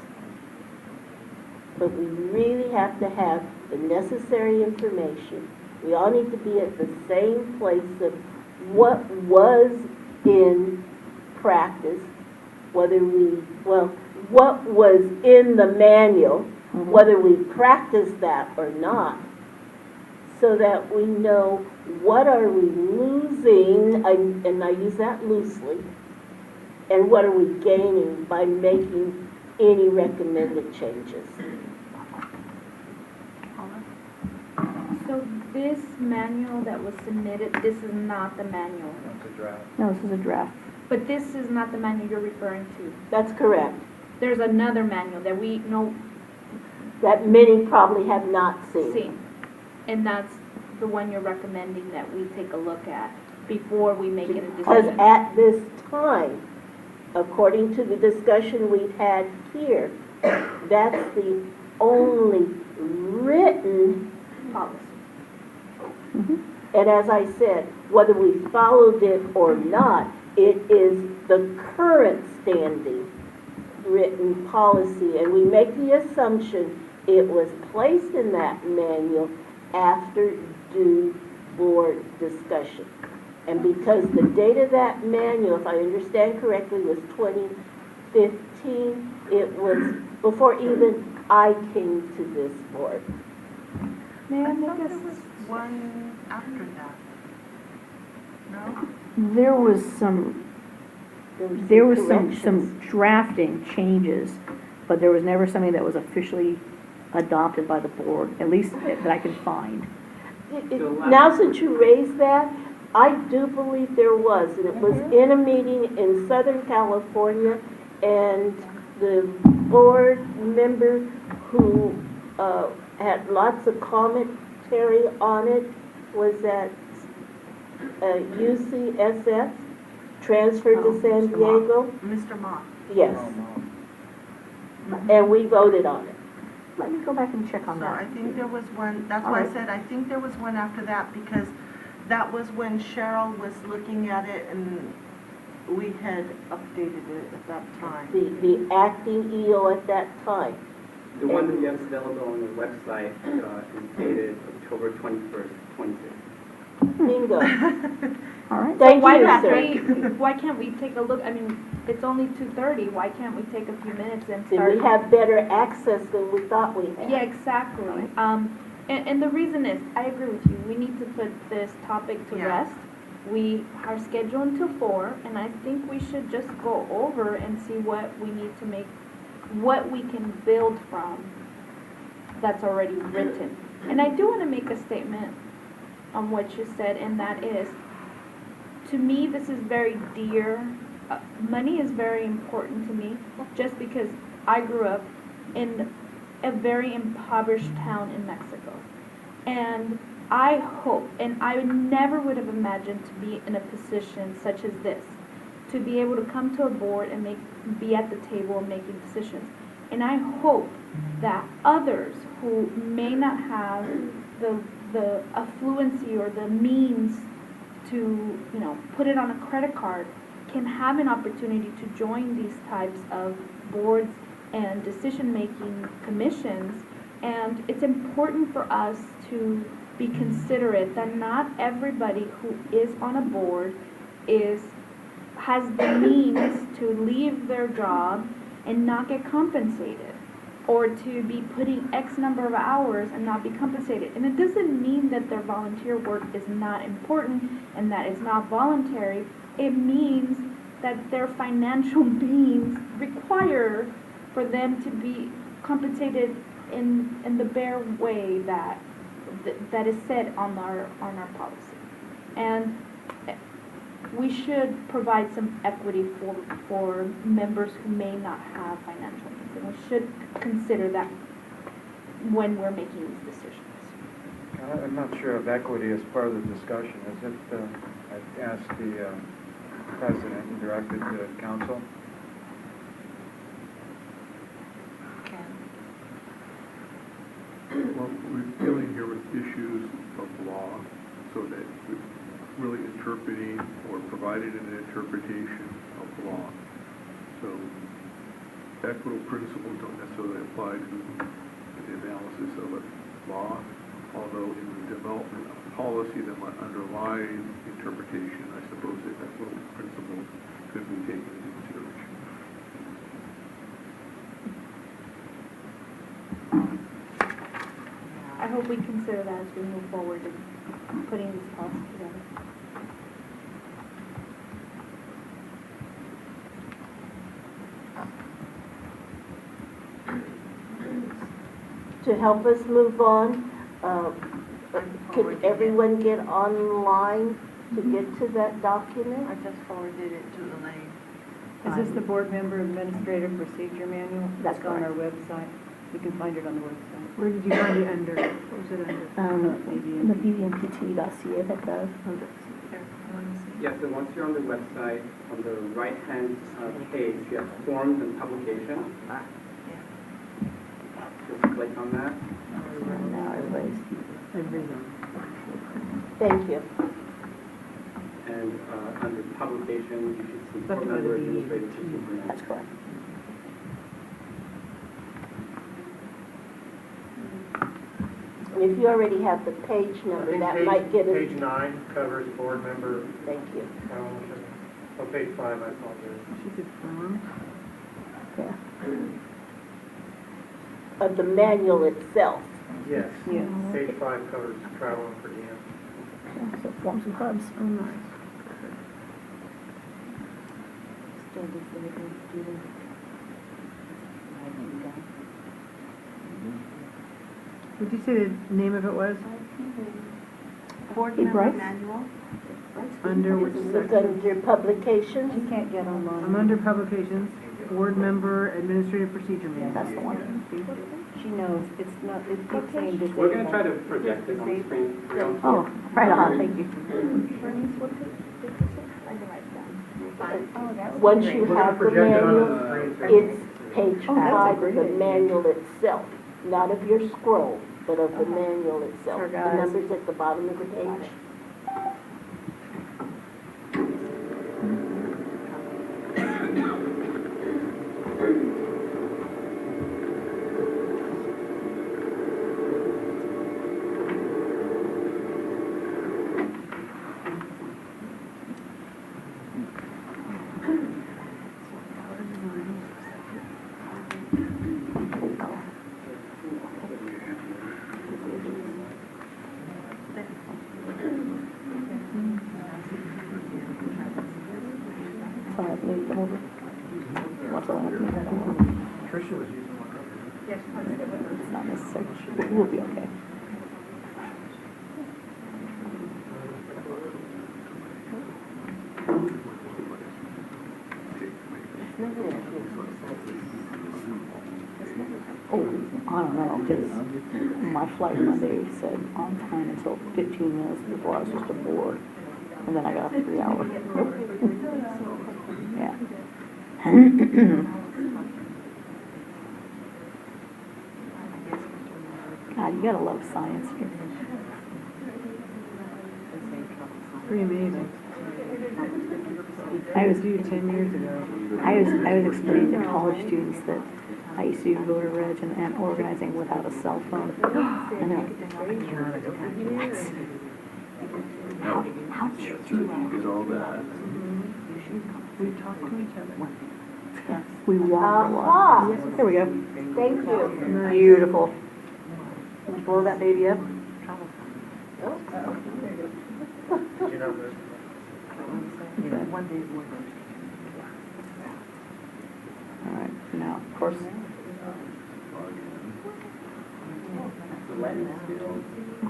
But we really have to have the necessary information. We all need to be at the same place of what was in practice, what was in the manual, whether we practice that or not, so that we know what are we losing, and I use that loosely, and what are we gaining by making any recommended changes. So this manual that was submitted, this is not the manual. That's a draft. No, this is a draft. But this is not the manual you're referring to. That's correct. There's another manual that we know That many probably have not seen. And that's the one you're recommending that we take a look at before we make it a Because decision. at this time, according to the discussion we've had here, that's the only written Policy. And as I said, whether we followed it or not, it is the current standing written policy. And we make the assumption it was placed in that manual after due board discussion. And because the date of that manual, if I understand correctly, was 2015, it was before even I came to this board. May I make a One after that. No? There was some corrections. drafting changes, but there was never something that was officially adopted by the board, at least that I can find. Now, since you raised that, I do believe there was, and it was in a meeting in Southern California, and the board member who had lots of commentary on it was at UCSF, transferred to San Diego. Mr. Mott. Yes, and we voted on it. Let me go back and check on So I that. think there was one, that's why I said, I think there was one after that, because that was when Cheryl was looking at it and we had updated it at that time. The acting EO at that time. The one that you have available on the website is dated October 21st, 26. Bingo. All right. Thank Why you, can't sir. why can't we take a look? I mean, it's only 2:30. Why can't we take a few minutes and Did start? we have better access than we thought we had? Yeah, exactly. And the reason is, I agree with you, we need to put this topic to Yeah. rest. We are scheduled until 4, and I think we should just go over and see what we need to make, what we can build from that's already written. And I do want to make a statement on what you said, and that is, to me, this is very dear. Money is very important to me, just because I grew up in a very impoverished town in Mexico. And I hope, and I never would have imagined to be in a position such as this, to be able to come to a board and be at the table making decisions. And I hope that others who may not have the affluency or the means to, put it on a credit card, can have an opportunity to join these types of boards and decision-making commissions. And it's important for us to be considerate that not everybody who is on a board has the means to leave their job and not get compensated, or to be putting X number of hours and not be compensated. And it doesn't mean that their volunteer work is not important and that it's not voluntary. It means that their financial means require for them to be compensated in the bare way that is said on our policy. And we should provide some equity for members who may not have financial means, and we should consider that when we're making these decisions. I'm not sure if equity is part of the discussion. Is it, I'd ask the president and direct it to council. Well, we're dealing here with issues of law, so that we're really interpreting or providing an interpretation of law. So equitable principles don't necessarily apply to the analysis of a law, although in the development of policy that might underlie interpretation, I suppose that equitable principles could be taken into consideration. I hope we consider that as we move forward in putting this policy together. To help us move on, could everyone get online to get to that document? I just forwarded it to Elaine. Is this the board member administrative procedure manual? That's It's on our website. You can find it on the website. Where did you find it under? What was it under? The BVMPT dossier that does. Yeah, so once you're on the website, on the right-hand page, you have forms and publications. Just click on that. Now everybody's. Thank you. And under publications, you should see board member administrative procedure. That's correct. If you already have the page number, that might get us. Page 9 covers board member. Thank you. Oh, page 5, I apologize. Yeah. Of the manual itself. Yes. Yes. Page 5 covers travel and per diem. Yeah, so forms and clubs. Oh, nice. Still the same student. What did you say the name of it was? Board Hey, member Bryce? manual. Under which Look section? under publications. You can't get online. I'm under publications, board member administrative procedure manual. That's the one. She knows, it's not, it keeps saying disabled. We're going to try to project it on the screen. Oh, right on, thank you. Bernice, what page did you say? I can write it down. Oh, that's Once great. you We're have the gonna project it on manual, the screen. it's page Oh, that's a 5 of great the idea. manual itself, not of your scroll, but of the manual itself. Sure, The guys. number's at the bottom of the page. Sorry, I need to come over. What's all happening? Tricia was using one earlier. It's not necessary, we'll be okay. Oh, I don't know, because my flight Monday said on time until 15 minutes before I was supposed to board, and then I got a 3 hour. Yeah. God, you gotta love science here. Pretty amazing. I was 10 years ago. I was explaining to college students that I used to do voter reg and organizing without a cell phone. And they're like, how did you do that? Did all that. We talk to each other. We walked a lot. There we go. Thank you. Beautiful. Can you blow that baby up? Did you know this? One day's work. All right, now, of course.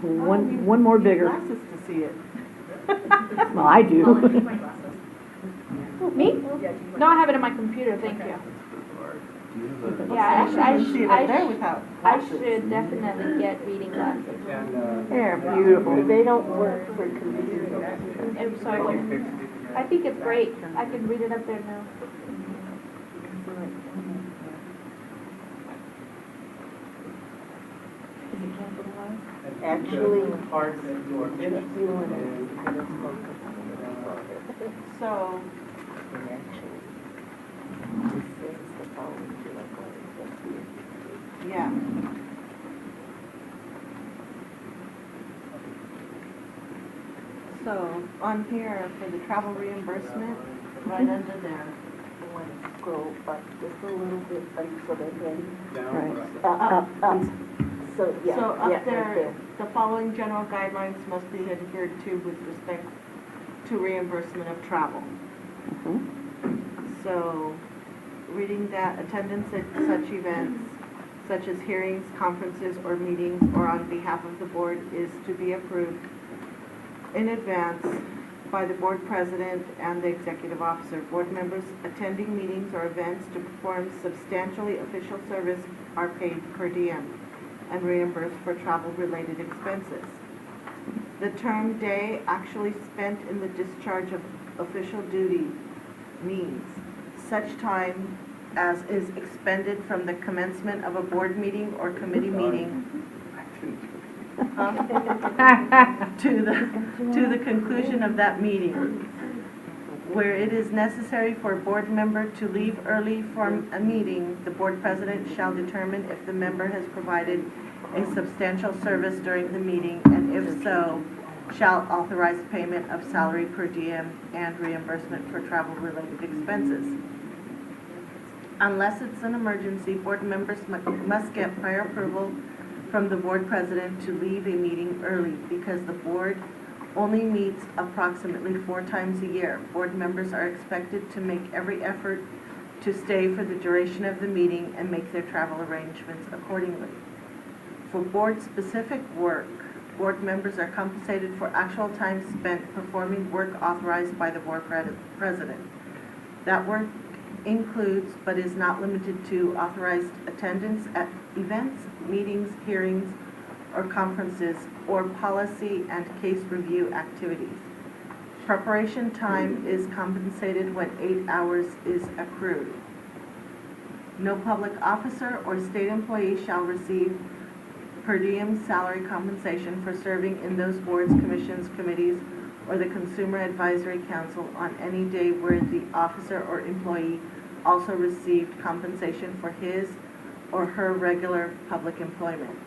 One more bigger. Glasses to see it. Well, I do. Me? No, I have it on my computer, thank you. Yeah, I should definitely get reading glasses. And, They're beautiful. They don't work for computers. And so I think it's great. I can read it up there now. Actually, the part that you are interested in So, yeah. So, on here for the travel reimbursement, right under there, I want to scroll up just a little bit so that then, down, Up. so, yeah. So yeah, up right there, the following general guidelines must be adhered to with respect to reimbursement of travel. So, reading that attendance at such events, such as hearings, conferences, or meetings, or on behalf of the board, is to be approved in advance by the board president and the executive officer. Board members attending meetings or events to perform substantially official service are paid per diem and reimbursed for travel-related expenses. The term day actually spent in the discharge of official duty means such time as is expended from the commencement of a board meeting or committee meeting to the conclusion of that meeting. Where it is necessary for a board member to leave early from a meeting, the board president shall determine if the member has provided a substantial service during the meeting, and if so, shall authorize payment of salary per diem and reimbursement for travel-related expenses. Unless it's an emergency, board members must get prior approval from the board president to leave a meeting early because the board only meets approximately 4 times a year. Board members are expected to make every effort to stay for the duration of the meeting and make their travel arrangements accordingly. For board-specific work, board members are compensated for actual time spent performing work authorized by the board president. That work includes, but is not limited to, authorized attendance at events, meetings, hearings, or conferences, or policy and case review activities. Preparation time is compensated when 8 hours is accrued. No public officer or state employee shall receive per diem salary compensation for serving in those boards, commissions, committees, or the Consumer Advisory Council on any day where the officer or employee also received compensation for his or her regular public employment.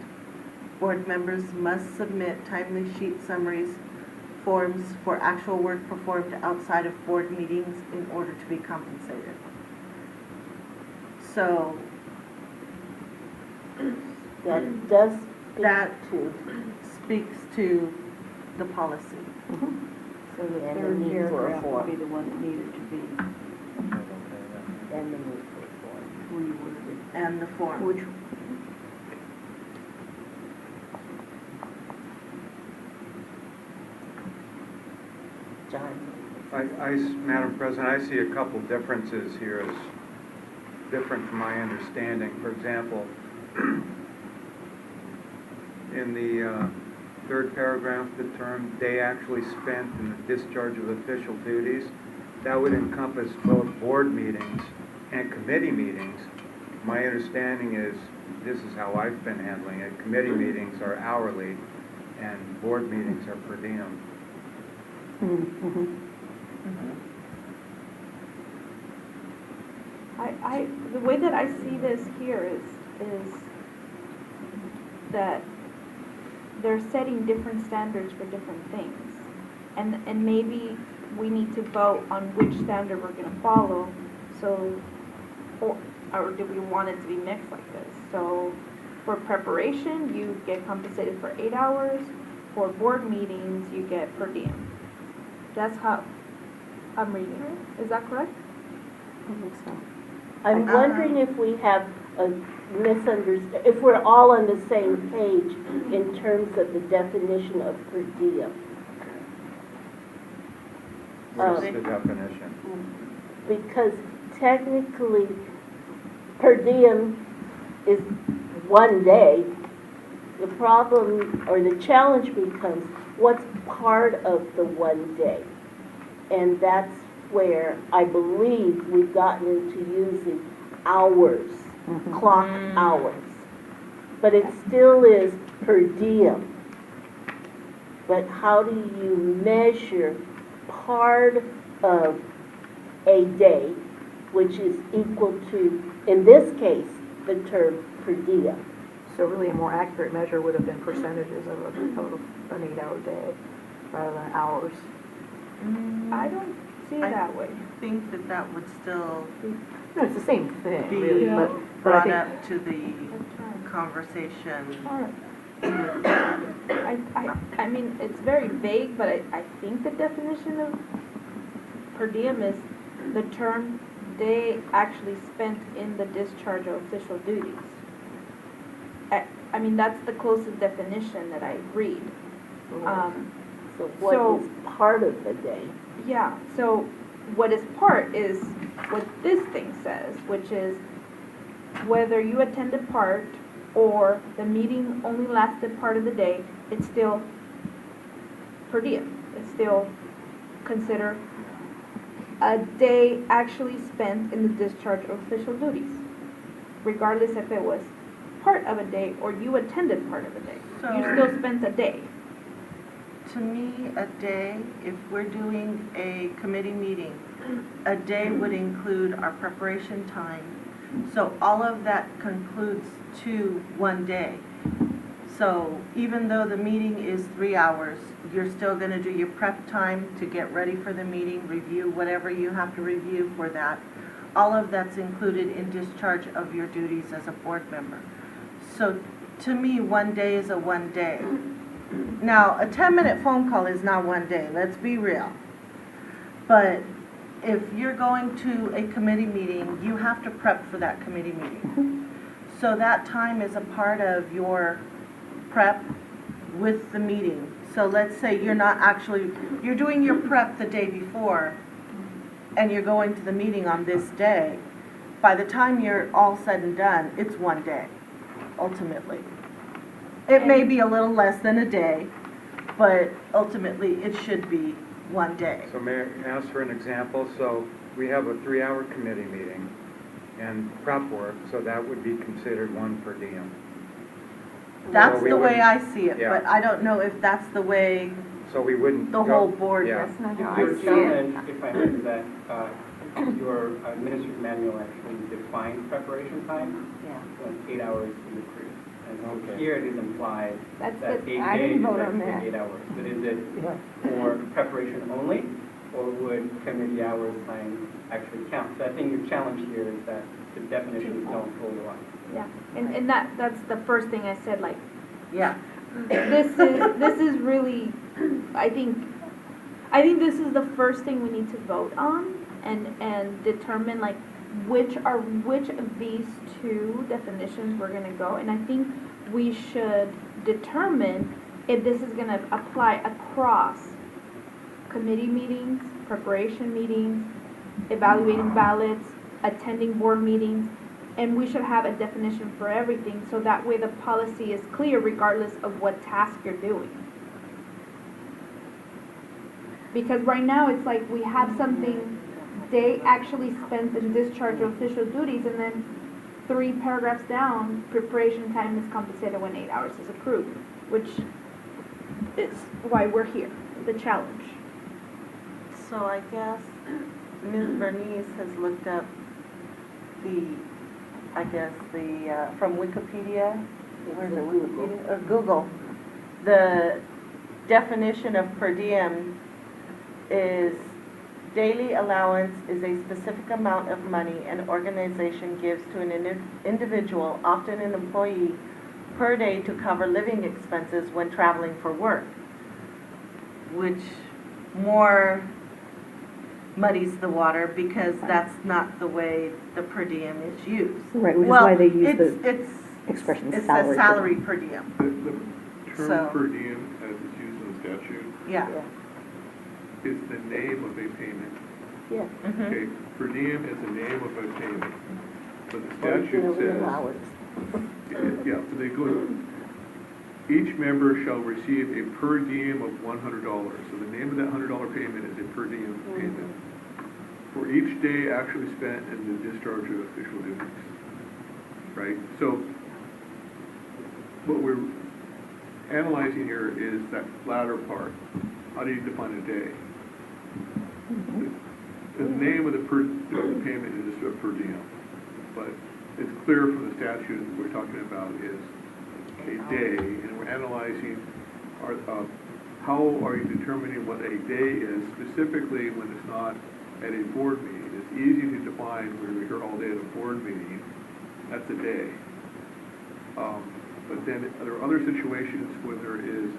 Board members must submit timely sheet summaries, forms for actual work performed outside of board meetings in order to be compensated. So, That does speak That- to, speaks to the policy. So the And third the need for a paragraph form. would be the one that needed to be And the need for form. And the form. Which, John? Madam President, I see a couple differences here as different from my understanding. For example, in the third paragraph, the term "day actually spent in the discharge of official duties," that would encompass both board meetings and committee meetings. My understanding is, this is how I've been handling it, committee meetings are hourly and board meetings are per diem. The way that I see this here is that they're setting different standards for different things. And maybe we need to vote on which standard we're gonna follow, so, or do we want it to be mixed like this? So, for preparation, you get compensated for 8 hours, for board meetings, you get per diem. That's how I'm reading it, is that correct? I think so. I'm wondering if we have a if we're all on the same page in terms of the definition of per diem. What is the definition? Because technically, per diem is 1 day. The problem or the challenge becomes what's part of the 1 day. And that's where I believe we've gotten into using hours, clock hours. But it still is per diem. But how do you measure part of a day, which is equal to, in this case, the term per diem? So really a more accurate measure would have been percentages of an 8-hour day rather than hours. I don't see it that way. I think that would still No, it's the same thing, be really, but I brought think. up to the conversation. I mean, it's very vague, but I think the definition of per diem is the term day actually spent in the discharge of official duties. I mean, that's the closest definition that I read. So what is part of the day? Yeah, so what is part is what this thing says, which is whether you attended part or the meeting only lasted part of the day, it's still per diem. It's still considered a day actually spent in the discharge of official duties, regardless if it was part of a day or you attended part of a day. You still spent a day. To me, a day, if we're doing a committee meeting, a day would include our preparation time. So all of that concludes to 1 day. So even though the meeting is 3 hours, you're still going to do your prep time to get ready for the meeting, review whatever you have to review for that. All of that's included in discharge of your duties as a board member. So to me, 1 day is a 1 day. Now, a 10-minute phone call is not 1 day, let's be real. But if you're going to a committee meeting, you have to prep for that committee meeting. So that time is a part of your prep with the meeting. So let's say you're doing your prep the day before and you're going to the meeting on this day. By the time you're all said and done, it's 1 day, ultimately. It may be a little less than a day, but ultimately it should be 1 day. So may I ask for an example? So we have a 3-hour committee meeting and prep work, so that would be considered 1 per diem. That's So we the way wouldn't- I see it, yeah. but I don't know if that's the way So we wouldn't. the whole board. Yeah. That's not how I Your see it. challenge, if I may, is that your administrative manual actually defines preparation time, like 8 hours in the cruise. And so Okay. here it is implied That's that 8 it. days I didn't vote is on actually that. 8 hours. But is it for preparation only, or would committee hours time actually count? So I think your challenge here is that the definitions don't fully align. Yeah, and that's the first thing I said, like, Yeah. this is really, I think I think this is the first thing we need to vote on and determine like which of these two definitions we're gonna go. And I think we should determine if this is gonna apply across committee meetings, preparation meetings, evaluating ballots, attending board meetings, and we should have a definition for everything, so that way the policy is clear regardless of what task you're doing. Because right now, it's like we have something, they actually spent in discharge of official duties, and then 3 paragraphs down, preparation time is compensated when 8 hours is accrued, which is why we're here, the challenge. So I guess Ms. Bernice has looked up from Wikipedia, where is it, Wikipedia, or Google, the definition of per diem is daily allowance is a specific amount of money an organization gives to an individual, often an employee, per day to cover living expenses when traveling for work, which more muddies the water because that's not the way the per diem is used. Right, which is why they use the it's expression it's salary. a salary per diem. The So- term per diem, as it's used in the statute, Yeah. is the name of a payment. Yeah. Mhm. Okay, per diem is the name of a payment. But the statute says, yeah, so they go, each member shall receive a per diem of $100. So the name of that $100 payment is a per diem payment for each day actually spent in the discharge of official duties. Right? So what we're analyzing here is that latter part. How do you define a day? The name of the payment is just a per diem, but it's clear from the statute that we're talking about is a day, and we're analyzing how are you determining what a day is, specifically when it's not at a board meeting. It's easy to define when we're here all day at a board meeting, that's a day. But then there are other situations where there is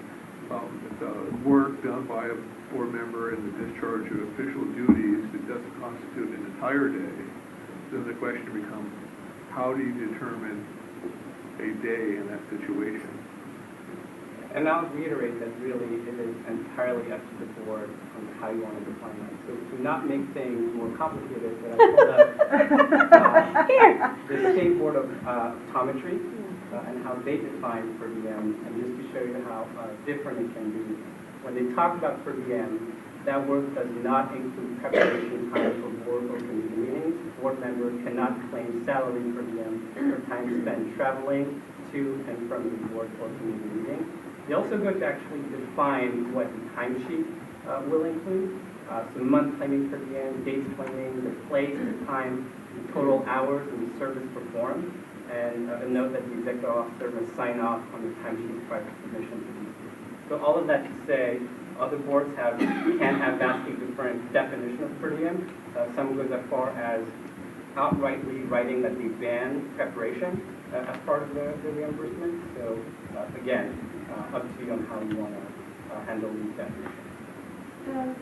work done by a board member in the discharge of official duties that doesn't constitute an entire day. Then the question becomes, how do you determine a day in that situation? And I'll reiterate that really it is entirely up to the board on how you want to define that. So to not make things more complicated, that I pulled up the State Board of Optometry and how they define per diem, and just to show you how different it can be. When they talk about per diem, that work does not include preparation time for board or committee meetings. Board members cannot claim salary per diem for time spent traveling to and from the board or committee meeting. They also go to actually define what the timesheet will include. So month claiming per diem, dates claiming, the place, the time, the total hours, and the service performed. And a note that the executive officer must sign off on the timesheet prior to submission to these. So all of that to say, other boards can have vastly different definition of per diem. Some goes as far as outrightly writing that they ban preparation as part of the reimbursement. So again, up to you on how you want to handle these definitions. Does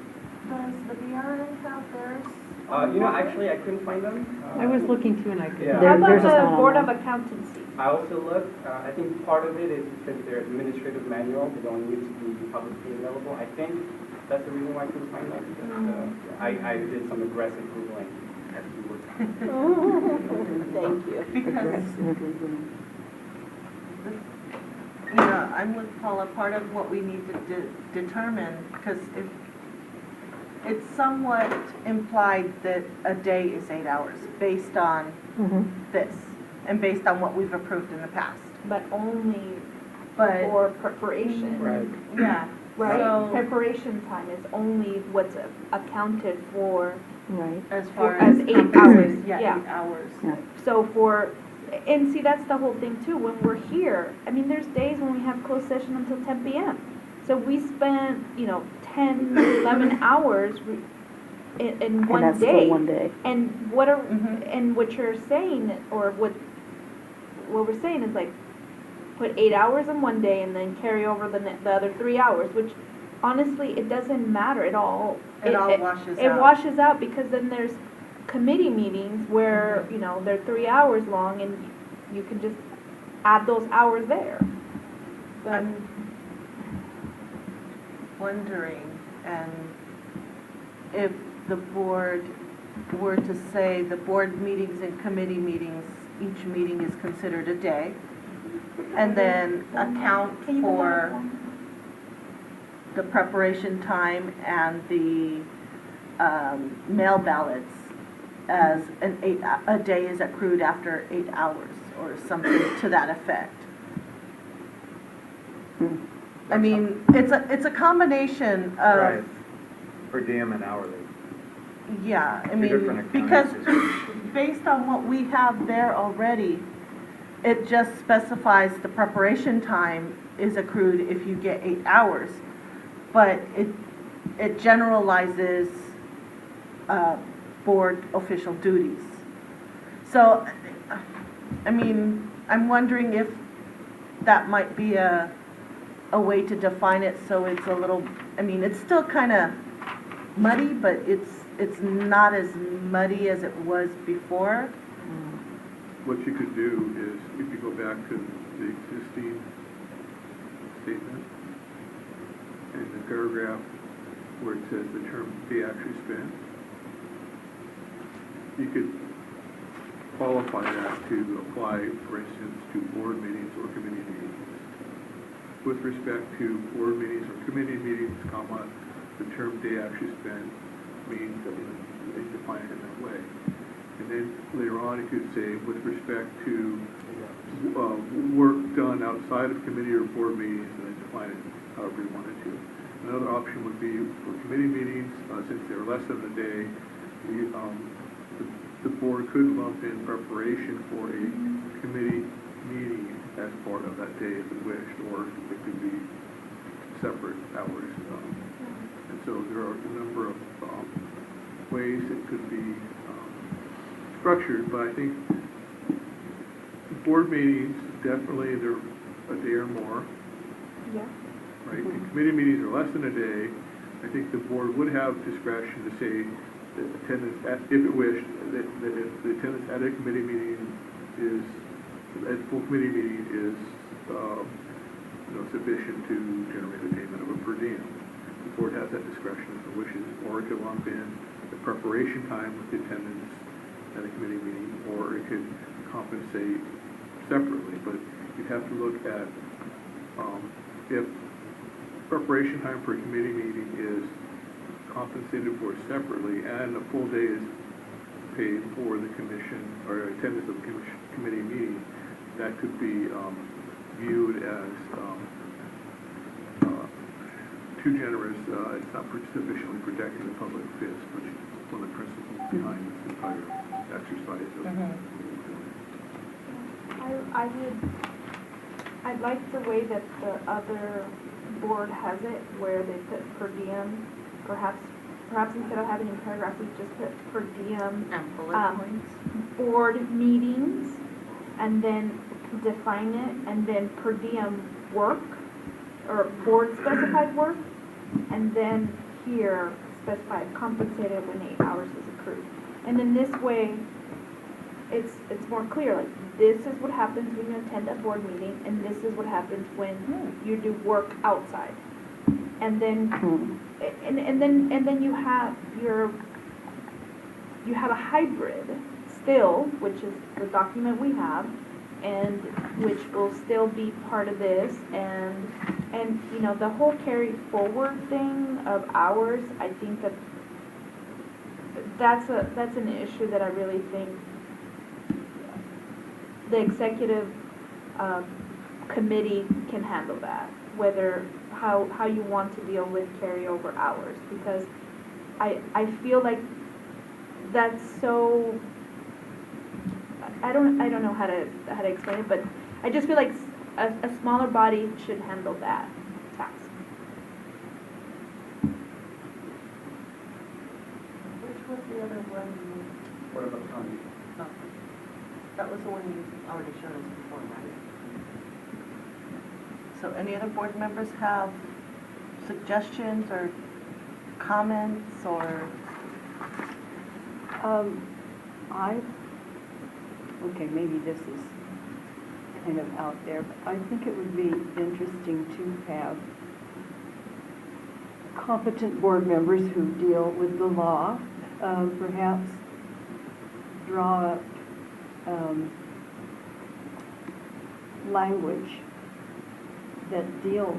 the BRN have theirs? Actually, I couldn't find them. I was looking too and I couldn't. Yeah. How about There's just the not Board of online. Accountancy? I also looked, I think part of it is because their administrative manual, they don't need to be publicly available. I think that's the reason why I couldn't find them. Because, I did some aggressive Googling as we were talking. Thank you. Because, I'm with Paula, part of what we need to determine, because it's somewhat implied that a day is 8 hours, based on this, and based on what we've approved in the past. But only But, for preparation. Right. yeah, Right? So- Preparation time is only what's accounted for. Right. as far as as 8 compensation, hours, yeah, yeah. 8 hours. So and see, that's the whole thing too, when we're here, I mean, there's days when we have closed session until 10 p.m. So we spent, 10, 11 hours in one And that's day. for one day. And and what you're saying, or what we're saying is like, put 8 hours in one day and then carry over the other 3 hours, which honestly, it doesn't matter, it all washes it out. washes out, because then there's committee meetings where, you know, they're 3 hours long, and you can just add those hours there. But I'm wondering, and if the board were to say the board meetings and committee meetings, each meeting is considered a day, and then account Can you put that for on? the preparation time and the mail ballots as a day is accrued after 8 hours, or something to that effect. I mean, it's a combination Right. of, Per diem and hourly. yeah, I Two mean, different accounting because systems. based on what we have there already, it just specifies the preparation time is accrued if you get 8 hours. But it generalizes board official duties. So, I mean, I'm wondering if that might be a way to define it so it's a little, I mean, it's still kind of muddy, but it's not as muddy as it was before. What you could do is, if you go back to the existing statement, and the paragraph where it says the term they actually spent, you could qualify that to apply, for instance, to board meetings or committee meetings. With respect to board meetings or committee meetings, comma, the term they actually spent means that they define it in that way. And then later on, you could say, with respect to work done outside of committee or board meetings, and then define it however you wanted to. Another option would be for committee meetings, since they're less than a day, the board could lump in preparation for a committee meeting as part of that day if it wished, or it could be separate hours. And so there are a number of ways it could be structured, but I think board meetings, definitely they're a day or more, Yeah. right? And committee meetings are less than a day. I think the board would have discretion to say that attendance, if it wished, that if the attendance at a committee meeting is, at a full committee meeting is, sufficient to generate a payment of a per diem. The board has that discretion if it wishes, or it could lump in the preparation time with the attendance at a committee meeting, or it could compensate separately. But you'd have to look at if preparation time for a committee meeting is compensated for separately and a full day is paid for the commission or attendance of the committee meeting, that could be viewed as too generous. It's not sufficiently protecting the public fist, which is one of the principles behind this entire exercise of I like the way that the other board has it, where they put per diem, perhaps instead of having a paragraph, we just put per diem. And bullet points. Board meetings, and then define it, and then per diem work, or board specified work, and then here specified compensated when 8 hours is accrued. And then this way, it's more clear, like, this is what happens when you attend a board meeting, and this is what happens when you do work outside. And then, and then you have you have a hybrid still, which is the document we have, and which will still be part of this, and you know, the whole carry forward thing of hours, I think that's an issue that I really think the executive committee can handle that, whether how you want to deal with carryover hours, because I feel like that's so, I don't know how to explain it, but I just feel like a smaller body should handle that task. Which was the other one? What about Tony? Oh, that was the one you already showed us before, right? So any other board members have suggestions or comments or? Okay, maybe this is kind of out there, but I think it would be interesting to have competent board members who deal with the law, perhaps draw up language that deals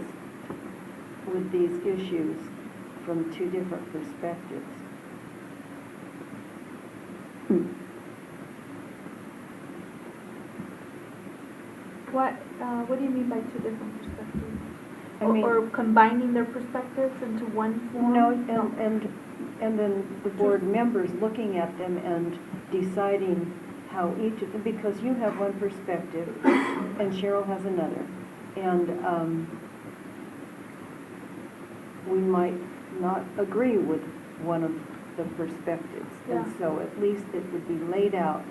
with these issues from two different perspectives. What do you mean by two different perspectives? I mean- Or combining their perspectives into one form? No, and then the board members looking at them and deciding how each of them, because you have one perspective and Cheryl has another. And we might not agree with one of the perspectives. And Yeah. so at least it would be laid out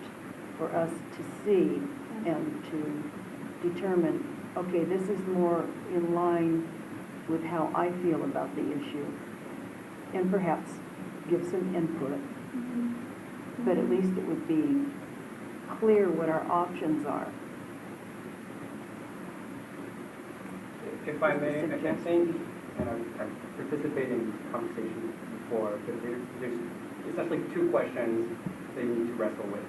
for us to see and to determine, okay, this is more in line with how I feel about the issue, and perhaps give some input. But at least it would be clear what our options are. If I may, I think, and I've participated in these conversations before, but there's essentially two questions that you need to wrestle with.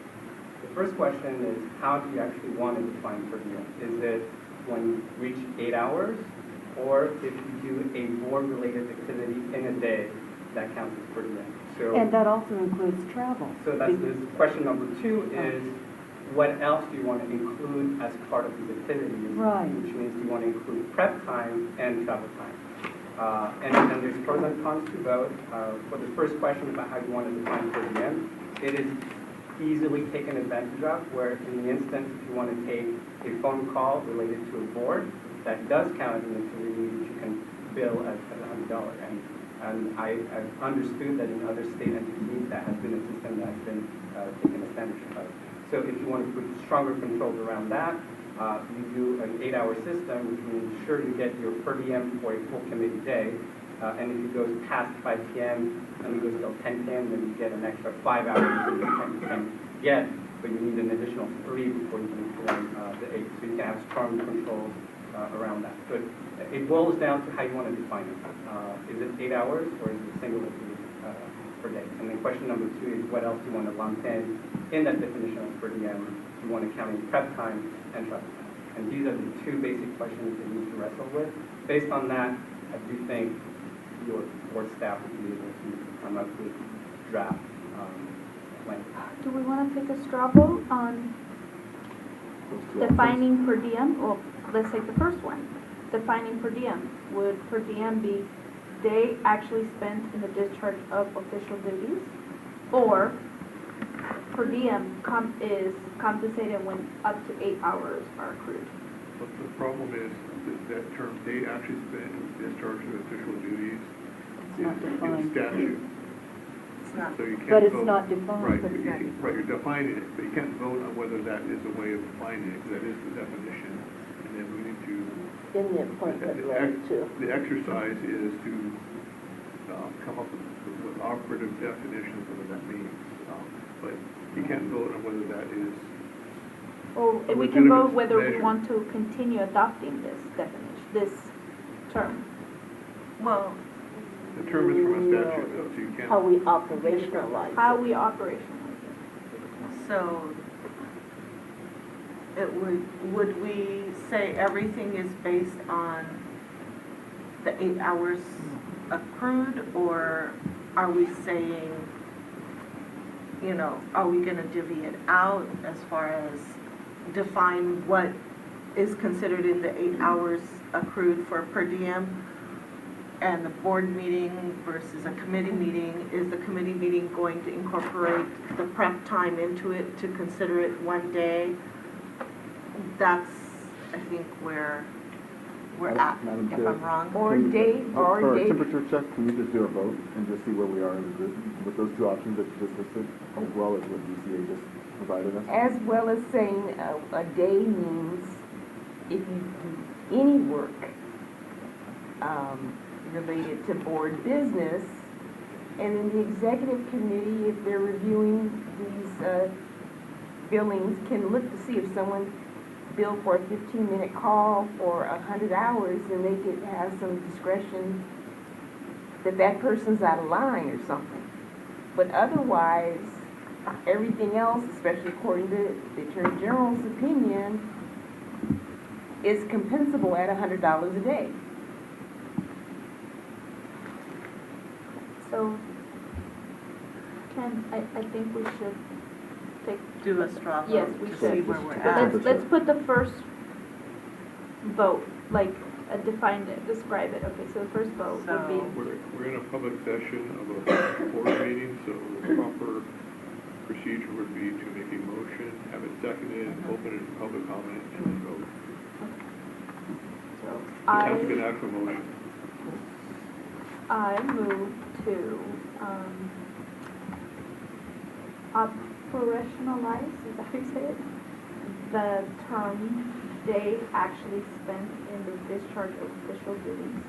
The first question is, how do you actually want to define per diem? Is it when you reach 8 hours, or if you do a board-related activity in a day, that counts as per diem? So, And that also includes travel. so that's this question number two is, what else do you want to include as part of these activities? Right. Which means you want to include prep time and travel time. And there's pros and cons to both. For the first question about how you want to define per diem, it is easily taken advantage of, where in the instance if you want to take a phone call related to a board, that does count as an activity that you can bill as $100. And I've understood that in other state entities that has been a system that has been taken advantage of. So if you want to put stronger controls around that, you do an 8-hour system, which means sure you get your per diem for a full committee day. And if it goes past 5 p.m. and it goes till 10 p.m., then you get an extra 5 hours that you can get, but you need an additional 3 before you can perform the 8. So you can have strong controls around that. But it boils down to how you want to define it. Is it 8 hours or is it a single activity per day? And then question number 2 is what else do you want to lump in that definition of per diem? You want to count in prep time and travel time. And these are the 2 basic questions that you need to wrestle with. Based on that, I do think your board staff will be able to come up with draft language. Do we want to take a straw vote on defining per diem? Well, let's take the first one. Defining per diem. Would per diem be day actually spent in the discharge of official duties? Or per diem is compensated when up to 8 hours are accrued? But the problem is that term, day actually spent in discharge of official duties It's not is defined. in statute. It's not. So you can't But it's vote- not defined. Right, But it's not right, you're defining it, but you can't vote on whether that is a way of defining it, because that is the definition. And then we need to, In the appointment letter too. the exercise is to come up with operative definitions of what that means. But you can't vote on whether that is, Or A we can vote legitimate whether we measure. want to continue adopting this definition, this term. Well, the term is from a statute, though, so you can't. How we operationalize it. How we operationalize it. so it would we say everything is based on the 8 hours accrued, or are we saying, are we gonna divvy it out as far as define what is considered in the 8 hours accrued for per diem? And the board meeting versus a committee meeting, is the committee meeting going to incorporate the prep time into it to consider it one day? That's, I think, where we're at, Madam if Chair. I'm wrong. Or day, or For a day. temperature check, can you just do a vote and just see where we are as a group with those 2 options that you just listed, as well as what DCA just provided us? As well as saying a day means if you do any work, related to board business. And then the executive committee, if they're reviewing these billings, can look to see if someone billed for a 15-minute call for 100 hours, and they could have some discretion that that person's out of line or something. But otherwise, everything else, especially according to the Attorney General's opinion, is compensable at $100 a day. So, Ken, I think we should take. Do a straw vote Yes, we to should. see where we're That's at. Let's put the first vote, like, define it, describe it. Okay, so the first vote would So- be, We're in a public session of a board meeting, so the proper procedure would be to make a motion, have it seconded, open it to public comment, and then vote. so It has to be an actual motion. I move to, operationalize, is that how you say it? The term day actually spent in the discharge of official duties.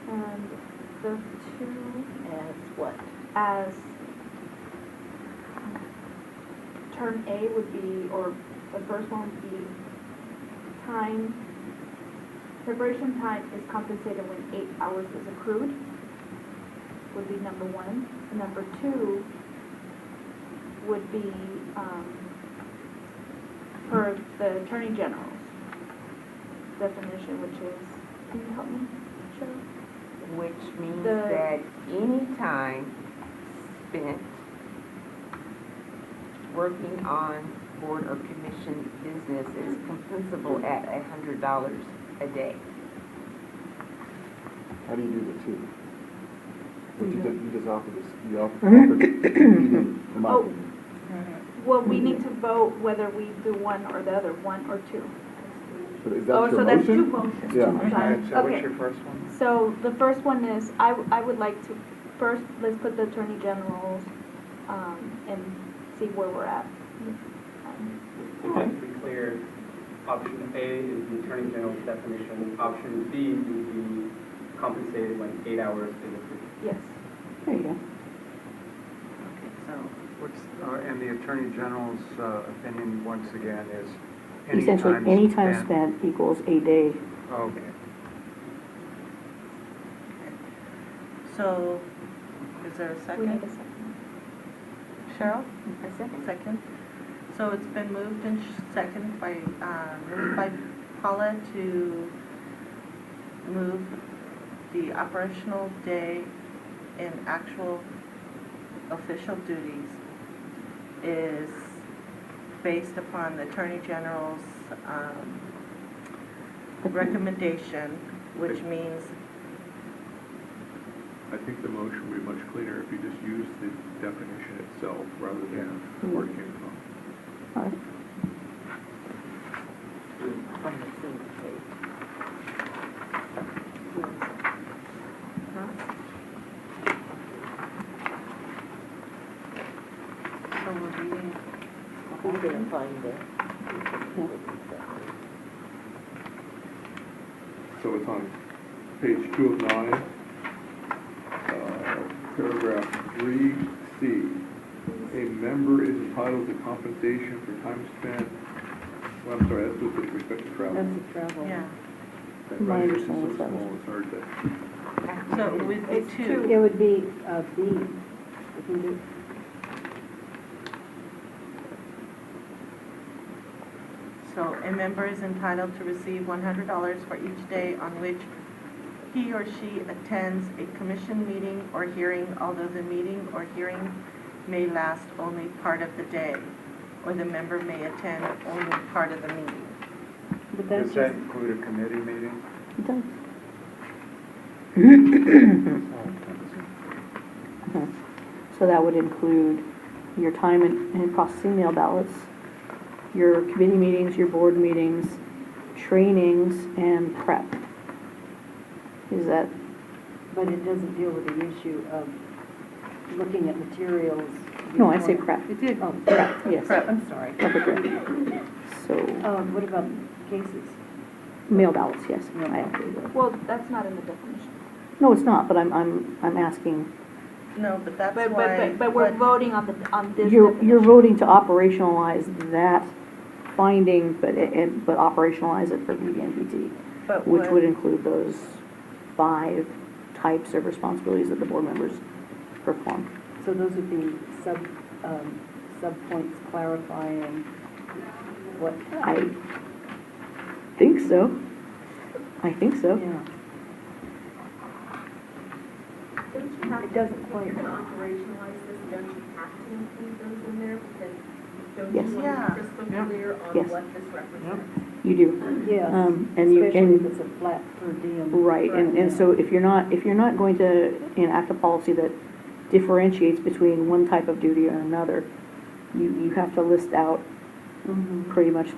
And the two As what? as term A would be, or the first one would be time, preparation time is compensated when 8 hours is accrued, would be number one. And number two would be, for the Attorney General's definition, which is, can you help me, Cheryl? Which means The- that any time spent working on board or commission business is compensable at $100 a day. How do you do the two? You just offer this, you offer in my Oh. opinion. Well, we need to vote whether we do one or the other, one or two. So is that Oh, your so that's two motion? motions. Yeah. I'm sorry. And so what's Okay. your first one? So the first one is, I would like to, first, let's put the Attorney General's, and see where we're at. So just to be clear, option A is the Attorney General's definition. Option B would be compensated when 8 hours is accrued. Yes. There you go. So, And the Attorney General's opinion, once again, is Essentially, any time spent equals a day. Okay. so, is there a We need second? a second. Cheryl? A second. Second. So it's been moved and seconded by, moved by Paula to move the operational day in actual official duties is based upon the Attorney General's recommendation, which means, I think the motion would be much cleaner if you just use the definition itself rather than where it came from. All right. On the same page. so we're reading. Who's gonna find it? So it's on page 2 of 9, paragraph 3C. A member is entitled to compensation for time spent, well, I'm sorry, that's with respect to travel. That's the travel. Yeah. That My writing is so understanding is that small, it's hard to. So it would be It's two. It would be, B, if you do, So a member is entitled to receive $100 for each day on which he or she attends a commission meeting or hearing, although the meeting or hearing may last only part of the day, or the member may attend only part of the meeting. but that's Does that just, include a committee meeting? It does. So that would include your time in processing mail ballots, your committee meetings, your board meetings, trainings, and prep. Is that, but it doesn't deal with the issue of looking at materials. no, I say before- prep. It did, oh, Prep, yes. prep, I'm sorry. Prep. So, What about cases? Mail ballots, yes. Mail I ballots. agree. Well, that's not in the definition. No, it's not, but I'm asking, No, but that's But, why. but we're what- voting on this you're definition. voting to operationalize that finding, but operationalize it for BD&PT, But which what- would include those 5 types of responsibilities that the board members perform. So those would be sub-points clarifying what? I think so. I think so. Yeah. Don't you have It to, doesn't if quite- you're gonna operationalize this, don't you have to include those in there? Because don't Yes. you want Yeah. to be crystal Yeah. clear on Yes. what this represents? You do. Yes, And you, especially if and, it's a flat per diem. right, and so if you're not going to enact a policy that differentiates between one type of duty or another, you have to list out Mhm. pretty much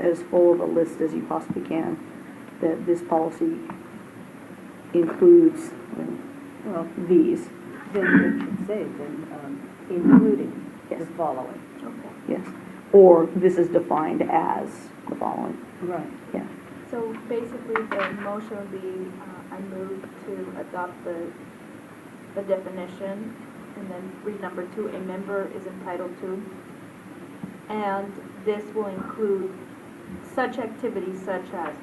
as full of a list as you possibly can, that this policy includes Well, these, then it should say, including the Yes. following. Okay. yes. Or this is defined as the following, Right. yeah. So basically, the motion would be, I move to adopt the definition, and then read number 2, a member is entitled to. And this will include such activities such as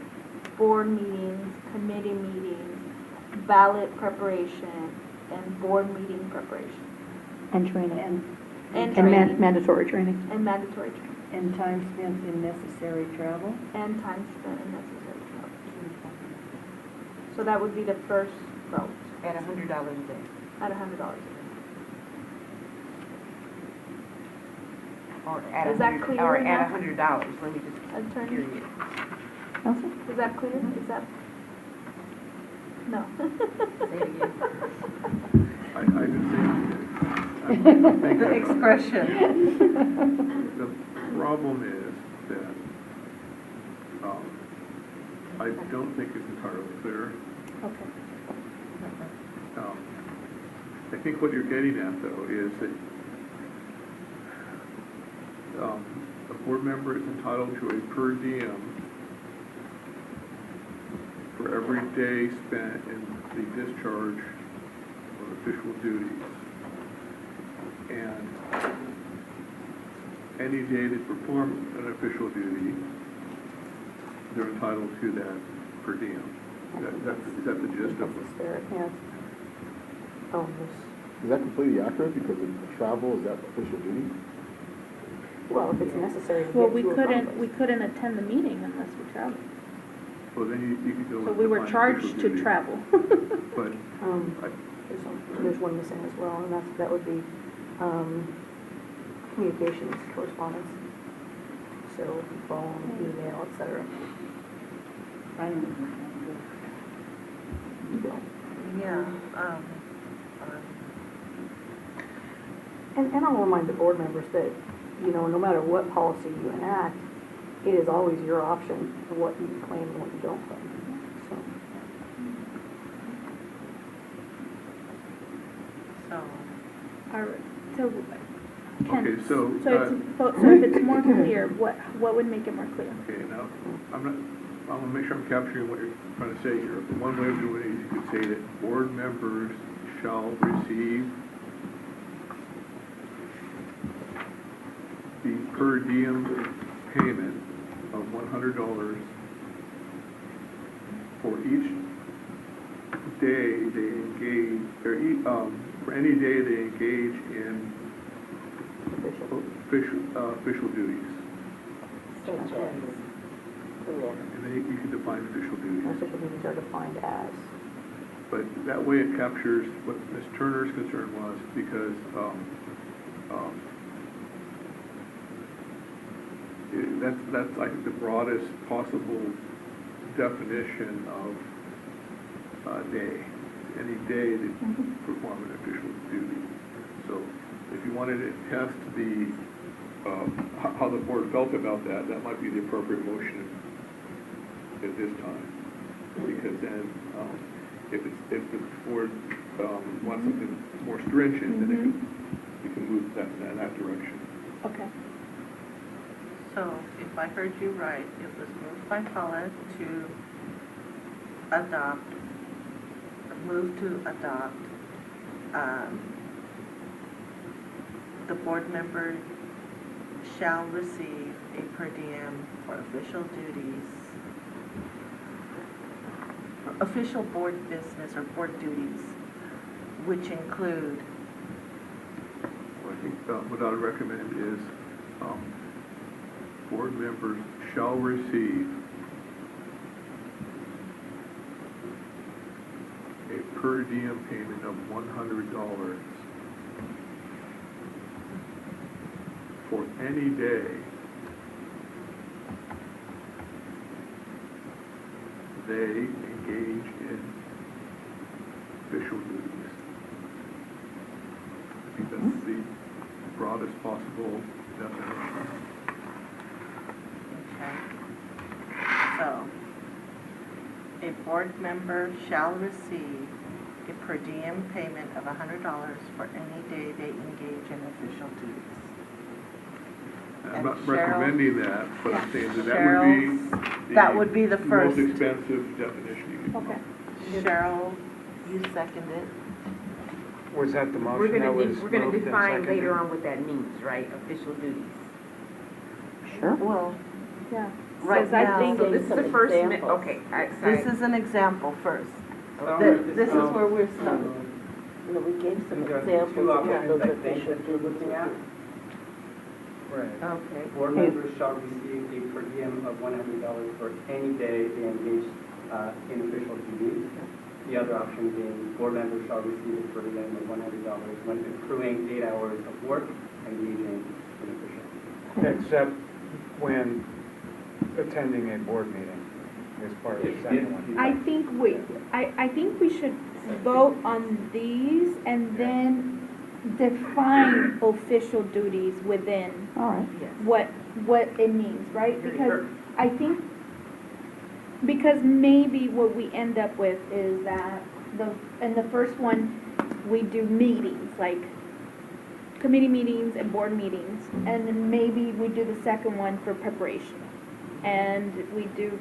board meetings, committee meetings, ballot preparation, and board meeting preparation, And training. And, and And training, mandatory training. and mandatory training, and time spent in necessary travel. and time spent in necessary travel. So that would be the first vote, At $100 a day. at $100. Or at Is that 100 clear Or enough? at $100, let me just, Attorney, period. Counselor? is that clear? Is that? No. Say it again. I didn't say anything. I'm thinking- Expression. The problem is that, I don't think it's entirely clear. Okay. I think what you're getting at, though, is that, a board member is entitled to a per diem for every day spent in the discharge of official duties. And any day they perform an official duty, they're entitled to that per diem. Is that the gist of it? There, yes. Oh, this, Is that completely accurate because of travel, is that official duty? well, if it's necessary to get to Well, a conference. we couldn't attend the meeting unless we traveled. Well, then you could go. So with we were defined charged official to duty. travel. But There's one missing as well, and that would be, communications, correspondence. So phone, email, et cetera. I don't know. You don't. Yeah, And I'll remind the board members that, no matter what policy you enact, it is always your option of what you claim and what you don't claim, so. so, Alright, so, Ken, Okay, so, so if it's more clear, what would make it more clear? okay, now, I'm gonna make sure I'm capturing what you're trying to say here. One way of doing it is you could say that board members shall receive the per diem payment of $100 for each day they engage, or for any day they engage in official duties. And then you can define official duties. Official duties are defined as. But that way it captures what Ms. Turner's concern was, because that's I think the broadest possible definition of day. Any day that you perform an official duty. So if you wanted to test the how the board felt about that, that might be the appropriate motion at this time. Because then, if the board wants something more stringent, then you can move that in that direction. Okay. So if I heard you right, it was moved by Paula to adopt, the board member shall receive a per diem for official duties, official board business or board duties, which include, I think what I would recommend is, board members shall receive a per diem payment of $100 for any day they engage in official duties. I think that's the broadest possible definition. okay. So, a board member shall receive a per diem payment of $100 for any day they engage in official duties. I'm And not Cheryl- recommending that, but I'm saying that that would be the first. most expensive definition you can. Okay. Cheryl, you seconded. Was that the motion that was We're gonna moved and define seconded? later on what that means, right? Official duties. Sure. Well, Yeah. right Says I now, think- So this is the Some first, examples. okay, this is an example first. This is where we're starting. You know, we gave some There are examples two of what options, those I think, official that you're looking at. Right. Okay. Board members shall receive a per diem of $100 for any day they engage in official duties. The other option being, board members shall receive a per diem of $100 when accruing 8 hours of work and engaging in official duties. Except when attending a board meeting is part of the second one. I think we should vote on these and then define official duties within All right. what it means, right? Because I think, because maybe what we end up with is that in the first one, we do meetings, like committee meetings and board meetings, and then maybe we do the second one for preparation. And we do,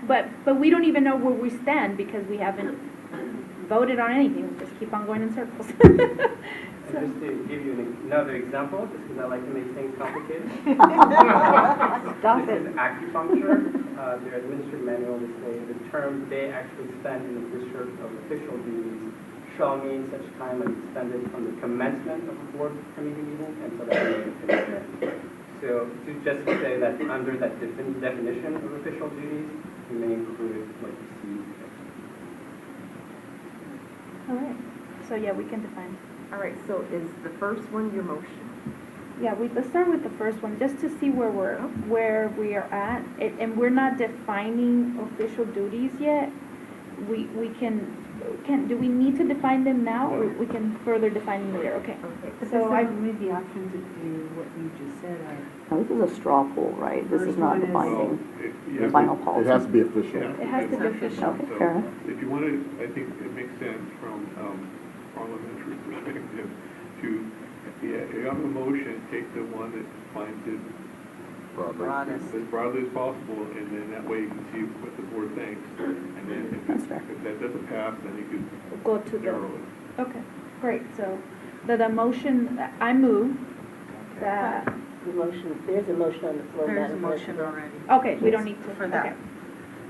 but we don't even know where we stand because we haven't voted on anything, we just keep on going in circles. And just to give you another example, just because I like to make things complicated. Stop This it. is acupuncture. Their administrative manual, they say the term they actually spend in the discharge of official duties shall mean such time as expended from the commencement of a board committee meeting until the end of the meeting. So to just say that under that definition of official duties, you may include what you see. All right, so yeah, we can define. All right, so is the first one your motion? Yeah, let's start with the first one, just to see where we are at, and we're not defining official duties yet. We do we need to define them now, or we can further define them later? Okay. So I made the option to do what you just said. Now, this is a straw poll, right? This is not Well, defining you the have final to- policy. It has to be official. Yeah. It has to be official. Okay, So, fair enough. if you want to, I think it makes sense from parliamentary perspective to, you have a motion, take the one that defines it Broadly. as broadly as possible, and then that way you can see what the board thinks. And then That's fair. if that doesn't pass, then you can go to the, narrow it. okay, great, so the motion, I move that, There's a motion on the floor, There's a Madam motion President. already. okay, we don't need to, For that. okay.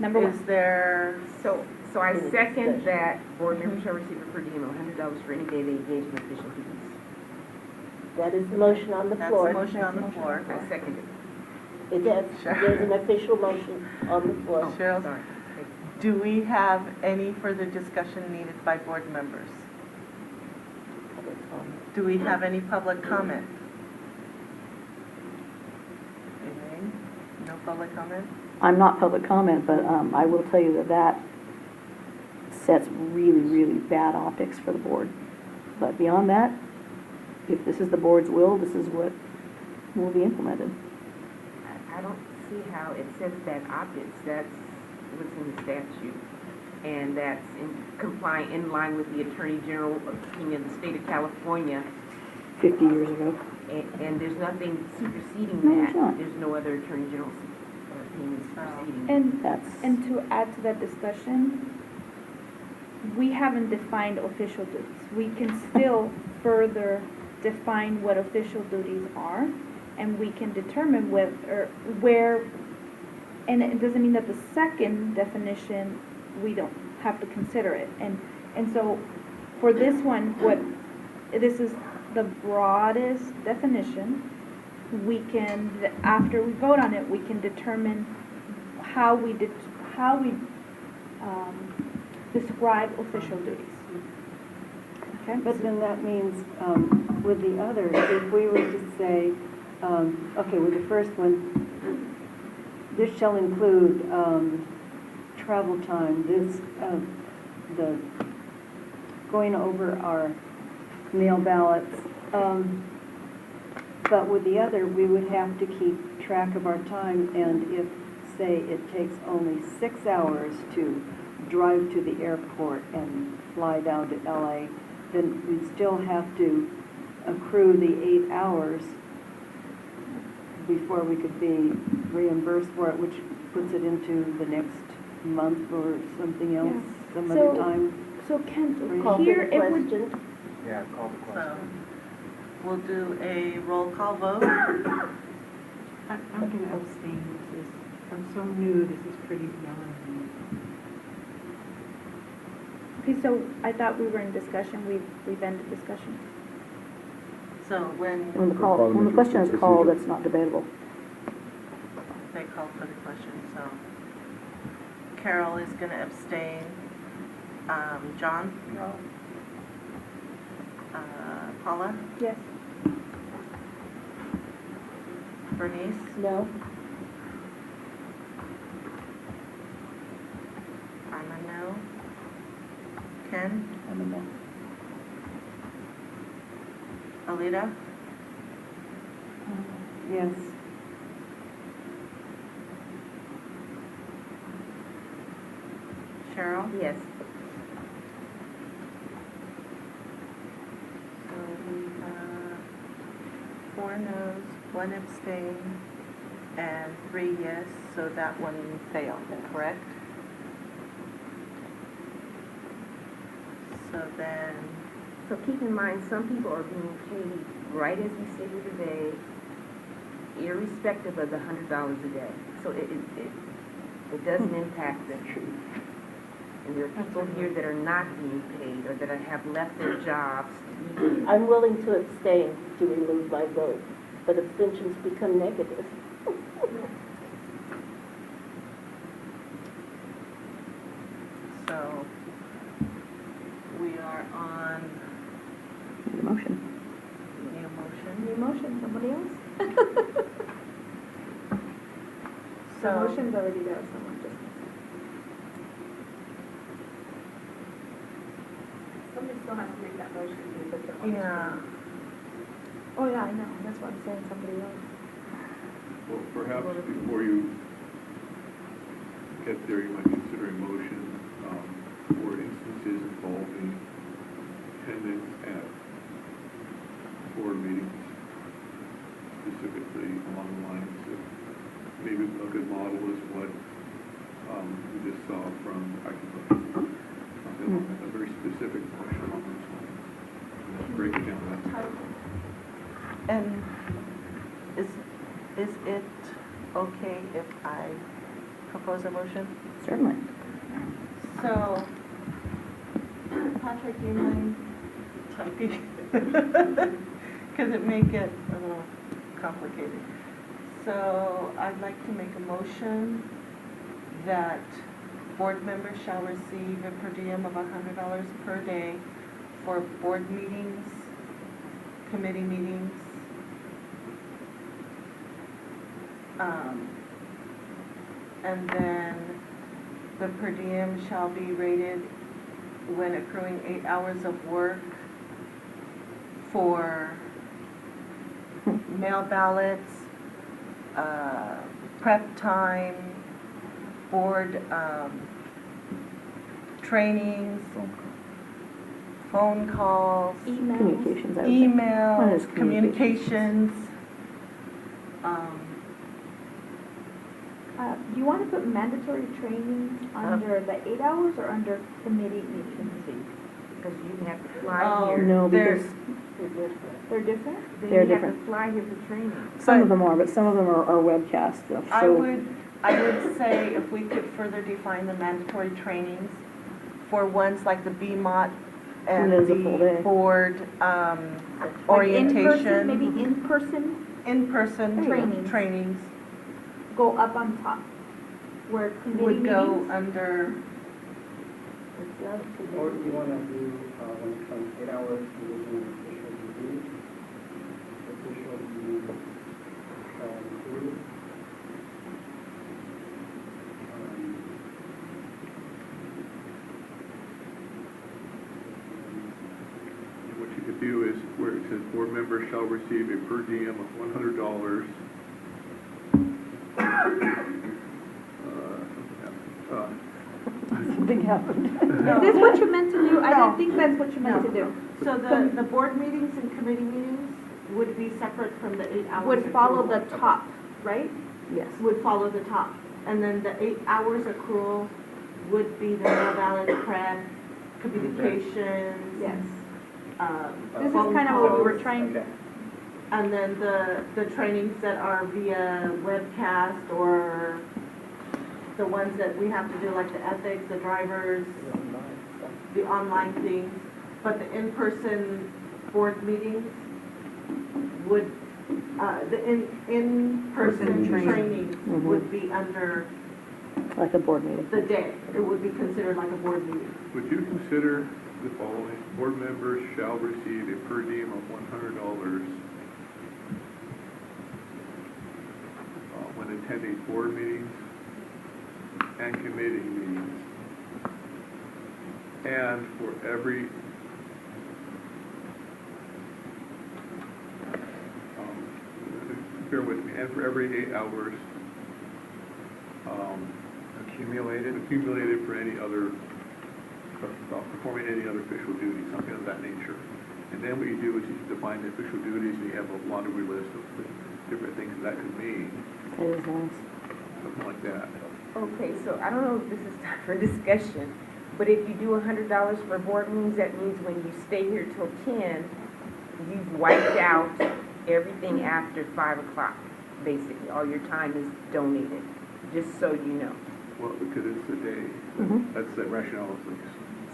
Number Is one, there, So I second that board members shall receive a per diem of $100 for any day they engage in official duties. That is the motion on the that's floor. the motion on the floor. I second it. There's an official motion on the floor. Cheryl, Sorry. do we have any further discussion needed by board members? Do we have any public comment? Anything? No public comment? I'm not public comment, but I will tell you that sets really, really bad optics for the board. But beyond that, if this is the board's will, this is what will be implemented. I don't see how it sets that optics. That's what's in the statute. And that's in line with the Attorney General of the state of California. 50 years ago. And there's nothing superseding No, that. there's not. There's no other Attorney General's opinion superseding. And, That's, and to add to that discussion, we haven't defined official duties. We can still further define what official duties are, and we can determine where, and it doesn't mean that the second definition, we don't have to consider it. And so, for this one, this is the broadest definition. We can, after we vote on it, we can determine how we describe official duties. Okay? But then that means, with the others, if we were to say, okay, with the first one, this shall include, travel time, this, the, going over our mail ballots, but with the other, we would have to keep track of our time, and if, say, it takes only 6 hours to drive to the airport and fly down to LA, then we'd still have to accrue the 8 hours before we could be reimbursed for it, which puts it into the next month or something else, Yeah. some So- other time. So Ken, Call for here the it would, question. Yeah, call the So, question. we'll do a roll call vote. I'm gonna abstain, I'm so new, this is pretty beyond me. okay, so I thought we were in discussion, we've ended discussion. So when when the question is called, it's not debatable. they call for the question, so Carol is gonna abstain. John? No. Paula? Yes. Bernice? No? I'm a no. Ken? I'm a no. Alita? Yes. Cheryl? Yes. So we have 4 noes, 1 abstain, and 3 yes, so that one failed, correct? So then, So keep in mind, some people are being paid right as we sit here today, irrespective of the $100 a day. So it doesn't impact them. And there are people here that are not being paid or that have left their jobs to be here. I'm willing to abstain to remove my vote, but abstentions become negative. so we are on, Need a motion. need a motion? Any motion, somebody else? The So, motion's already there, someone just. Somebody still has to make that motion to put it on. yeah, Oh, yeah, I know, that's what I'm saying, somebody else. Well, perhaps before you get there, you might consider a motion for instances involving attendance at board meetings, specifically along the lines of, maybe a good model is what we just saw from Psychiatric. A very specific motion along those lines. And then break it down that way. and is it okay if I propose a motion? Certainly. So, Patrick, do you mind typing? Because it may get a little complicated. So, I'd like to make a motion that board members shall receive a per diem of $100 per day for board meetings, committee meetings, and then the per diem shall be rated when accruing 8 hours of work for mail ballots, prep time, board trainings, phone calls, Emails. Communications, I would think. One is emails, communications. Do you want to put mandatory trainings under the 8 hours or under committee meetings? Because you have to fly Oh, here. No, because They're different? Then they're you have different. to fly here for training. some of them are, but some of them are webcast. I would say if we could further define the mandatory trainings for ones like the BMOT and When is a full day? the board, Like orientation. Maybe in-person In-person trainings go up on top, where committee would go meetings. under, Or do you want to do, when it comes 8 hours, using official duties? Official duties, duties. What you could do is, where it says board members shall receive a per diem of $100. Something happened. Is this what you meant to do? I No. don't think that's what you meant to do. so the board meetings and committee meetings would be separate from the 8 hours. Would follow the accrual. top, right? Yes. Would follow the top. And then the 8 hours accrual would be the no valid prep, communications. Yes. This This is kind of what we were trying, Okay. And then the trainings that are via webcast or the ones that we have to do, like the ethics, the drivers, the online things. But the in-person board meetings would, the in-person trainings Mhm. would be under Like a board meeting. the day. It would be considered like a board meeting. Would you consider the following? Board members shall receive a per diem of $100 when attending board meetings and committee meetings. And for every, bear with me, and for every 8 hours accumulated for any other, performing any other official duty, something of that nature. And then what you do is you define the official duties, and you have a laundry list of different things that could mean, That is nice. something like that. Okay, so I don't know if this is time for discussion, but if you do $100 for board meetings, that means when you stay here till 10, you've wiped out everything after 5 o'clock, basically. All your time is donated, just so you know. Well, because it's a day, Mhm. that's the rationale of things.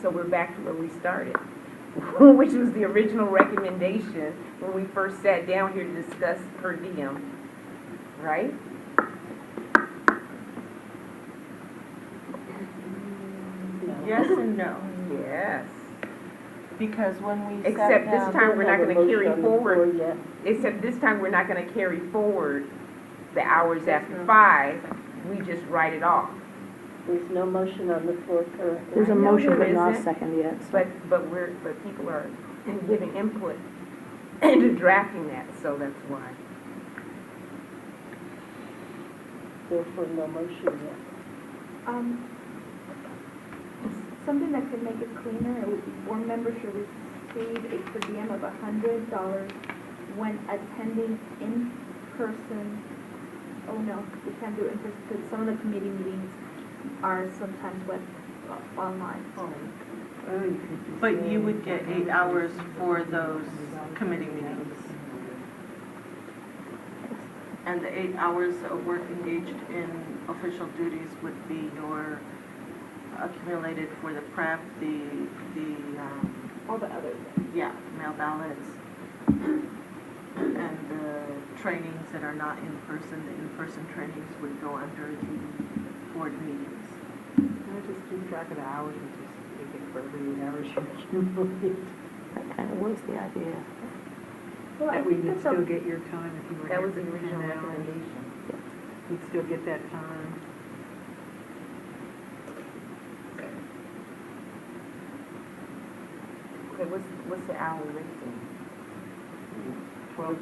So we're back to where we started, which was the original recommendation when we first sat down here to discuss per diem, right? Yes and no. Yes. Because when we sat Except this down. time, we're not gonna carry forward, except this time, we're not gonna carry forward the hours after 5, we just write it off. There's no motion on the floor currently. There's a I know motion, there but not a isn't. second yet. so- But people are giving input into drafting that, so that's why. Therefore, no motion yet. something that could make it cleaner, it would be board members should receive a per diem of $100 when attending in-person. Oh no, we can't do it in person because some of the committee meetings are sometimes online. But you would get 8 hours for those committee meetings. And the 8 hours of work engaged in official duties would be your accumulated for the prep, All the other things. yeah, mail ballots, and the trainings that are not in person. The in-person trainings would go under the board meetings. I just keep track of the hours and just take it for every 8 hours you accumulate. That kind of was the idea. Well, I That way think you'd that's still a, get your time if you were That here was the for original 10 hours. recommendation. You'd still get that time. Okay, what's the hourly rate then? $12.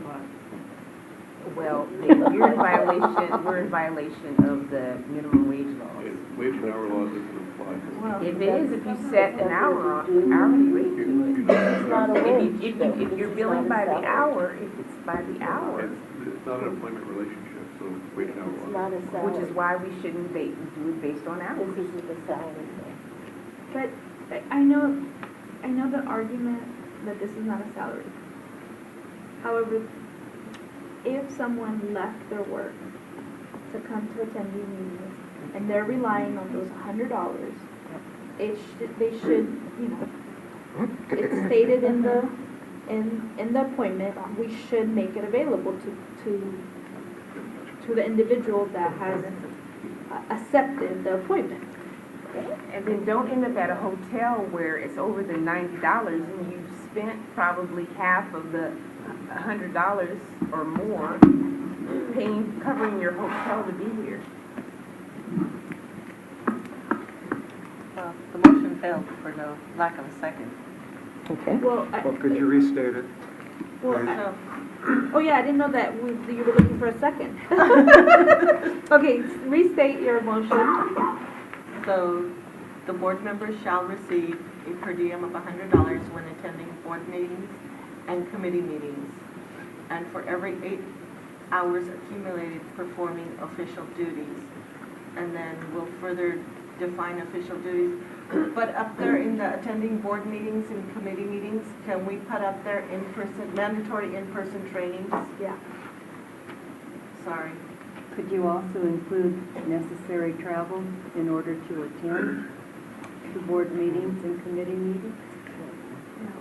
Well, we're in violation of the minimum wage laws. Wage and hour laws doesn't apply. If it is, if you set an hourly rate to it. It's not a wage, though. If you're billing by the hour, if it's by the hour, It's not an employment relationship, so weighted hour It's law. not a salary. which is why we shouldn't do it based on hours. This isn't a salary thing. But I know the argument that this is not a salary. However, if someone left their work to come to attend these meetings and they're relying on those $100, they should, you know, it's stated in the appointment, we should make it available to the individual that has accepted the appointment. And then don't end up at a hotel where it's over the $90 and you've spent probably half of the $100 or more covering your hotel to be here. Well, the motion failed for no lack of a second. Okay. Well, Well, could you restate it? So, oh yeah, I didn't know that you were looking for a second. Okay, restate your motion. So, the board members shall receive a per diem of $100 when attending board meetings and committee meetings, and for every 8 hours accumulated performing official duties. And then we'll further define official duties. But up there in the attending board meetings and committee meetings, can we put up there mandatory in-person trainings? Yeah. Sorry. Could you also include necessary travel in order to attend the board meetings and committee meetings?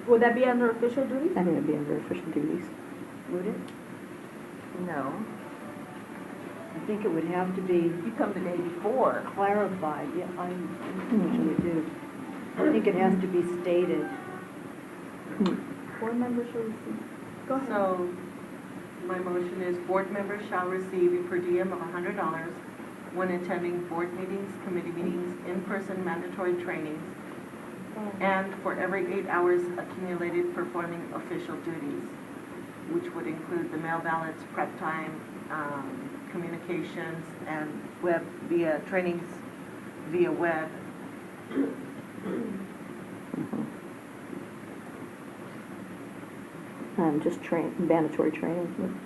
Would that be under official duties? I think it'd be under official duties. Would it? No, I think it would have to be you come the day before. clarified, yeah, I usually do. I think it has to be stated. Board members shall receive. Go ahead. So, my motion is board members shall receive a per diem of $100 when attending board meetings, committee meetings, in-person mandatory trainings, and for every 8 hours accumulated performing official duties, which would include the mail ballots, prep time, communications, and web via trainings via web. Just mandatory training.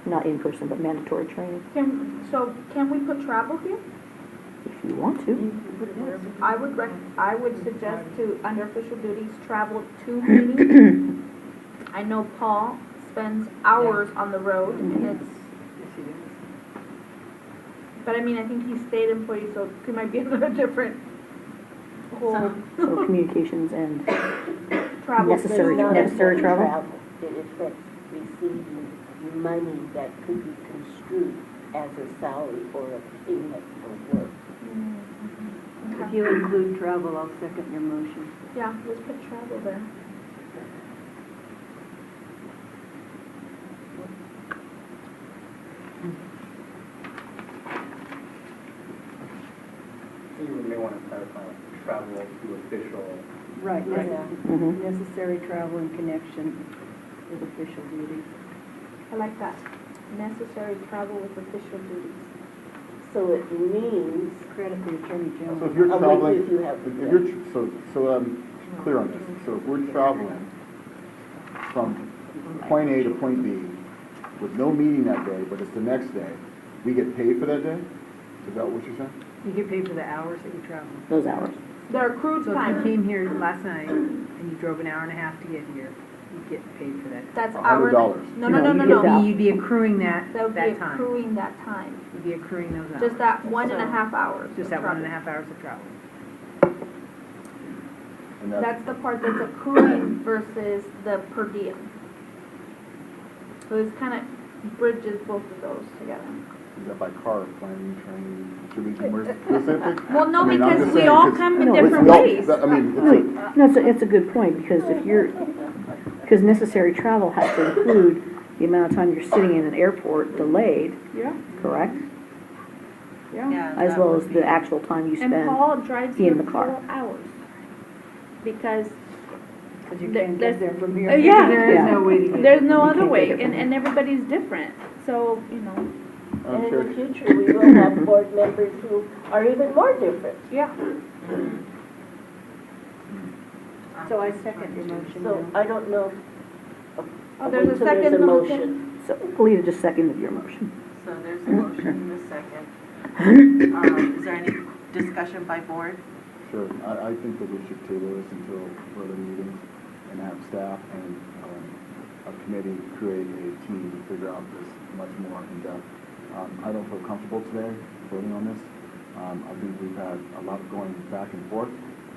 Not in person, but mandatory training, Can we put travel here? if you want to. I would suggest to, under official duties, travel to meetings. I know Paul spends hours on the road, and it's, but I mean, I think he's state employee, so he might be under a different whole So communications and travel. necessary Not necessary travel. It affects receiving money that could be construed as a salary or a payment for work. If you include travel, I'll second your motion. Yeah, let's put travel there. You may want to clarify travel to official. Right, Mhm. necessary travel in connection with official duties. I like that. Necessary travel with official duties. So it means, Credit the Attorney So General. if you're I'll wait traveling, if you have- if you're, so I'm clear on this. So if we're traveling from point A to point B with no meeting that day, but it's the next day, we get paid for that day? Is that what you're saying? You get paid for the hours that you travel. Those hours. They're accrued So if you time. came here last night and you drove an hour and a half to get here, you get paid for that. That's $100. hourly. No, No, you get no. that. You'd be accruing that That would be time. accruing that time. You'd be accruing those hours. Just that 1.5 hours. Just of that 1.5 travel. hours of travel. And That's the part that's accruing versus the per diem. So it's kind of bridges both of those together. is that by car, planning, training, should we be more specific? Well, no, I mean, I'm because just we saying, all 'cause- come in No, it's different not- ways. I mean, Right. it's No, it's a good point, because because necessary travel has to include the amount of time you're sitting in an airport delayed, Yeah, correct? yeah. As well as the actual time you And spend. Paul drives in here the car. 4 hours. Because Because you There- can't there's- get there from here. yeah. There is Yeah. no way to get. there's no You other can't way, take it and from everybody's different. So, you know, And in the future, we will have board members who are even more different. Yeah. So I second your motion. So I don't know. Oh, there's a Wait till second a motion. So Alita just seconded your motion. So there's a motion and a second. Is there any discussion by board? Sure, I think that we should table this until further meetings and have staff and a committee create a team to figure out this much more in depth. I don't feel comfortable today voting on this. I think we've had a lot of going back and forth,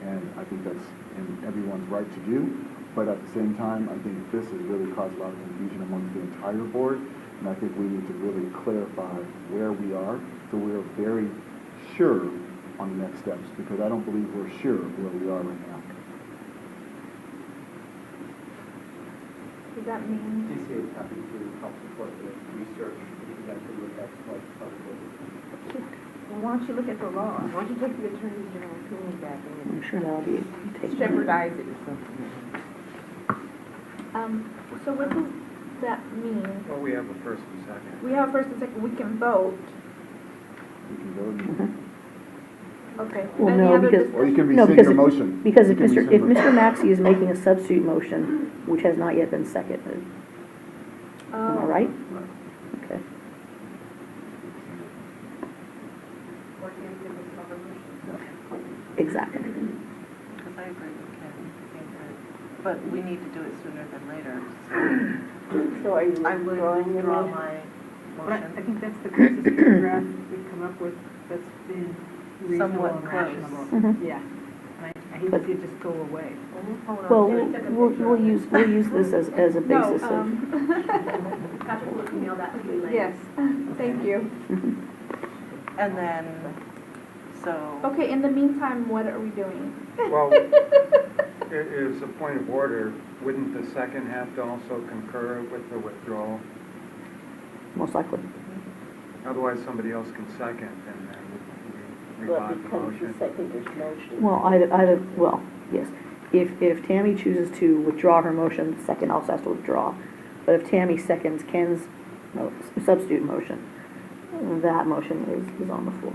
and I think that's in everyone's right to do. But at the same time, I think this has really caused a lot of confusion amongst the entire board, and I think we need to really clarify where we are so we're very sure on the next steps, because I don't believe we're sure where we are right now. Does that mean? DCA is happy to help support the research exactly with exploits possible. Why don't you look at the law? Why don't you take the Attorney General opinion back and I'm sure that'll be taken. jeopardize it or something? So what does that mean? Well, we have a first and second. We have a first and second, we can vote. You can vote, Okay. Well, Any no, other because- or you can No, rescind because your if- motion. Because You if can Mr. rescind If your- Mr. Maxey is making a substitute motion, which has not yet been seconded, am I right? Okay. Exactly. Because I agree with Ken. I think that, but we need to do it sooner than later, so So are you I would withdrawing your withdraw motion? my But I motion. think that's the closest paragraph we've come up with that's been reasonable Somewhat and close. rational. Mhm. Yeah. And I hate to see it just go away. Well, we'll use this as a No, basis of, Patrick will email that to you later. Yes, thank you. And then, so, Okay, in the meantime, what are we doing? Well, it is a point of order. Wouldn't the second have to also concur with the withdrawal? most likely. Otherwise, somebody else can second, and then we Well, revive the becomes the motion. seconder's motion. Well, yes. If Tammy chooses to withdraw her motion, the second also has to withdraw. But if Tammy seconds Ken's substitute motion, that motion is on the floor.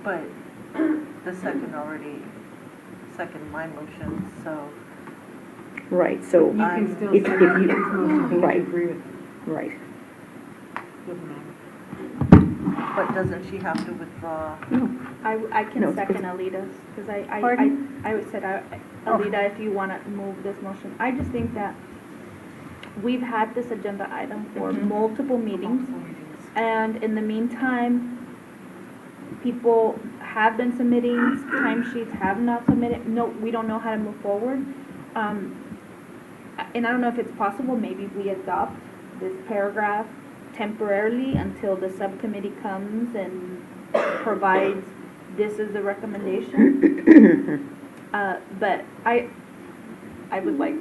but the second already seconded my motion, so Right, so, You can still if second you- his motion because right. you agree with it. right. Doesn't matter. but doesn't she have to withdraw? I No, can it's- second Alita's, because Pardon? I would say, Alita, if you want to move this motion. I just think that we've had this agenda item for multiple meetings, and in the meantime, people have been submitting timesheets, have not submitted, no, we don't know how to move forward. And I don't know if it's possible, maybe we adopt this paragraph temporarily until the subcommittee comes and provides, this is the recommendation. But I would like,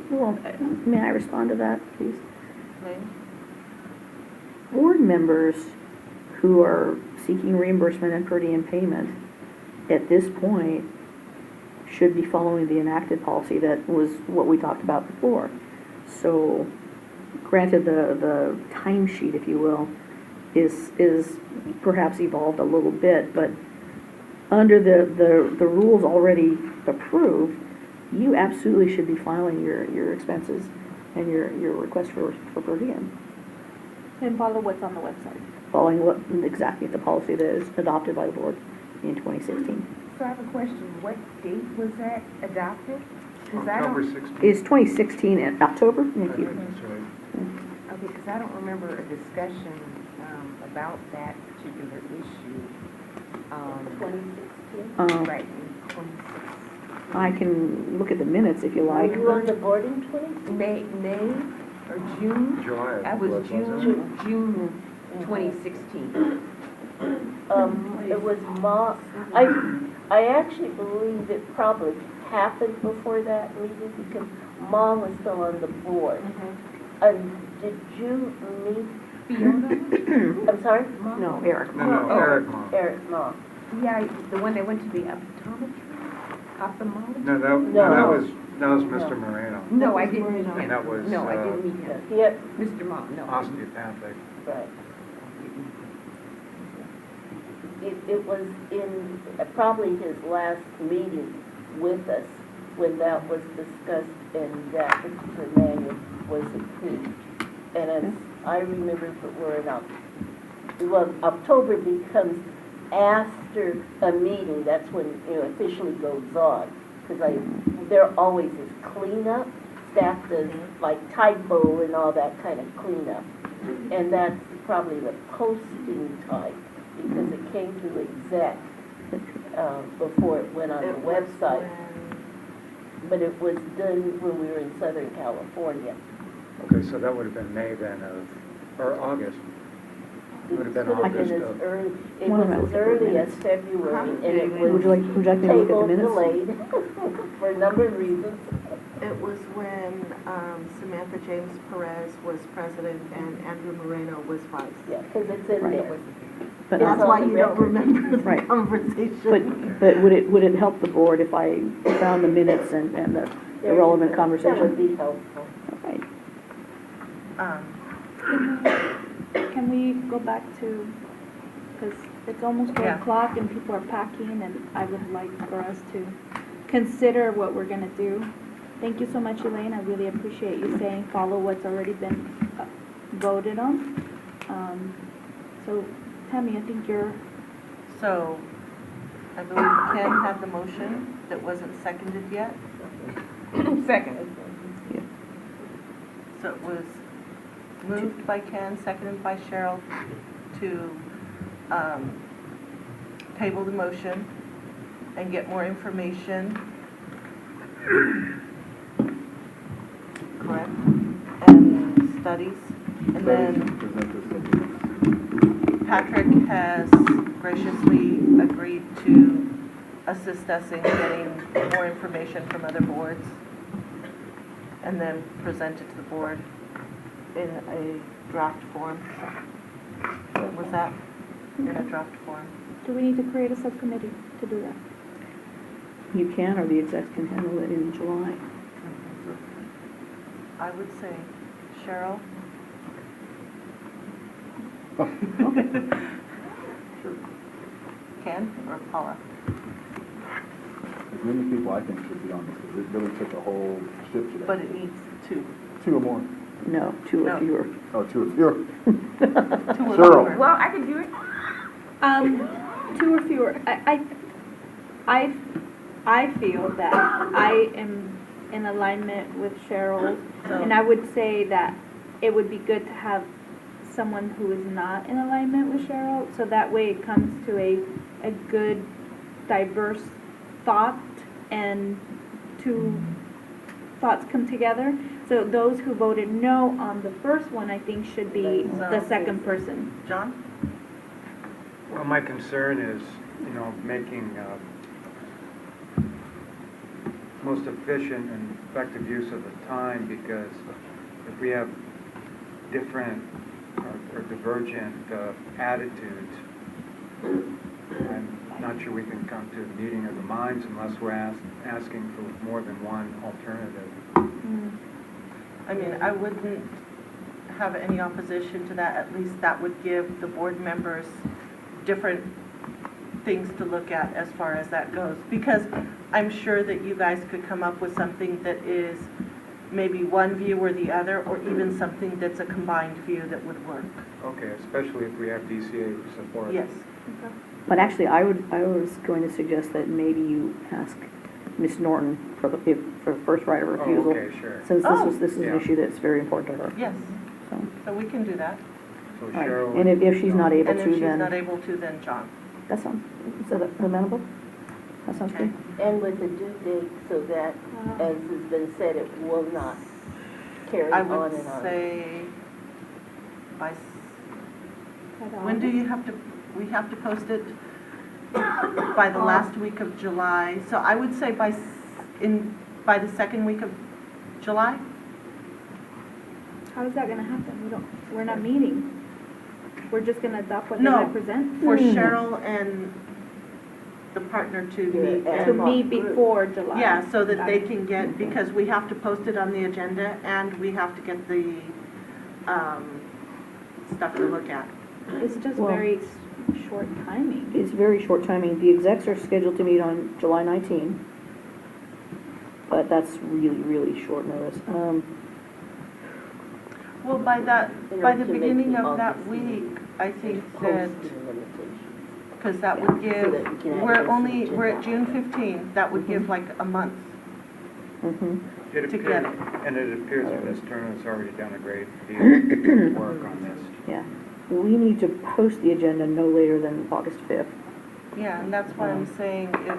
Well, may I respond to that, please? Lynn? Board members who are seeking reimbursement and per diem payment at this point should be following the enacted policy that was what we talked about before. So granted, the timesheet, if you will, is perhaps evolved a little bit, but under the rules already approved, you absolutely should be filing your expenses and your request for per diem, and follow what's on the website. following what exactly the policy that is adopted by the board in 2016. So I have a question. What date was that adopted? 'Cause I October don't, 16th. Is 2016 in October? Thank you. That's right. okay, because I don't remember a discussion about that particular issue. 2016? Right, in 2016. I can look at the minutes if you Were like. you on the board in 2016? May or June? July. That was June 2016. It was I actually believe it probably happened before that meeting because Mom was still on the board. And did you meet Fiona? I'm sorry? No, Eric. No, Eric Mom. Eric Mom. Yeah, the one that went to the ophthalmologist? No, that was Mr. Moreno. No, I didn't meet him. And that was, No, I didn't meet him. Yeah, Mr. Mom, no. Osteopathic. right. It was in probably his last meeting with us when that was discussed and that particular manual was approved. And as I remember, we're in October becomes after a meeting, that's when it officially goes on. Because there always is cleanup, staff does like typo and all that kind of cleanup. And that's probably the posting time, because it came through exec before it went on the website. But it was done when we were in Southern California. Okay, so that would have been May then or August. It would have been August It of. was as early as February, and it was Would you like me to look at the tabled, minutes? delayed, for a number of reasons. It was when Samantha James Perez was president and Andrew Moreno was vice. Yeah, because it's in Right. there. But, That's why you don't remember the Right. conversation. but would it help the board if I found the minutes and the relevant conversation? That would be helpful. Right. Can we go back to, because it's almost 4 Yeah. o'clock and people are packing, and I would like for us to consider what we're gonna do. Thank you so much, Elaine. I really appreciate you saying follow what's already been voted on. So, Tammy, I think you're, So, I believe Ken had the motion that wasn't seconded yet. Second. So it was moved by Ken, seconded by Cheryl to table the motion and get more information. Correct? And studies. And then Patrick has graciously agreed to assist us in getting more information from other boards and then present it to the board in a draft form. Was that in a draft form? do we need to create a subcommittee to do that? You can, or the execs can handle it in July. I would say Cheryl. Ken or Paula? As many people I think should be on this, because it really took a whole shift today. But it needs two. 2 or more. No, 2 or No. fewer. Oh, 2 or fewer. 2 or Cheryl. more. Well, I can do it. 2 or fewer. I feel that I am in alignment with Cheryl, and I would say that it would be good to have someone who is not in alignment with Cheryl, so that way it comes to a good, diverse thought, and 2 thoughts come together. So those who voted no on the first one, I think, should be the second person. John? Well, my concern is, making most efficient and effective use of the time, because if we have different or divergent attitudes, I'm not sure we can come to a meeting of the minds unless we're asking for more than one alternative. I mean, I wouldn't have any opposition to that. At least that would give the board members different things to look at as far as that goes. Because I'm sure that you guys could come up with something that is maybe one view or the other, or even something that's a combined view that would work. Okay, especially if we have DCA support. Yes. But actually, I was going to suggest that maybe you ask Ms. Norton for the first right of refusal. Oh, okay, sure. Since this is Yeah. an issue that's very important to her. Yes. So, So we can do that. So all right. Cheryl. And if she's not able And if to, she's not then, able to, then John. that sounds, is that amenable? That sounds good. And with the due date, so that, as has been said, it will not carry I on would and on. say when do you have to, we have to post it by the last week of July. So I would say by the second week of July. How is that gonna happen? We're not meeting. We're just gonna adopt what they No. represent? For Cheryl and the partner to meet. Yeah, To and- meet before July. Yeah, so that they can get, because we have to post it on the agenda and we have to get the stuff to look at. It's just Well- very short timing. It's very short timing. The execs are scheduled to meet on July 19, but that's really, really short notice. Well, by the beginning of that week, I think that, because that would give, we're at June 15th, that would give like a month. Mhm. It To appears, get it. and it appears that Ms. Turner's already done a great deal of work on this. Yeah. We need to post the agenda no later than August 5th. Yeah, and that's why I'm saying if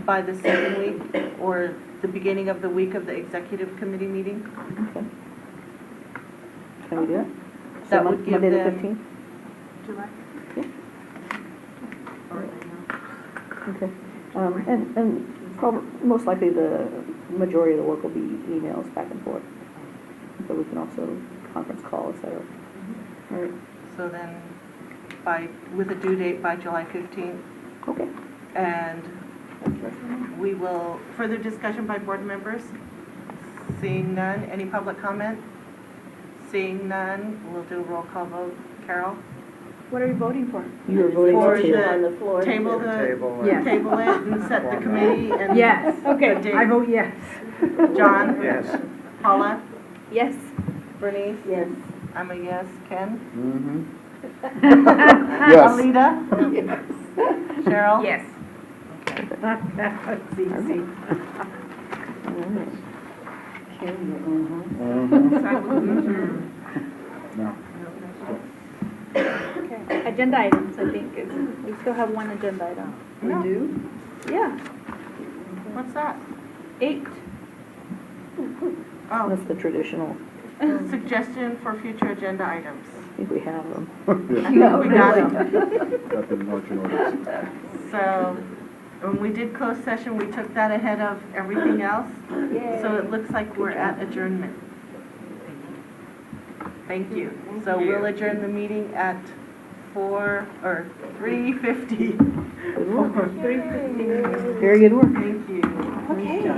by the second week or the beginning of the week of the executive committee meeting, Okay. Can we do that? So That would give Monday the them- 15th? July. Okay. And most likely the majority of the work will be emails back and forth. But we can also conference call, et cetera. All right. so then with a due date by July 15th, Okay. and we will, further discussion by board members? Seeing none, any public comment? Seeing none, we'll do a roll call vote. Carol? What are you voting for? You're voting For to the table. On the floor. Table the, Table and- Yes. table it and set the committee and. Yes, okay, I vote yes. John? Yes. Paula? Yes. Bernice? Yes. I'm a yes. Ken? Mm-hmm. Yes. Alita? Cheryl? Yes. That's easy. All right. No. Okay. Agenda items, I think, we still have one agenda item. We do? Yeah, What's that? 8. Oh, That's the traditional. suggestion for future agenda items. I think we have them. Yeah, We got it. got the marching orders. So, when we did closed session, we took that ahead of everything else. So it looks like we're at adjournment. Thank you. So we'll adjourn the meeting at 3:50. Good work. Very good work. Thank you. Okay.